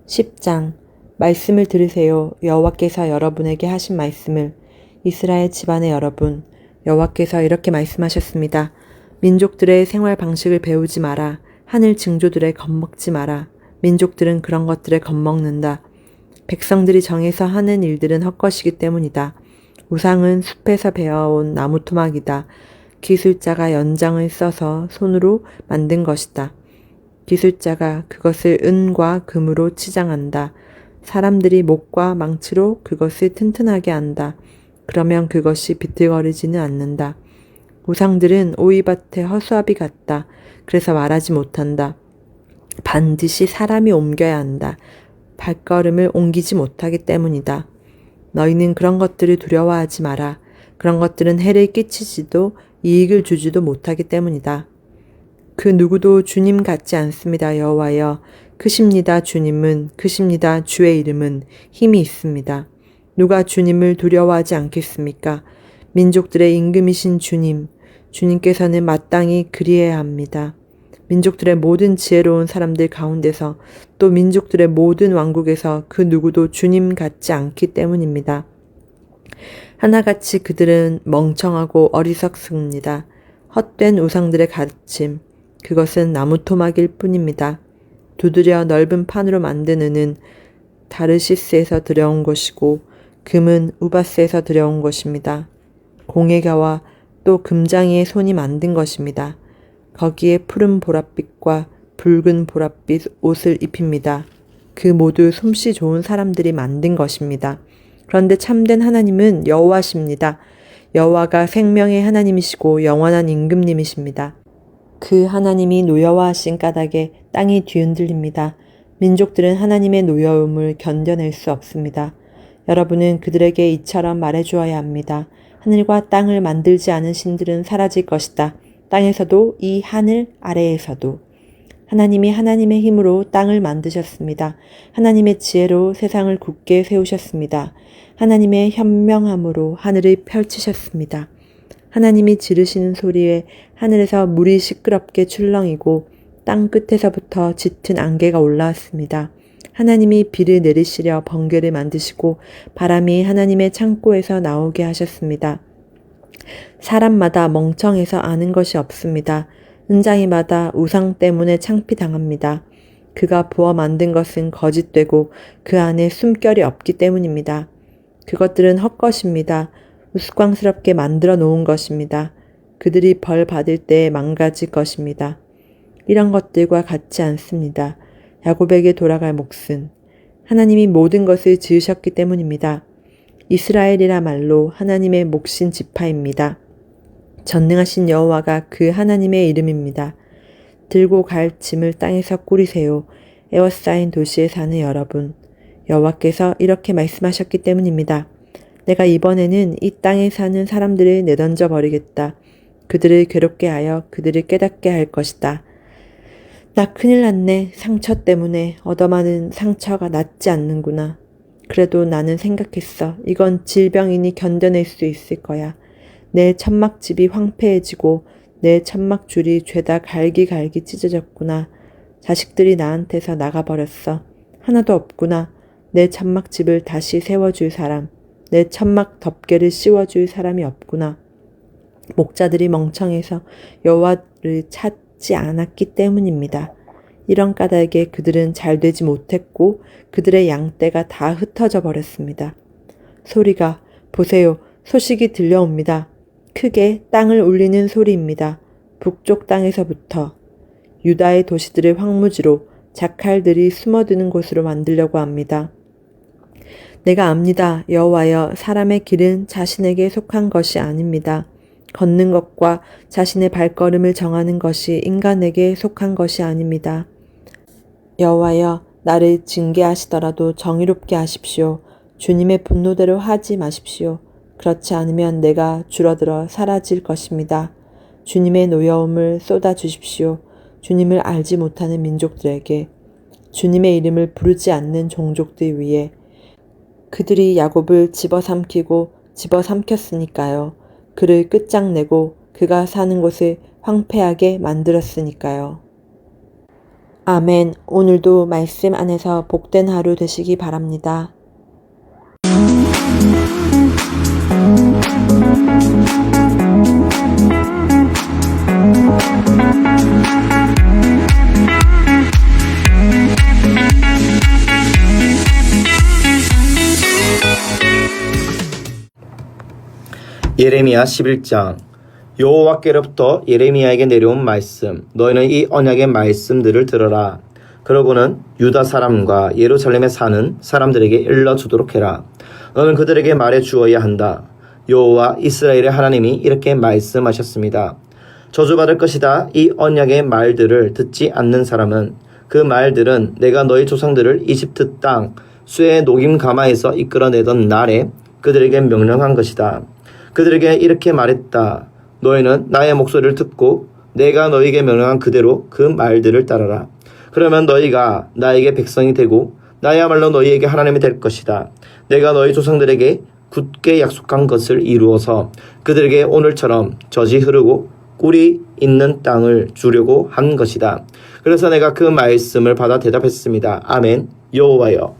10장 말씀을 들으세요. 여호와께서 여러분에게 하신 말씀을. 이스라엘 집안의 여러분, 여호와께서 이렇게 말씀하셨습니다. 민족들의 생활 방식을 배우지 마라. 하늘 징조들에 겁먹지 마라. 민족들은 그런 것들에 겁먹는다. 백성들이 정해서 하는 일들은 헛것이기 때문이다. 우상은 숲에서 베어온 나무 토막이다. 기술자가 연장을 써서 손으로 만든 것이다. 기술자가 그것을 은과 금으로 치장한다. 사람들이 목과 망치로 그것을 튼튼하게 한다. 그러면 그것이 비틀거리지는 않는다. 우상들은 오이밭의 허수아비 같다. 그래서 말하지 못한다. 반드시 사람이 옮겨야 한다. 발걸음을 옮기지 못하기 때문이다. 너희는 그런 것들을 두려워하지 마라. 그런 것들은 해를 끼치지도 이익을 주지도 못하기 때문이다. 그 누구도 주님 같지 않습니다. 여호와여. 크십니다. 주님은, 크십니다. 주의 이름은 힘이 있습니다. 누가 주님을 두려워하지 않겠습니까? 민족들의 임금이신 주님, 주님께서는 마땅히 그리해야 합니다. 민족들의 모든 지혜로운 사람들 가운데서 또 민족들의 모든 왕국에서 그 누구도 주님 같지 않기 때문입니다. 하나같이 그들은 멍청하고 어리석습니다. 헛된 우상들의 가르침, 그것은 나무 토막일 뿐입니다. 두드려 넓은 판으로 만든 은은 다르시스에서 들여온 것이고 금은 우바스에서 들여온 것입니다. 공예가와 또 금장이의 손이 만든 것입니다. 거기에 푸른 보랏빛과 붉은 보랏빛 옷을 입힙니다. 그 모두 솜씨 좋은 사람들이 만든 것입니다. 그런데 참된 하나님은 여호와십니다. 여호와가 생명의 하나님이시고 영원한 임금님이십니다. 그 하나님이 노여워하신 까닭에 땅이 뒤흔들립니다. 민족들은 하나님의 노여움을 견뎌낼 수 없습니다. 여러분은 그들에게 이처럼 말해주어야 합니다. 하늘과 땅을 만들지 않은 신들은 사라질 것이다. 땅에서도 이 하늘 아래에서도. 하나님이 하나님의 힘으로 땅을 만드셨습니다. 하나님의 지혜로 세상을 굳게 세우셨습니다. 하나님의 현명함으로 하늘을 펼치셨습니다. 하나님이 지르시는 소리에 하늘에서 물이 시끄럽게 출렁이고 땅 끝에서부터 짙은 안개가 올라왔습니다. 하나님이 비를 내리시려 번개를 만드시고 바람이 하나님의 창고에서 나오게 하셨습니다. 사람마다 멍청해서 아는 것이 없습니다. 은장이마다 우상 때문에 창피당합니다. 그가 부어 만든 것은 거짓되고 그 안에 숨결이 없기 때문입니다. 그것들은 헛것입니다. 우스꽝스럽게 만들어 놓은 것입니다. 그들이 벌 받을 때에 망가질 것입니다. 이런 것들과 같지 않습니다. 야곱에게 돌아갈 몫은 하나님이 모든 것을 지으셨기 때문입니다. 이스라엘이라 말로 하나님의 몫인 지파입니다. 전능하신 여호와가 그 하나님의 이름입니다. 들고 갈 짐을 땅에서 꾸리세요. 에워싸인 도시에 사는 여러분, 여호와께서 이렇게 말씀하셨기 때문입니다. 내가 이번에는 이 땅에 사는 사람들을 내던져 버리겠다. 그들을 괴롭게 하여 그들을 깨닫게 할 것이다. 나 큰일 났네. 상처 때문에 얻어맞은 상처가 낫지 않는구나. 그래도 나는 생각했어. 이건 질병이니 견뎌낼 수 있을 거야. 내 천막집이 황폐해지고 내 천막줄이 죄다 갈기갈기 찢어졌구나. 자식들이 나한테서 나가버렸어. 하나도 없구나. 내 천막집을 다시 세워줄 사람. 내 천막 덮개를 씌워줄 사람이 없구나. 목자들이 멍청해서 여호와를 찾지 않았기 때문입니다. 이런 까닭에 그들은 잘되지 못했고 그들의 양떼가 다 흩어져 버렸습니다. 소리가 보세요. 소식이 들려옵니다. 크게 땅을 울리는 소리입니다. 북쪽 땅에서부터 유다의 도시들을 황무지로 자칼들이 숨어드는 곳으로 만들려고 합니다. 내가 압니다. 여호와여, 사람의 길은 자신에게 속한 것이 아닙니다. 걷는 것과 자신의 발걸음을 정하는 것이 인간에게 속한 것이 아닙니다. 여호와여, 나를 징계하시더라도 정의롭게 하십시오. 주님의 분노대로 하지 마십시오. 그렇지 않으면 내가 줄어들어 사라질 것입니다. 주님의 노여움을 쏟아 주십시오. 주님을 알지 못하는 민족들에게, 주님의 이름을 부르지 않는 종족들 위에. 그들이 야곱을 집어삼키고 집어삼켰으니까요. 그를 끝장내고 그가 사는 곳을 황폐하게 만들었으니까요. 아멘. 오늘도 말씀 안에서 복된 하루 되시기 바랍니다. 예레미야 11장. 여호와께로부터 예레미야에게 내려온 말씀. 너희는 이 언약의 말씀들을 들어라. 그러고는 유다 사람과 예루살렘에 사는 사람들에게 일러주도록 해라. 너는 그들에게 말해 주어야 한다. 여호와 이스라엘의 하나님이 이렇게 말씀하셨습니다. 저주받을 것이다. 이 언약의 말들을 듣지 않는 사람은, 그 말들은 내가 너희 조상들을 이집트 땅 쇠의 녹임 가마에서 이끌어내던 날에 그들에게 명령한 것이다. 그들에게 이렇게 말했다. 너희는 나의 목소리를 듣고 내가 너희에게 명령한 그대로 그 말들을 따르라. 그러면 너희가 나에게 백성이 되고 나야말로 너희에게 하나님이 될 것이다. 내가 너희 조상들에게 굳게 약속한 것을 이루어서 그들에게 오늘처럼 젖이 흐르고 꿀이 있는 땅을 주려고 한 것이다. 그래서 내가 그 말씀을 받아 대답했습니다. 아멘. 여호와여.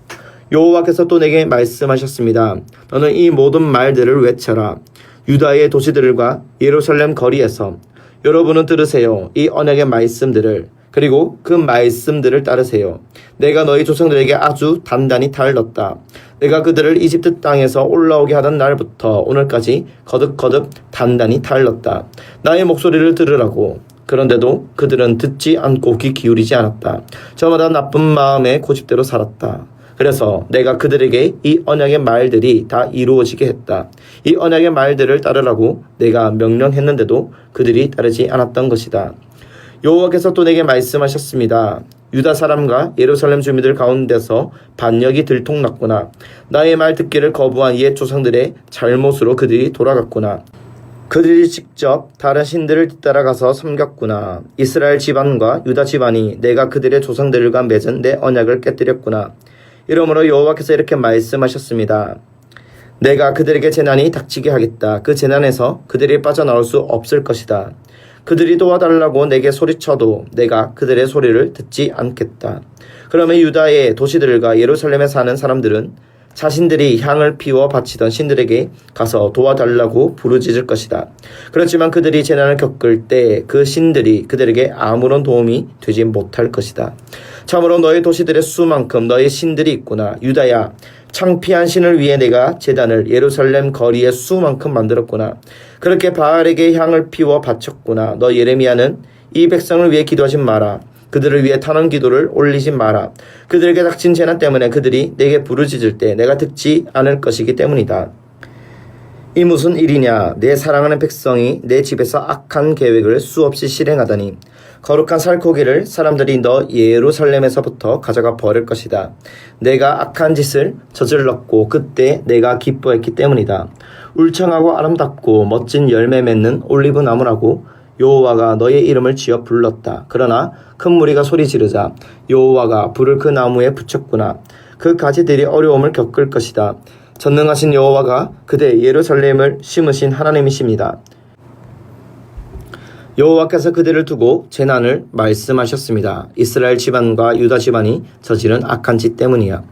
여호와께서 또 내게 말씀하셨습니다. 너는 이 모든 말들을 외쳐라. 유다의 도시들과 예루살렘 거리에서 여러분은 들으세요. 이 언약의 말씀들을, 그리고 그 말씀들을 따르세요. 내가 너희 조상들에게 아주 단단히 달렀다. 내가 그들을 이집트 땅에서 올라오게 하던 날부터 오늘까지 거듭거듭 단단히 달렀다. 나의 목소리를 들으라고. 그런데도 그들은 듣지 않고 귀 기울이지 않았다. 저마다 나쁜 마음에 고집대로 살았다. 그래서 내가 그들에게 이 언약의 말들이 다 이루어지게 했다. 이 언약의 말들을 따르라고 내가 명령했는데도 그들이 따르지 않았던 것이다. 여호와께서 또 내게 말씀하셨습니다. 유다 사람과 예루살렘 주민들 가운데서 반역이 들통났구나. 나의 말 듣기를 거부한 옛 조상들의 잘못으로 그들이 돌아갔구나. 그들이 직접 다른 신들을 뒤따라가서 섬겼구나. 이스라엘 집안과 유다 집안이 내가 그들의 조상들과 맺은 내 언약을 깨뜨렸구나. 이러므로 여호와께서 이렇게 말씀하셨습니다. 내가 그들에게 재난이 닥치게 하겠다. 그 재난에서 그들이 빠져나올 수 없을 것이다. 그들이 도와달라고 내게 소리쳐도 내가 그들의 소리를 듣지 않겠다. 그러면 유다의 도시들과 예루살렘에 사는 사람들은 자신들이 향을 피워 바치던 신들에게 가서 도와달라고 부르짖을 것이다. 그렇지만 그들이 재난을 겪을 때 그 신들이 그들에게 아무런 도움이 되지 못할 것이다. 참으로 너희 도시들의 수만큼 너희 신들이 있구나. 유다야, 창피한 신을 위해 내가 제단을 예루살렘 거리의 수만큼 만들었구나. 그렇게 바알에게 향을 피워 바쳤구나. 너 예레미야는 이 백성을 위해 기도하지 마라. 그들을 위해 탄원 기도를 올리지 마라. 그들에게 닥친 재난 때문에 그들이 내게 부르짖을 때 내가 듣지 않을 것이기 때문이다. 이 무슨 일이냐. 내 사랑하는 백성이 내 집에서 악한 계획을 수없이 실행하다니. 거룩한 살코기를 사람들이 너 예루살렘에서부터 가져가 버릴 것이다. 내가 악한 짓을 저질렀고 그때 내가 기뻐했기 때문이다. 울창하고 아름답고 멋진 열매 맺는 올리브 나무라고 여호와가 너의 이름을 지어 불렀다. 그러나 큰 무리가 소리 지르자 여호와가 불을 그 나무에 붙였구나. 그 가지들이 어려움을 겪을 것이다. 전능하신 여호와가 그대 예루살렘을 심으신 하나님이십니다. 여호와께서 그들을 두고 재난을 말씀하셨습니다. 이스라엘 집안과 유다 집안이 저지른 악한 짓 때문이야.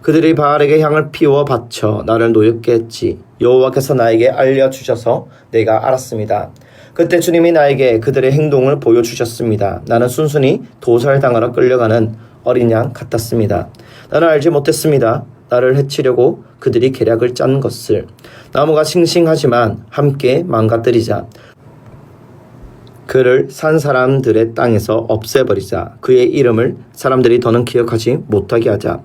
그들이 바알에게 향을 피워 바쳐 나를 노엽게 했지. 여호와께서 나에게 알려주셔서 내가 알았습니다. 그때 주님이 나에게 그들의 행동을 보여주셨습니다. 나는 순순히 도살당하러 끌려가는 어린 양 같았습니다. 나는 알지 못했습니다. 나를 해치려고 그들이 계략을 짠 것을. 나무가 싱싱하지만 함께 망가뜨리자. 그를 산 사람들의 땅에서 없애버리자. 그의 이름을 사람들이 더는 기억하지 못하게 하자.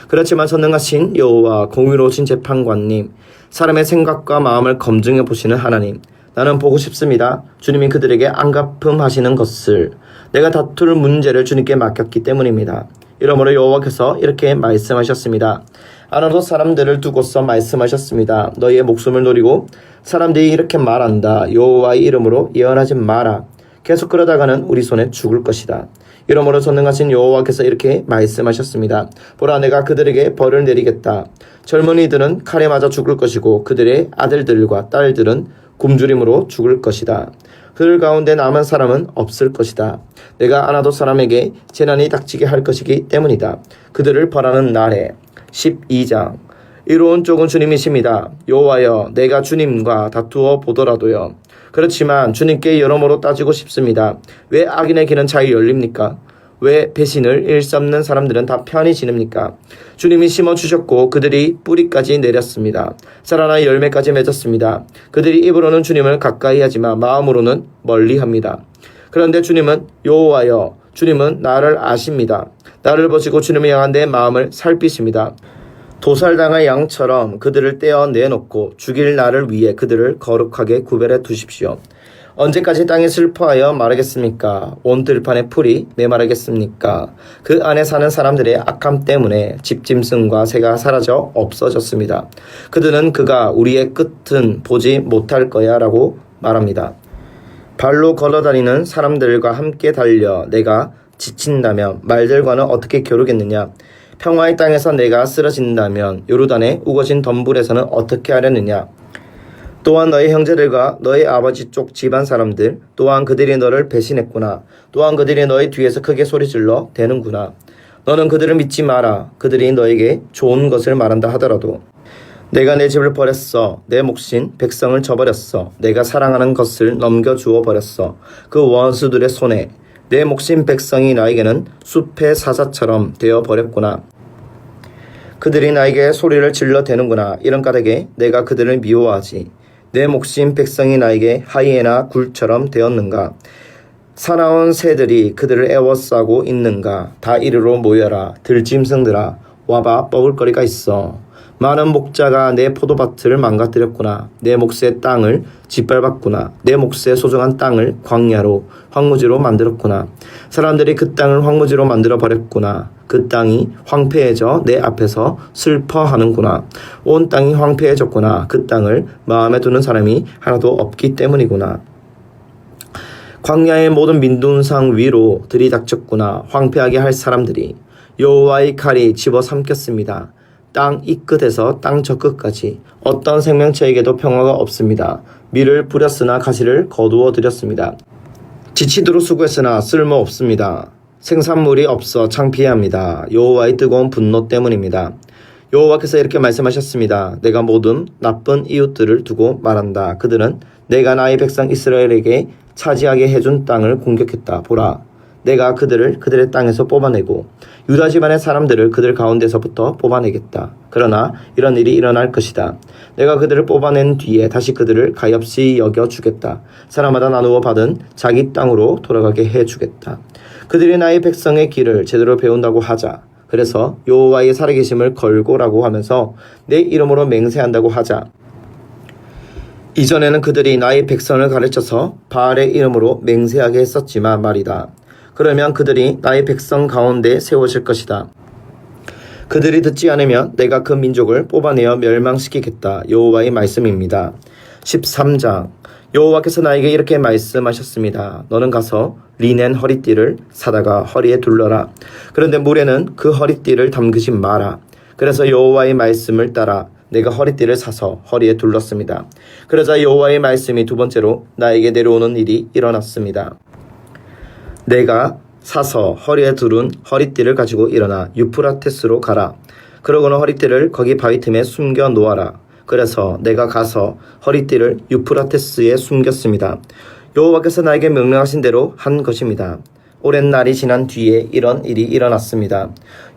그렇지만 전능하신 여호와, 공의로우신 재판관님, 사람의 생각과 마음을 검증해 보시는 하나님, 나는 보고 싶습니다. 주님이 그들에게 안갚음하시는 것을. 내가 다툴 문제를 주님께 맡겼기 때문입니다. 이러므로 여호와께서 이렇게 말씀하셨습니다. 아나도 사람들을 두고서 말씀하셨습니다. 너희의 목숨을 노리고 사람들이 이렇게 말한다. 여호와의 이름으로 예언하지 마라. 계속 그러다가는 우리 손에 죽을 것이다. 이러므로 전능하신 여호와께서 이렇게 말씀하셨습니다. 보라, 내가 그들에게 벌을 내리겠다. 젊은이들은 칼에 맞아 죽을 것이고 그들의 아들들과 딸들은 굶주림으로 죽을 것이다. 그들 가운데 남은 사람은 없을 것이다. 내가 아나도 사람에게 재난이 닥치게 할 것이기 때문이다. 그들을 벌하는 날에. 12장. 이로운 쪽은 주님이십니다. 여호와여, 내가 주님과 다투어 보더라도요. 그렇지만 주님께 여러모로 따지고 싶습니다. 왜 악인의 길은 잘 열립니까? 왜 배신을 일삼는 사람들은 다 편히 지냅니까? 주님이 심어주셨고 그들이 뿌리까지 내렸습니다. 자라나 열매까지 맺었습니다. 그들이 입으로는 주님을 가까이 하지만 마음으로는 멀리합니다. 그런데 주님은 여호와여, 주님은 나를 아십니다. 나를 보시고 주님을 향한 내 마음을 살피십니다. 도살당할 양처럼 그들을 떼어내놓고 죽일 날을 위해 그들을 거룩하게 구별해 두십시오. 언제까지 땅에 슬퍼하여 마르겠습니까? 온 들판의 풀이 메마르겠습니까? 그 안에 사는 사람들의 악함 때문에 집짐승과 새가 사라져 없어졌습니다. 그들은 그가 우리의 끝은 보지 못할 거야 라고 말합니다. 발로 걸어다니는 사람들과 함께 달려 내가 지친다면 말들과는 어떻게 겨루겠느냐? 평화의 땅에서 내가 쓰러진다면 요르단의 우거진 덤불에서는 어떻게 하려느냐? 또한 너의 형제들과 너의 아버지 쪽 집안 사람들, 또한 그들이 너를 배신했구나. 또한 그들이 너의 뒤에서 크게 소리질러 대는구나. 너는 그들을 믿지 마라. 그들이 너에게 좋은 것을 말한다 하더라도. 내가 내 집을 버렸어. 내 몫인 백성을 저버렸어. 내가 사랑하는 것을 넘겨주어 버렸어. 그 원수들의 손에. 내 몫인 백성이 나에게는 숲의 사자처럼 되어 버렸구나. 그들이 나에게 소리를 질러 대는구나. 이런 까닭에 내가 그들을 미워하지. 내 몫인 백성이 나에게 하이에나 굴처럼 되었는가? 사나운 새들이 그들을 애워싸고 있는가? 다 이리로 모여라. 들짐승들아, 와봐. 먹을 거리가 있어. 많은 목자가 내 포도밭을 망가뜨렸구나. 내 몫의 땅을 짓밟았구나. 내 몫의 소중한 땅을 광야로 황무지로 만들었구나. 사람들이 그 땅을 황무지로 만들어버렸구나. 그 땅이 황폐해져 내 앞에서 슬퍼하는구나. 온 땅이 황폐해졌구나. 그 땅을 마음에 두는 사람이 하나도 없기 때문이구나. 광야의 모든 민둥상 위로 들이닥쳤구나. 황폐하게 할 사람들이. 여호와의 칼이 집어삼켰습니다. 땅 이 끝에서 땅 저 끝까지 어떤 생명체에게도 평화가 없습니다. 밀을 뿌렸으나 가시를 거두어 드렸습니다. 지치도록 수고했으나 쓸모없습니다. 생산물이 없어 창피해합니다. 여호와의 뜨거운 분노 때문입니다. 여호와께서 이렇게 말씀하셨습니다. 내가 모든 나쁜 이웃들을 두고 말한다. 그들은 내가 나의 백성 이스라엘에게 차지하게 해준 땅을 공격했다. 보라, 내가 그들을 그들의 땅에서 뽑아내고 유다 집안의 사람들을 그들 가운데서부터 뽑아내겠다. 그러나 이런 일이 일어날 것이다. 내가 그들을 뽑아낸 뒤에 다시 그들을 가엾이 여겨주겠다. 사람마다 나누어 받은 자기 땅으로 돌아가게 해주겠다. 그들이 나의 백성의 길을 제대로 배운다고 하자. 그래서 여호와의 살아계심을 걸고라고 하면서 내 이름으로 맹세한다고 하자. 이전에는 그들이 나의 백성을 가르쳐서 바알의 이름으로 맹세하게 했었지만 말이다. 그러면 그들이 나의 백성 가운데 세워질 것이다. 그들이 듣지 않으면 내가 그 민족을 뽑아내어 멸망시키겠다. 여호와의 말씀입니다. 13장 여호와께서 나에게 이렇게 말씀하셨습니다. 너는 가서 리넨 허리띠를 사다가 허리에 둘러라. 그런데 물에는 그 허리띠를 담그지 마라. 그래서 여호와의 말씀을 따라 내가 허리띠를 사서 허리에 둘렀습니다. 그러자 여호와의 말씀이 두 번째로 나에게 내려오는 일이 일어났습니다. 내가 사서 허리에 두른 허리띠를 가지고 일어나 유프라테스로 가라. 그러고는 허리띠를 거기 바위 틈에 숨겨 놓아라. 그래서 내가 가서 허리띠를 유프라테스에 숨겼습니다. 여호와께서 나에게 명령하신 대로 한 것입니다. 오랜 날이 지난 뒤에 이런 일이 일어났습니다.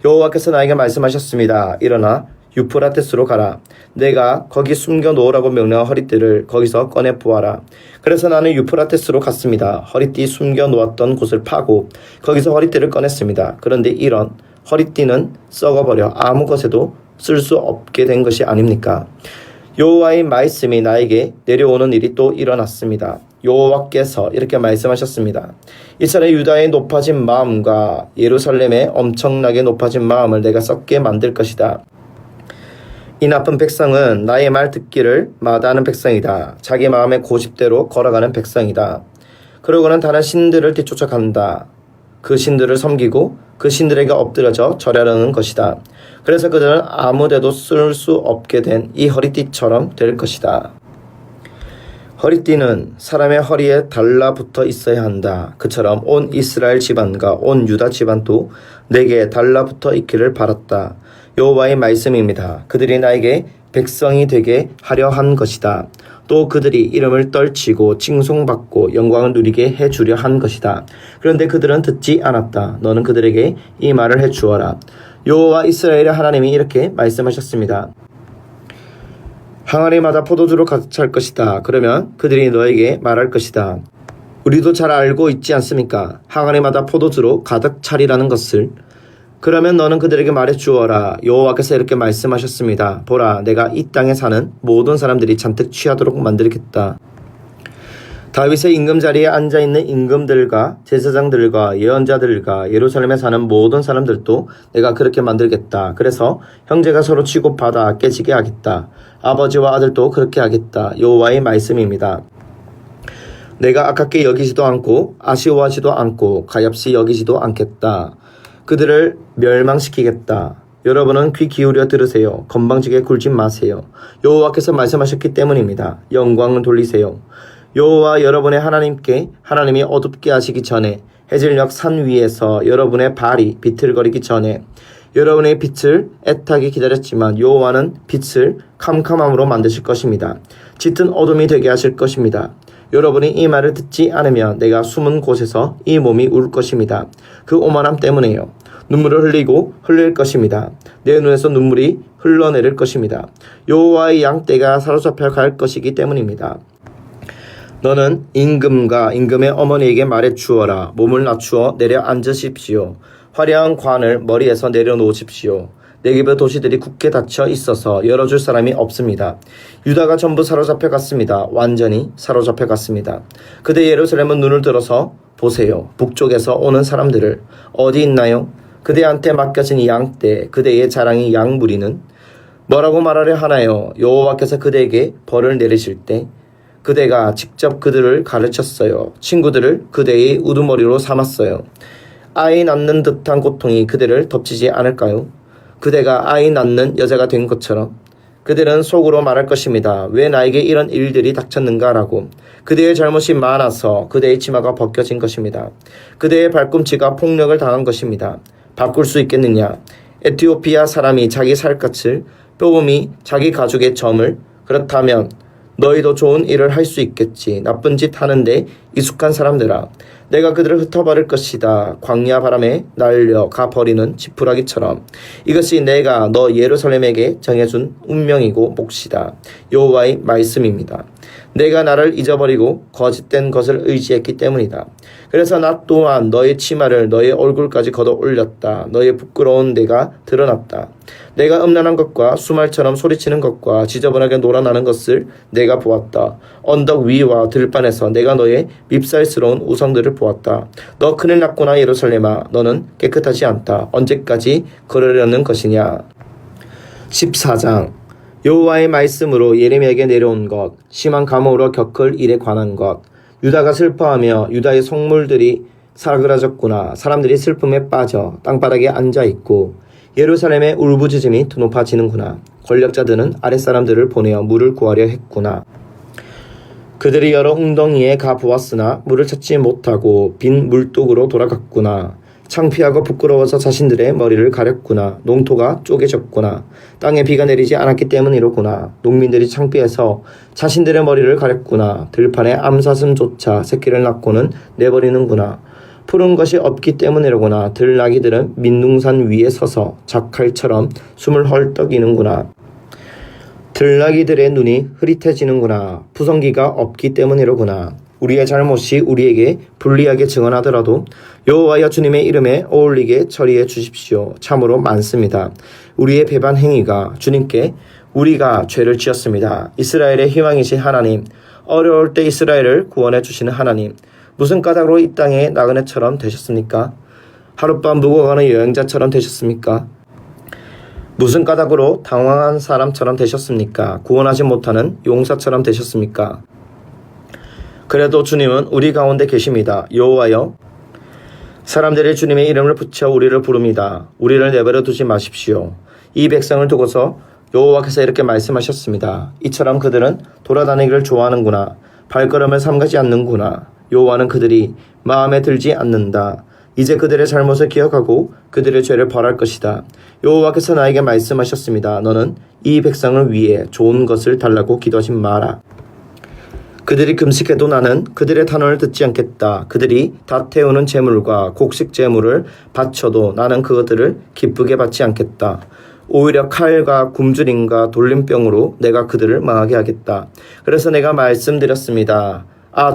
여호와께서 나에게 말씀하셨습니다. 일어나 유프라테스로 가라. 내가 거기 숨겨 놓으라고 명령한 허리띠를 거기서 꺼내 보아라. 그래서 나는 유프라테스로 갔습니다. 허리띠 숨겨 놓았던 곳을 파고 거기서 허리띠를 꺼냈습니다. 그런데 이런 허리띠는 썩어버려 아무 것에도 쓸 수 없게 된 것이 아닙니까? 여호와의 말씀이 나에게 내려오는 일이 또 일어났습니다. 여호와께서 이렇게 말씀하셨습니다. 이스라엘 유다의 높아진 마음과 예루살렘의 엄청나게 높아진 마음을 내가 썩게 만들 것이다. 이 나쁜 백성은 나의 말 듣기를 마다하는 백성이다. 자기 마음의 고집대로 걸어가는 백성이다. 그러고는 다른 신들을 뒤쫓아간다. 그 신들을 섬기고 그 신들에게 엎드려져 절하려는 것이다. 그래서 그들은 아무데도 쓸 수 없게 된 이 허리띠처럼 될 것이다. 허리띠는 사람의 허리에 달라붙어 있어야 한다. 그처럼 온 이스라엘 집안과 온 유다 집안도 내게 달라붙어 있기를 바랐다. 여호와의 말씀입니다. 그들이 나에게 백성이 되게 하려 한 것이다. 또 그들이 이름을 떨치고 칭송받고 영광을 누리게 해주려 한 것이다. 그런데 그들은 듣지 않았다. 너는 그들에게 이 말을 해주어라. 여호와 이스라엘의 하나님이 이렇게 말씀하셨습니다. 항아리마다 포도주로 가득 찰 것이다. 그러면 그들이 너에게 말할 것이다. 우리도 잘 알고 있지 않습니까? 항아리마다 포도주로 가득 차리라는 것을. 그러면 너는 그들에게 말해 주어라. 여호와께서 이렇게 말씀하셨습니다. 보라, 내가 이 땅에 사는 모든 사람들이 잔뜩 취하도록 만들겠다. 다윗의 임금 자리에 앉아있는 임금들과 제사장들과 예언자들과 예루살렘에 사는 모든 사람들도 내가 그렇게 만들겠다. 그래서 형제가 서로 치고받아 깨지게 하겠다. 아버지와 아들도 그렇게 하겠다. 여호와의 말씀입니다. 내가 아깝게 여기지도 않고 아쉬워하지도 않고 가엾이 여기지도 않겠다. 그들을 멸망시키겠다. 여러분은 귀 기울여 들으세요. 건방지게 굴지 마세요. 여호와께서 말씀하셨기 때문입니다. 영광을 돌리세요. 여호와 여러분의 하나님께 하나님이 어둡게 하시기 전에 해질녘 산 위에서 여러분의 발이 비틀거리기 전에 여러분의 빛을 애타게 기다렸지만 여호와는 빛을 캄캄함으로 만드실 것입니다. 짙은 어둠이 되게 하실 것입니다. 여러분이 이 말을 듣지 않으면 내가 숨은 곳에서 이 몸이 울 것입니다. 그 오만함 때문에요. 눈물을 흘리고 흘릴 것입니다. 내 눈에서 눈물이 흘러내릴 것입니다. 여호와의 양떼가 사로잡혀 갈 것이기 때문입니다. 너는 임금과 임금의 어머니에게 말해 주어라. 몸을 낮추어 내려 앉으십시오. 화려한 관을 머리에서 내려놓으십시오. 네겝의 도시들이 굳게 닫혀 있어서 열어줄 사람이 없습니다. 유다가 전부 사로잡혀 갔습니다. 완전히 사로잡혀 갔습니다. 그대 예루살렘은 눈을 들어서 보세요. 북쪽에서 오는 사람들을. 어디 있나요? 그대한테 맡겨진 양떼, 그대의 자랑이 양무리는 뭐라고 말하려 하나요? 여호와께서 그대에게 벌을 내리실 때 그대가 직접 그들을 가르쳤어요. 친구들을 그대의 우두머리로 삼았어요. 아이 낳는 듯한 고통이 그대를 덮치지 않을까요? 그대가 아이 낳는 여자가 된 것처럼 그들은 속으로 말할 것입니다. 왜 나에게 이런 일들이 닥쳤는가라고. 그대의 잘못이 많아서 그대의 치마가 벗겨진 것입니다. 그대의 발꿈치가 폭력을 당한 것입니다. 바꿀 수 있겠느냐? 에티오피아 사람이 자기 살갗을, 뼈범이 자기 가죽의 점을. 그렇다면 너희도 좋은 일을 할 수 있겠지. 나쁜 짓 하는데 익숙한 사람들아. 내가 그들을 흩어버릴 것이다. 광야 바람에 날려가 버리는 지푸라기처럼. 이것이 내가 너 예루살렘에게 정해준 운명이고 몫이다. 여호와의 말씀입니다. 내가 나를 잊어버리고 거짓된 것을 의지했기 때문이다. 그래서 나 또한 너의 치마를 너의 얼굴까지 걷어 올렸다. 너의 부끄러운 데가 드러났다. 내가 음란한 것과 수말처럼 소리치는 것과 지저분하게 놀아나는 것을 내가 보았다. 언덕 위와 들판에서 내가 너의 밉살스러운 우상들을 보았다. 너 큰일 났구나 예루살렘아. 너는 깨끗하지 않다. 언제까지 그러려는 것이냐. 14장 여호와의 말씀으로 예레미야에게 내려온 것, 심한 감옥으로 겪을 일에 관한 것. 유다가 슬퍼하며 유다의 성물들이 사그라졌구나. 사람들이 슬픔에 빠져 땅바닥에 앉아있고 예루살렘의 울부짖음이 높아지는구나. 권력자들은 아랫사람들을 보내어 물을 구하려 했구나. 그들이 여러 웅덩이에 가 보았으나 물을 찾지 못하고 빈 물독으로 돌아갔구나. 창피하고 부끄러워서 자신들의 머리를 가렸구나. 농토가 쪼개졌구나. 땅에 비가 내리지 않았기 때문이로구나. 농민들이 창피해서 자신들의 머리를 가렸구나. 들판에 암사슴조차 새끼를 낳고는 내버리는구나. 푸른 것이 없기 때문이로구나. 들나귀들은 민둥산 위에 서서 작칼처럼 숨을 헐떡이는구나. 들나귀들의 눈이 흐릿해지는구나. 푸성기가 없기 때문이로구나. 우리의 잘못이 우리에게 불리하게 증언하더라도 여호와여 주님의 이름에 어울리게 처리해 주십시오. 참으로 많습니다. 우리의 배반 행위가 주님께 우리가 죄를 지었습니다. 이스라엘의 희망이신 하나님, 어려울 때 이스라엘을 구원해 주시는 하나님, 무슨 까닭으로 이 땅에 나그네처럼 되셨습니까? 하룻밤 묵어가는 여행자처럼 되셨습니까? 무슨 까닭으로 당황한 사람처럼 되셨습니까? 구원하지 못하는 용사처럼 되셨습니까? 그래도 주님은 우리 가운데 계십니다. 여호와여, 사람들이 주님의 이름을 붙여 우리를 부릅니다. 우리를 내버려 두지 마십시오. 이 백성을 두고서 여호와께서 이렇게 말씀하셨습니다. 이처럼 그들은 돌아다니기를 좋아하는구나. 발걸음을 삼가지 않는구나. 여호와는 그들이 마음에 들지 않는다. 이제 그들의 잘못을 기억하고 그들의 죄를 벌할 것이다. 여호와께서 나에게 말씀하셨습니다. 너는 이 백성을 위해 좋은 것을 달라고 기도하지 마라. 그들이 금식해도 나는 그들의 탄원을 듣지 않겠다. 그들이 다 태우는 제물과 곡식 제물을 바쳐도 나는 그것들을 기쁘게 받지 않겠다. 오히려 칼과 굶주림과 돌림병으로 내가 그들을 망하게 하겠다. 그래서 내가 말씀드렸습니다.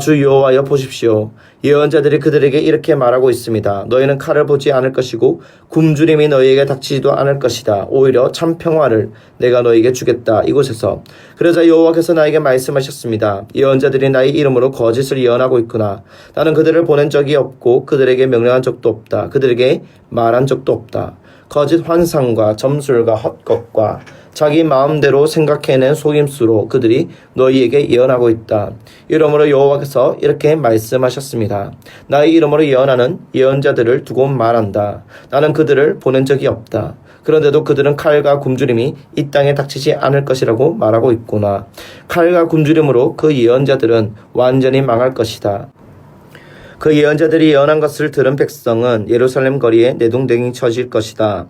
주 여호와여 보십시오. 예언자들이 그들에게 이렇게 말하고 있습니다. 너희는 칼을 보지 않을 것이고 굶주림이 너희에게 닥치지도 않을 것이다. 오히려 참 평화를 내가 너희에게 주겠다. 이곳에서. 그러자 여호와께서 나에게 말씀하셨습니다. 예언자들이 나의 이름으로 거짓을 예언하고 있구나. 나는 그들을 보낸 적이 없고 그들에게 명령한 적도 없다. 그들에게 말한 적도 없다. 거짓 환상과 점술과 헛것과 자기 마음대로 생각해낸 속임수로 그들이 너희에게 예언하고 있다. 이러므로 여호와께서 이렇게 말씀하셨습니다. 나의 이름으로 예언하는 예언자들을 두고 말한다. 나는 그들을 보낸 적이 없다. 그런데도 그들은 칼과 굶주림이 이 땅에 닥치지 않을 것이라고 말하고 있구나. 칼과 굶주림으로 그 예언자들은 완전히 망할 것이다. 그 예언자들이 예언한 것을 들은 백성은 예루살렘 거리에 내동댕이 쳐질 것이다.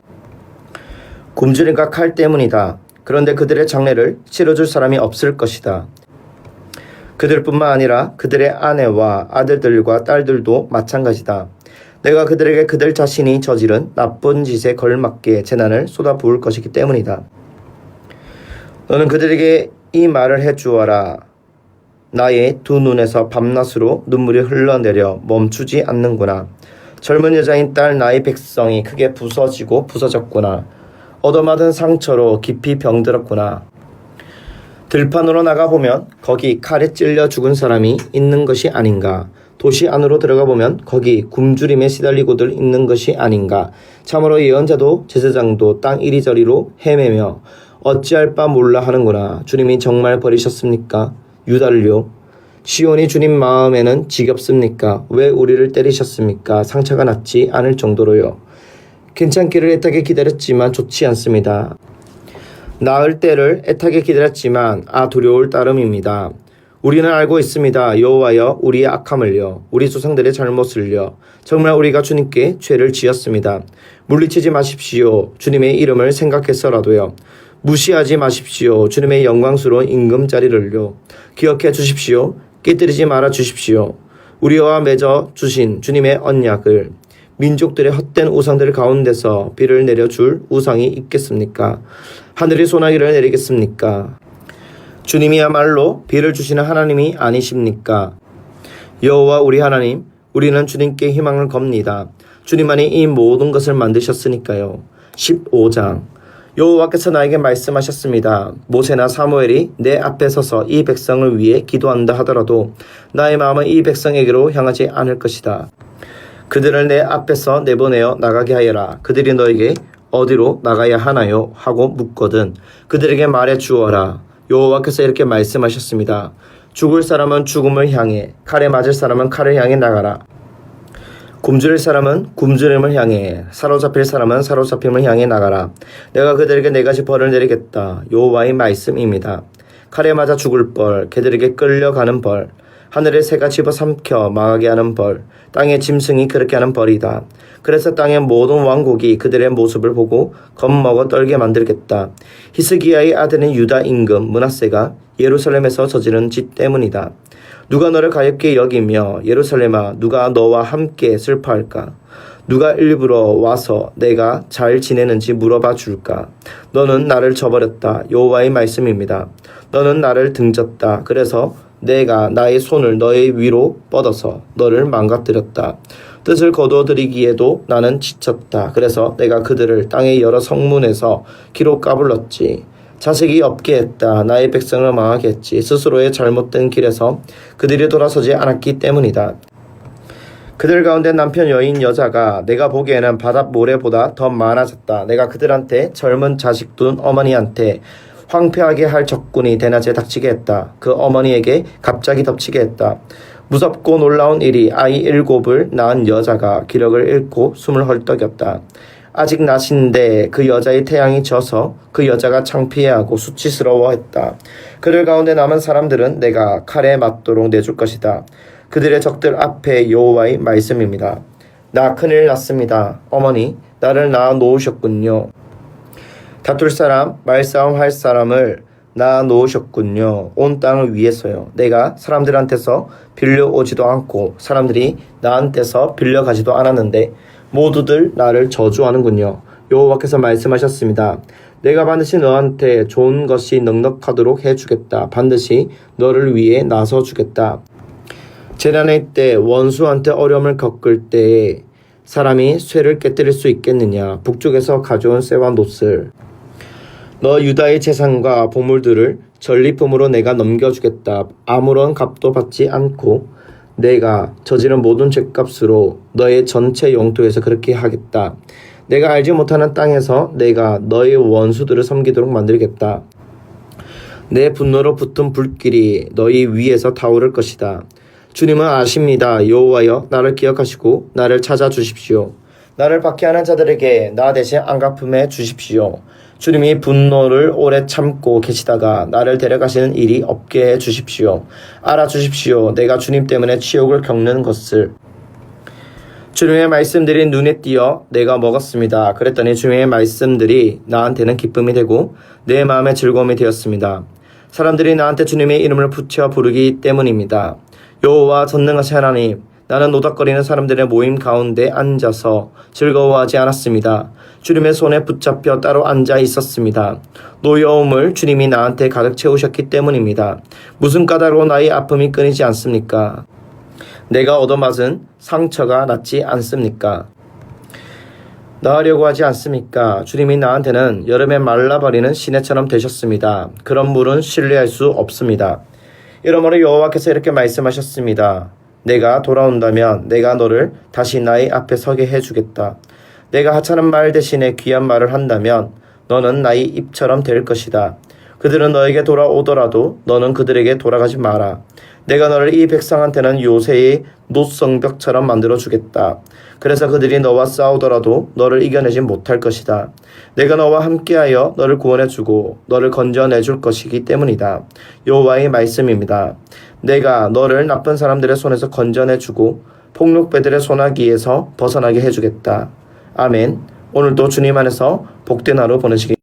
굶주림과 칼 때문이다. 그런데 그들의 장례를 치러줄 사람이 없을 것이다. 그들뿐만 아니라 그들의 아내와 아들들과 딸들도 마찬가지다. 내가 그들에게 그들 자신이 저지른 나쁜 짓에 걸맞게 재난을 쏟아부을 것이기 때문이다. 너는 그들에게 이 말을 해주어라. 나의 두 눈에서 밤낮으로 눈물이 흘러내려 멈추지 않는구나. 젊은 여자인 딸 나의 백성이 크게 부서지고 부서졌구나. 얻어맞은 상처로 깊이 병들었구나. 들판으로 나가보면 거기 칼에 찔려 죽은 사람이 있는 것이 아닌가. 도시 안으로 들어가보면 거기 굶주림에 시달리고들 있는 것이 아닌가. 참으로 예언자도 제사장도 땅 이리저리로 헤매며 어찌할 바 몰라 하는구나. 주님이 정말 버리셨습니까? 유다를요. 시온이 주님 마음에는 지겹습니까? 왜 우리를 때리셨습니까? 상처가 낫지 않을 정도로요. 괜찮기를 애타게 기다렸지만 좋지 않습니다. 나을 때를 애타게 기다렸지만 두려울 따름입니다. 우리는 알고 있습니다. 여호와여 우리의 악함을요. 우리 조상들의 잘못을요. 정말 우리가 주님께 죄를 지었습니다. 물리치지 마십시오. 주님의 이름을 생각해서라도요. 무시하지 마십시오. 주님의 영광스러운 임금자리를요. 기억해 주십시오. 깨뜨리지 말아 주십시오. 우리와 맺어 주신 주님의 언약을. 민족들의 헛된 우상들 가운데서 비를 내려줄 우상이 있겠습니까? 하늘이 소나기를 내리겠습니까? 주님이야말로 비를 주시는 하나님이 아니십니까? 여호와 우리 하나님, 우리는 주님께 희망을 겁니다. 주님만이 이 모든 것을 만드셨으니까요. 15장 여호와께서 나에게 말씀하셨습니다. 모세나 사무엘이 내 앞에 서서 이 백성을 위해 기도한다 하더라도 나의 마음은 이 백성에게로 향하지 않을 것이다. 그들을 내 앞에서 내보내어 나가게 하여라. 그들이 너에게 어디로 나가야 하나요? 하고 묻거든 그들에게 말해 주어라. 여호와께서 이렇게 말씀하셨습니다. 죽을 사람은 죽음을 향해, 칼에 맞을 사람은 칼을 향해 나가라. 굶주릴 사람은 굶주림을 향해, 사로잡힐 사람은 사로잡힘을 향해 나가라. 내가 그들에게 네 가지 벌을 내리겠다. 여호와의 말씀입니다. 칼에 맞아 죽을 벌, 개들에게 끌려가는 벌, 하늘의 새가 집어삼켜 망하게 하는 벌, 땅의 짐승이 그렇게 하는 벌이다. 그래서 땅의 모든 왕국이 그들의 모습을 보고 겁먹어 떨게 만들겠다. 히스기야의 아들인 유다 임금 므낫세가 예루살렘에서 저지른 짓 때문이다. 누가 너를 가엾게 여기며 예루살렘아 누가 너와 함께 슬퍼할까? 누가 일부러 와서 내가 잘 지내는지 물어봐 줄까? 너는 나를 저버렸다. 여호와의 말씀입니다. 너는 나를 등졌다. 그래서 내가 나의 손을 너의 위로 뻗어서 너를 망가뜨렸다. 뜻을 거두어들이기에도 나는 지쳤다. 그래서 내가 그들을 땅의 여러 성문에서 기로 까불렀지. 자식이 없게 했다. 나의 백성을 망하게 했지. 스스로의 잘못된 길에서 그들이 돌아서지 않았기 때문이다. 그들 가운데 남편 여인 여자가 내가 보기에는 바다 모래보다 더 많아졌다. 내가 그들한테 젊은 자식 둔 어머니한테 황폐하게 할 적군이 대낮에 닥치게 했다. 그 어머니에게 갑자기 덮치게 했다. 무섭고 놀라운 일이 아이 7을 낳은 여자가 기력을 잃고 숨을 헐떡였다. 아직 낮인데 그 여자의 태양이 져서 그 여자가 창피해하고 수치스러워했다. 그들 가운데 남은 사람들은 내가 칼에 맞도록 내줄 것이다. 그들의 적들 앞에 여호와의 말씀입니다. 나 큰일 났습니다. 어머니, 나를 낳아 놓으셨군요. 다툴 사람, 말싸움 할 사람을 낳아 놓으셨군요. 온 땅을 위해서요. 내가 사람들한테서 빌려오지도 않고 사람들이 나한테서 빌려가지도 않았는데 모두들 나를 저주하는군요. 여호와께서 말씀하셨습니다. 내가 반드시 너한테 좋은 것이 넉넉하도록 해주겠다. 반드시 너를 위해 나서주겠다. 재난의 때 원수한테 어려움을 겪을 때에 사람이 쇠를 깨뜨릴 수 있겠느냐. 북쪽에서 가져온 쇠와 놋을 너 유다의 재산과 보물들을 전리품으로 내가 넘겨주겠다. 아무런 값도 받지 않고 내가 저지른 모든 죗값으로 너의 전체 영토에서 그렇게 하겠다. 내가 알지 못하는 땅에서 내가 너의 원수들을 섬기도록 만들겠다. 내 분노로 붙은 불길이 너희 위에서 타오를 것이다. 주님은 아십니다. 여호와여, 나를 기억하시고 나를 찾아주십시오. 나를 박해하는 자들에게 나 대신 안갚음해 주십시오. 주님이 분노를 오래 참고 계시다가 나를 데려가시는 일이 없게 해 주십시오. 알아주십시오. 내가 주님 때문에 치욕을 겪는 것을. 주님의 말씀들이 눈에 띄어 내가 먹었습니다. 그랬더니 주님의 말씀들이 나한테는 기쁨이 되고 내 마음의 즐거움이 되었습니다. 사람들이 나한테 주님의 이름을 붙여 부르기 때문입니다. 여호와 전능하신 하나님, 나는 노닥거리는 사람들의 모임 가운데 앉아서 즐거워하지 않았습니다. 주님의 손에 붙잡혀 따로 앉아 있었습니다. 노여움을 주님이 나한테 가득 채우셨기 때문입니다. 무슨 까닭으로 나의 아픔이 끊이지 않습니까? 내가 얻어맞은 상처가 낫지 않습니까? 나으려고 하지 않습니까? 주님이 나한테는 여름에 말라버리는 시내처럼 되셨습니다. 그런 물은 신뢰할 수 없습니다. 이러므로 여호와께서 이렇게 말씀하셨습니다. 내가 돌아온다면 내가 너를 다시 나의 앞에 서게 해주겠다. 내가 하찮은 말 대신에 귀한 말을 한다면 너는 나의 입처럼 될 것이다. 그들은 너에게 돌아오더라도 너는 그들에게 돌아가지 마라. 내가 너를 이 백성한테는 요새의 놋성벽처럼 만들어주겠다. 그래서 그들이 너와 싸우더라도 너를 이겨내지 못할 것이다. 내가 너와 함께하여 너를 구원해주고 너를 건져내줄 것이기 때문이다. 여호와의 말씀입니다. 내가 너를 나쁜 사람들의 손에서 건져내주고 폭력배들의 소나기에서 벗어나게 해주겠다. 아멘. 오늘도 주님 안에서 복된 하루 보내시기